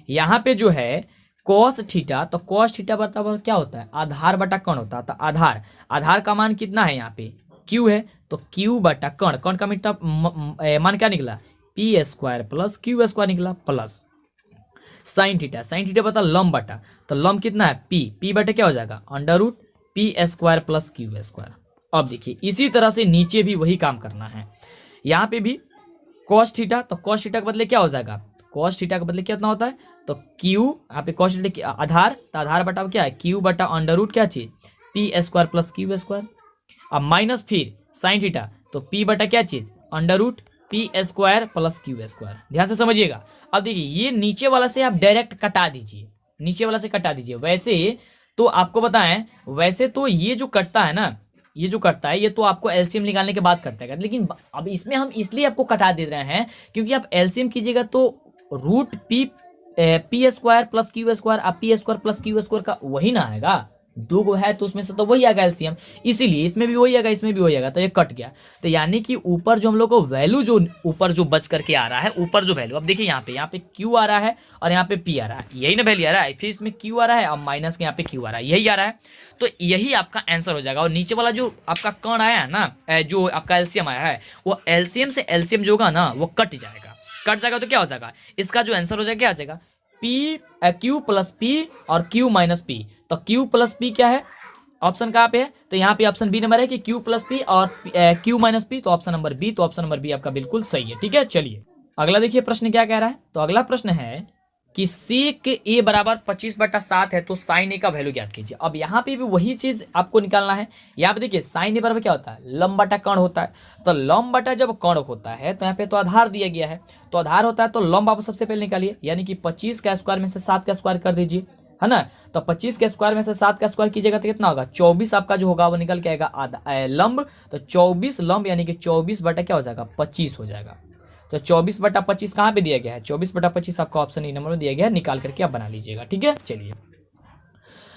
यहाँ पे जो है कॉस थीटा, तो कॉस थीटा बराबर क्या होता है, आधार बटा कण होता है। तो आधार का मान कितना है, यहाँ पे क्यू है, तो क्यू बटा कण का मिट्टा मान क्या निकला, P square plus Q square निकला, प्लस साइन थीटा बता लंब बटा, तो लंब कितना है पी बटा क्या हो जाएगा, under root P square plus Q square. अब देखिए इसी तरह से नीचे भी वही काम करना है, यहाँ पे भी कॉस थीटा, तो कॉस थीटा के बदले क्या हो जाएगा, कॉस थीटा के बदले कितना होता है, तो क्यू, यहाँ पे कॉस थीटा की आधार, तो आधार बटा क्या है, क्यू बटा अंडर रूट क्या चीज, p square plus Q square. अब माइनस फिर साइन थीटा, तो पी बटा क्या चीज, under root P square plus Q square. ध्यान से समझिएगा। अब देखिए ये नीचे वाला से आप डायरेक्ट कटा दीजिए, नीचे वाला से कटा दीजिए। वैसे तो आपको बताएं, वैसे तो ये जो कटता है ना, ये जो करता है ये तो आपको एलसीएम निकालने के बाद करता है, लेकिन अब इसमें हम इसलिए आपको कटा दे रहे हैं क्योंकि आप एलसीएम कीजिएगा तो root P square plus Q square, आप P square plus Q square का वही ना आएगा, दो गो है तो उसमें से तो वही आएगा एलसीएम, इसीलिए इसमें भी वही आएगा, इसमें भी वही आएगा, तो ये कट गया। तो यानी कि ऊपर जो हम लोग को वैल्यू जो ऊपर जो बच करके आ रहा है, ऊपर जो वैल्यू, अब देखिए यहाँ पे क्यू आ रहा है और यहाँ पे पी आ रहा है, यही ना वैल्यू आ रहा है, फिर इसमें क्यू आ रहा है, अब माइनस के यहाँ पे क्यू आ रहा है, यही आ रहा है, तो यही आपका आंसर हो जाएगा। और नीचे वाला जो आपका कण आया है ना, जो आपका एलसीएम आया है, वो एलसीएम से एलसीएम जो होगा ना वो कट जाएगा, तो क्या हो जाएगा, इसका जो आंसर हो जाएगा क्या आ जाएगा, पी क्यू प्लस पी और क्यू माइनस पी। तो क्यू प्लस पी क्या है, ऑप्शन कहाँ पे है, तो यहाँ पे ऑप्शन बी नंबर है कि क्यू प्लस पी और क्यू माइनस पी, तो ऑप्शन नंबर बी आपका बिल्कुल सही है। ठीक है, चलिए अगला देखिए प्रश्न क्या कह रहा है। तो अगला प्रश्न है कि सेक ए बराबर 25/7 है तो साइन ए का वैल्यू ज्ञात कीजिए। अब यहाँ पे भी वही चीज आपको निकालना है। यहाँ पे देखिए साइन ए बराबर क्या होता है, लंब बटा कर्ण होता है। तो लंब बटा जब कर्ण होता है तो यहाँ पे तो आधार दिया गया है, तो आधार होता है तो लंब आप सबसे पहले निकालिए, यानी कि 25 का स्क्वायर में से 7 का स्क्वायर कर दीजिए, है ना। तो 25 के स्क्वायर में से 7 का स्क्वायर कीजिएगा तो कितना होगा, 24 आपका जो होगा वो निकल के आएगा आधा लंब। तो 24 लंब यानी कि 24 बटा क्या हो जाएगा, 25 हो जाएगा। तो 24/25 कहाँ पे दिया गया है, 24/25 आपका ऑप्शन ई नंबर में दिया गया है, निकाल करके आप बना लीजिएगा। ठीक है, चलिए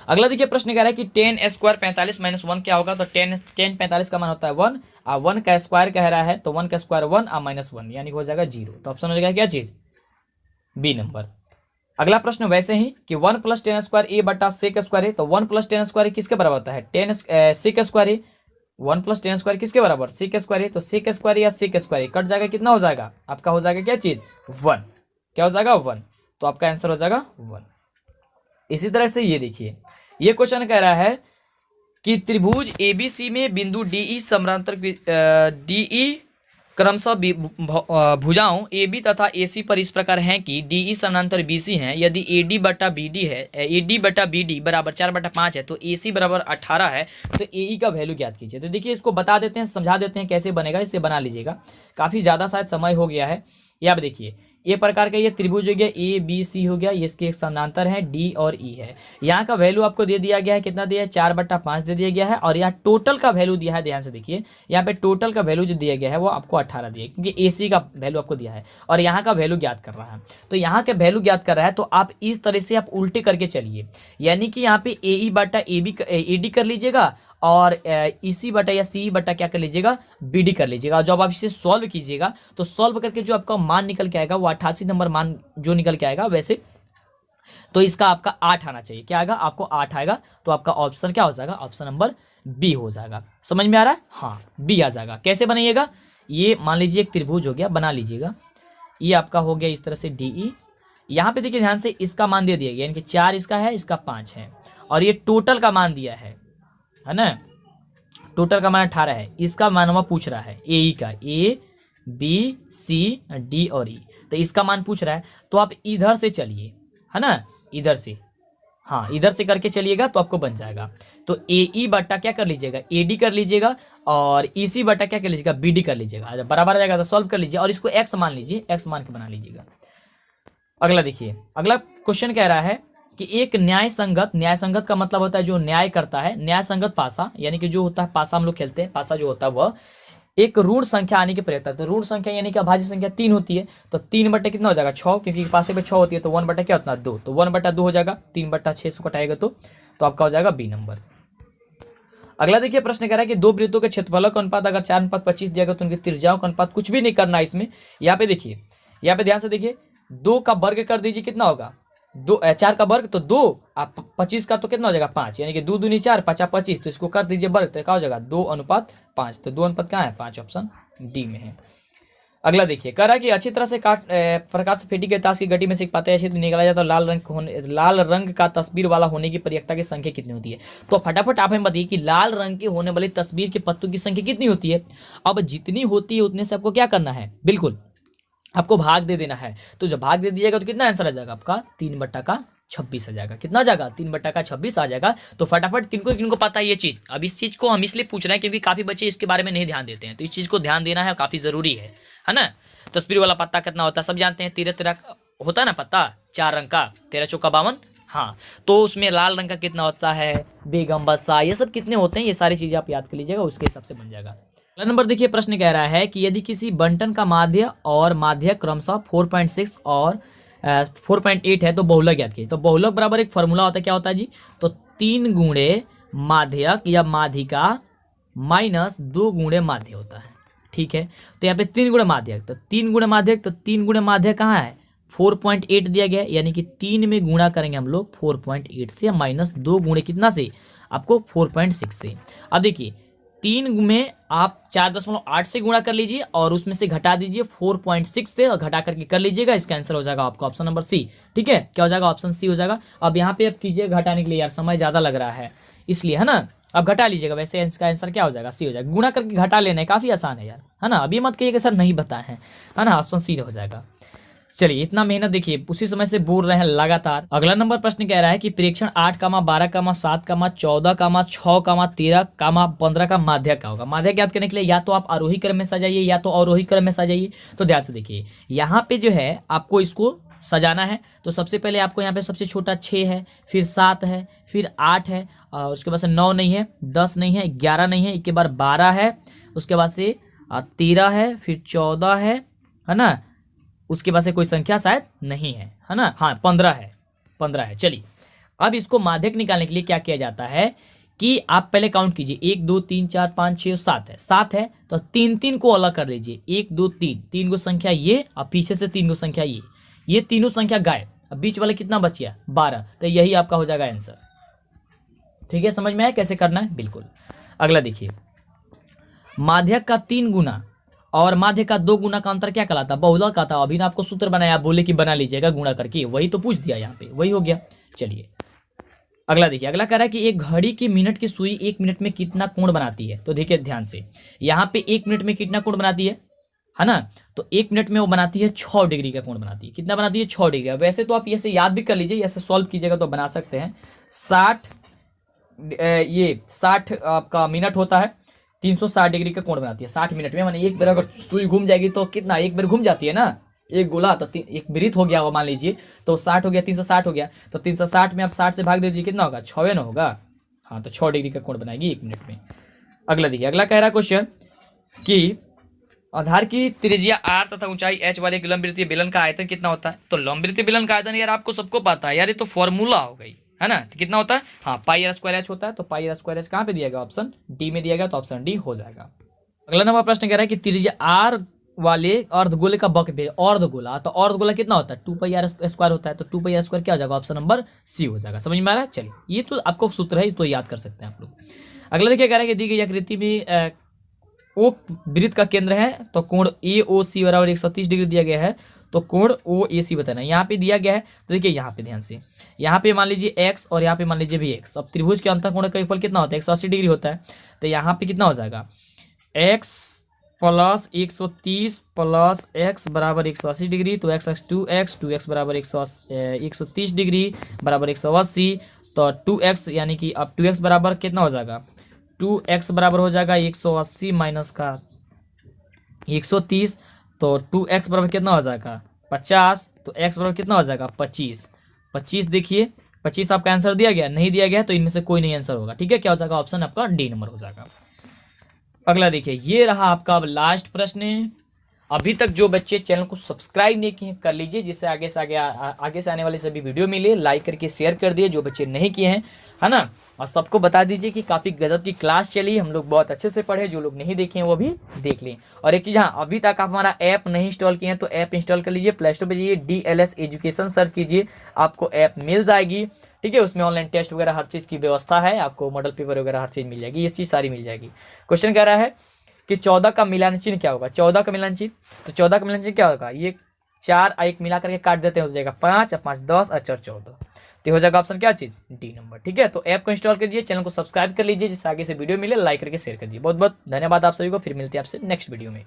अगला देखिए प्रश्न कह रहा है कि 10 स्क्वायर 45 - 1 क्या होगा। तो 10 45 का मान होता है 1 और 1 का स्क्वायर कह रहा है तो 1 का स्क्वायर 1 और -1 यानी हो जाएगा 0। तो ऑप्शन हो जाएगा क्या चीज, बी नंबर। अगला प्रश्न वैसे ही कि 1 + 10 स्क्वायर ए बटा सेक स्क्वायर है। तो 1 + 10 स्क्वायर किसके बराबर होता है, 10 सेक स्क्वायर है। 1 + 10 स्क्वायर किसके बराबर, सेक स्क्वायर है। तो सेक स्क्वायर या सेक स्क्वायर कट जाएगा, कितना हो जाएगा आपका, हो जाएगा क्या चीज 1। क्या हो जाएगा 1, तो आपका आंसर हो जाएगा 1। इसी तरह से ये देखिए, ये क्वेश्चन कह रहा है कि त्रिभुज एबीसी में बिंदु डीई समांतर डीई क्रमशः भुजाओं AB तथा AC पर इस प्रकार हैं कि DE समानांतर BC हैं। यदि AD बटा BD है, AD बटा BD बराबर 4/5 है तो AC बराबर 18 है तो AE का वैल्यू ज्ञात कीजिए। तो देखिए इसको बता देते हैं, समझा देते हैं कैसे बनेगा, इसे बना लीजिएगा। काफ़ी ज़्यादा शायद समय हो गया है। ये आप देखिए ये प्रकार का ये त्रिभुज हो गया ABC हो गया, ये इसके एक समानांतर है D और E है। यहाँ का वैल्यू आपको दे दिया गया है, कितना दिया है 4/5 दे दिया गया है। और यहाँ टोटल का वैल्यू दिया है, ध्यान से देखिए यहाँ पे टोटल का वैल्यू जो दिया गया है वो आपको 18 दिया है, क्योंकि AC का वैल्यू आपको दिया है और यहाँ का वैल्यू ज्ञात कर रहा है। तो यहाँ का वैल्यू ज्ञात कर रहा है तो आप इस तरह से आप उल्टे करके चलिए, यानी कि यहाँ पे AE बटा AD कर लीजिएगा और EC बटा या CE बटा क्या कर लीजिएगा, BD कर लीजिएगा। जब आप इसे सॉल्व कीजिएगा तो सॉल्व करके जो आपका मान निकल के आएगा वो 88 नंबर मान जो निकल के आएगा, वैसे तो इसका आपका 8 आना चाहिए। क्या आएगा, आपको 8 आएगा। तो आपका ऑप्शन क्या हो जाएगा, ऑप्शन नंबर बी हो जाएगा। समझ में आ रहा है, हाँ बी आ जाएगा। कैसे बनाइएगा, ये मान लीजिए एक त्रिभुज हो गया, बना लीजिएगा। ये आपका हो गया इस तरह से DE। यहाँ पे देखिए ध्यान से इसका मान दे दिया गया, यानी कि 4 इसका है, इसका 5 है और ये टोटल का मान दिया है ना, टोटल का मान 18 है। इसका मान हुआ पूछ रहा है AE का, ABCD और E, तो इसका मान पूछ रहा है। तो आप इधर से चलिए, है ना, इधर से, हाँ इधर से करके चलिएगा तो आपको बन जाएगा। तो AE बटा क्या कर लीजिएगा, AD कर लीजिएगा और EC बटा क्या कर लीजिएगा, BD कर लीजिएगा। बराबर आ जाएगा तो सॉल्व कर लीजिए और इसको x मान लीजिए, x मान के बना लीजिएगा। अगला देखिए, अगला क्वेश्चन कह रहा है कि एक न्याय संगत का मतलब होता है जो न्याय करता है, न्याय संगत पासा, यानी कि जो होता है पासा हम लोग खेलते हैं, पासा जो होता है वह एक ऋण संख्या आने की प्रयत्न। तो ऋण संख्या यानी कि अभाज्य संख्या 3 होती है, तो 3 बटे कितना हो जाएगा 6, क्योंकि पासे पे 6 होती है तो 1 बटा क्या होता है 2, तो 1 बटा 2 हो जाएगा। 3/6 से कटाएगा तो आपका हो जाएगा बी नंबर। अगला देखिए प्रश्न कह रहा है कि दो वृत्तों के क्षेत्रफलों का अनुपात अगर 4/25 दिया गया तो उनकी त्रिज्याओं का अनुपात कुछ भी नहीं करना है इसमें। यहाँ पे देखिए, यहाँ पे ध्यान से देखिए, 2 का वर्ग कर दीजिए, कितना होगा 4 का वर्ग, तो 2 आप 25 का तो कितना हो जाएगा 5, यानी कि 2 दूनी 4 5 25, तो इसको कर दीजिए वर्ग, तो क्या हो जाएगा 2:5। तो 2 अनुपात कहाँ है 5, ऑप्शन डी में है। अगला देखिए, कह रहा है कि अच्छी तरह से प्रकाश से फेंटी गई ताश की गड्डी में से एक पाते ऐसे निकाला जाता है, लाल रंग का तस्वीर वाला होने की प्रयिकता की संख्या कितनी होती है। तो फटाफट आप हमें बताइए कि लाल रंग के होने वाली तस्वीर के पत्तों की संख्या कितनी होती है। अब जितनी होती है उतने से आपको क्या करना है, बिल्कुल आपको भाग दे देना है। तो जब भाग दे दीजिएगा तो कितना आंसर आ जाएगा आपका 3/26 आ जाएगा। कितना आ जाएगा 3/26 आ जाएगा। तो फटाफट किनको पता है ये चीज। अब इस चीज को हम इसलिए पूछ रहे हैं क्योंकि काफी बच्चे इसके बारे में नहीं ध्यान देते हैं, तो इस चीज को ध्यान देना है, काफी जरूरी है ना। तस्वीर वाला पत्ता कितना होता है सब जानते हैं, 13 होता है ना पत्ता 4 रंग का, 13 चौका 52। हाँ, तो उसमें लाल रंग का कितना होता है, बेगम बसा, ये सब कितने होते हैं, ये सारी चीजें आप याद कर लीजिएगा, उसके हिसाब से बन जाएगा। अगला नंबर देखिए, प्रश्न कह रहा है कि यदि किसी बंटन का माध्य और माध्य क्रमशः 4.6 और 4.8 है तो बहुलक ज्ञात कीजिए। तो बहुलक बराबर एक फॉर्मूला होता है, क्या होता है जी, तो 3 गुणे माध्यक या माध्यिका माइनस 2 गुणे माध्य होता है। ठीक है, तो यहाँ पे 3 गुणे माध्यक, तो 3 गुणे माध्यक, तो 3 गुणे माध्यक कहाँ है 4.8 दिया गया, यानी कि 3 में गुणा करेंगे हम लोग 4.8 से, माइनस 2 गुणे कितना से आपको 4.6 से। अब देखिए 3 में आप 4.8 से गुणा कर लीजिए और उसमें से घटा दीजिए 4.6 से और घटा करके कर लीजिएगा, इसका आंसर हो जाएगा आपका ऑप्शन नंबर सी। ठीक है, क्या हो जाएगा ऑप्शन सी हो जाएगा। अब यहाँ पे आप कीजिए घटाने के लिए, यार समय ज्यादा लग रहा है इसलिए, है ना, अब घटा लीजिएगा। वैसे इसका आंसर क्या हो जाएगा सी हो जाएगा, गुणा करके घटा लेना है, काफी आसान है यार, है ना। अभी मत कहिएगा सर नहीं बताए हैं, है ना, ऑप्शन सी हो जाएगा। चलिए इतना मेहनत देखिए उसी समय से बोल रहे हैं लगातार। अगला नंबर प्रश्न कह रहा है कि प्रेक्षण 8, 12, 7, 14, 6, 13, 15 का माध्यक क्या होगा। माध्यक याद करने के लिए या तो आप आरोही क्रम में सजाइए या तो अवरोही क्रम में सजाइए। तो ध्यान से देखिए यहाँ पे जो है आपको इसको सजाना है। तो सबसे पहले आपको यहाँ पे सबसे छोटा 6 है, फिर 7 है, फिर 8 है, और उसके बाद से 9 नहीं है, 10 नहीं है, 11 नहीं है, एक के बाद 12 है, उसके बाद से 13 है, फिर 14 है ना, उसके बाद से कोई संख्या शायद नहीं है ना, हाँ 15 है, 15 है। चलिए अब इसको माध्यक निकालने के लिए क्या किया जाता है कि आप पहले काउंट कीजिए 1 2 3 4 5 6 7 है, 7 है तो 3 को अलग कर लीजिए। 1 2 3, 3 को संख्या ये और पीछे से 3 को संख्या ये तीनों संख्या गायब। अब बीच वाला कितना बच गया 12, तो यही आपका हो जाएगा आंसर। ठीक है, समझ में आया कैसे करना है, बिल्कुल। अगला देखिए, माध्यक का 3 गुना और माध्य का 2 गुना का अंतर क्या कहलाता है, बहुलक कहता है। अभी ना आपको सूत्र बनाया, बोले कि बना लीजिएगा गुणा करके, वही तो पूछ दिया यहाँ पे, वही हो गया। चलिए अगला देखिए, अगला कह रहा है कि एक घड़ी की मिनट की सुई 1 मिनट में कितना कोण बनाती है। तो देखिए ध्यान से, यहाँ पे 1 मिनट में कितना कोण बनाती है ना, तो 1 मिनट में वो बनाती है 6 डिग्री का कोण बनाती है। कितना बनाती है 6 डिग्री। वैसे तो आप ऐसे याद भी कर लीजिए, ऐसे सॉल्व कीजिएगा तो बना सकते हैं। 60 आपका मिनट होता है, 360 डिग्री का कोण बनाती है 60 मिनट में। माने एक बार अगर सुई घूम जाएगी तो कितना, एक बार घूम जाती है ना एक गोला, तो एक वृत्त हो गया वो मान लीजिए, तो 60 हो गया, 360 हो गया, तो 360 में आप 60 से भाग दे दीजिए, कितना होगा 6 ना होगा, हाँ तो 6 डिग्री का कोण बनाएगी 1 मिनट में। अगला देखिए, अगला कह रहा क्वेश्चन कि आधार की त्रिज्या r तथा ऊंचाई h वाले एक लंबवृत्तीय बेलन का आयतन कितना होता है। तो लंबवृत्तीय बेलन का आयतन यार आपको सबको पता है यार, ये तो फॉर्मूला हो गई है ना। तो कितना होता है, हाँ पाई r स्क्वायर h होता है। तो पाई r स्क्वायर h कहाँ पे दिया गया, ऑप्शन डी में दिया गया, तो ऑप्शन डी हो जाएगा। अगला नंबर प्रश्न कह रहा है कि त्रिज्या r वाले अर्धगोले का वक्र अर्धगोला, तो अर्धगोला कितना होता है 2 पाई r स्क्वायर होता है। तो 2 पाई r स्क्वायर क्या हो जाएगा, ऑप्शन नंबर सी हो जाएगा। समझ में आ रहा है, चलिए ये तो आपको सूत्र है, तो याद कर सकते हैं आप लोग। अगला देखिए, कह रहा है कि दी गई आकृति में ओ वृत्त का केंद्र है, तो कोण ए ओ सी बराबर 130 डिग्री दिया गया है, तो कोण ओ ए सी बताना है। यहाँ पे दिया गया है, तो देखिए यहाँ पे ध्यान से, यहाँ पे मान लीजिए x और यहाँ पे मान लीजिए भी x। तो अब त्रिभुज के अंतःकोण का फल कितना होता है 180 डिग्री होता है। तो यहाँ पे कितना हो जाएगा x प्लस 130 प्लस x बराबर 180 डिग्री, तो x 2x बराबर 130 डिग्री बराबर 180, तो 2x यानी कि अब 2x बराबर कितना हो जाएगा 2x बराबर हो जाएगा 180 माइनस का 130, तो 2x बराबर कितना हो जाएगा 50, तो x बराबर कितना हो जाएगा 25। देखिए 25 आपका आंसर दिया गया, नहीं दिया गया तो इनमें से कोई नहीं आंसर होगा। ठीक है, क्या हो जाएगा, ऑप्शन आपका डी नंबर हो जाएगा। अगला देखिए, ये रहा आपका अब लास्ट प्रश्न। अभी तक जो बच्चे चैनल को सब्सक्राइब नहीं किए कर लीजिए, जिससे आगे से आने वाली सभी वीडियो मिले। लाइक करके शेयर कर दिए जो बच्चे नहीं किए हैं, है ना। और सबको बता दीजिए कि काफ़ी गजब की क्लास चली, हम लोग बहुत अच्छे से पढ़े। जो लोग नहीं देखे हैं वो भी देख लें। और एक चीज़, हाँ अभी तक आप हमारा ऐप नहीं इंस्टॉल किए हैं तो ऐप इंस्टॉल कर लीजिए। प्ले स्टोर पर जाइए, DLS एजुकेशन सर्च कीजिए, आपको ऐप मिल जाएगी। ठीक है, उसमें ऑनलाइन टेस्ट वगैरह हर चीज़ की व्यवस्था है, आपको मॉडल पेपर वगैरह हर चीज़ मिल जाएगी, ये चीज़ सारी मिल जाएगी। क्वेश्चन कह रहा है कि 14 का मिलान चिन्ह क्या होगा। 14 का मिलान चिन्ह, तो 14 का मिलान चिन्ह क्या होगा, ये 4 1 मिला करके काट देते हैं, हो जाएगा 5 और 5 10 और 4 14, तो हो जाएगा ऑप्शन क्या चीज डी नंबर। ठीक है, तो ऐप को इंस्टॉल कीजिए, चैनल को सब्सक्राइब कर लीजिए, जिससे आगे से वीडियो मिले। लाइक करके शेयर कर दीजिए। बहुत बहुत धन्यवाद आप सभी को, फिर मिलते हैं आपसे नेक्स्ट वीडियो में।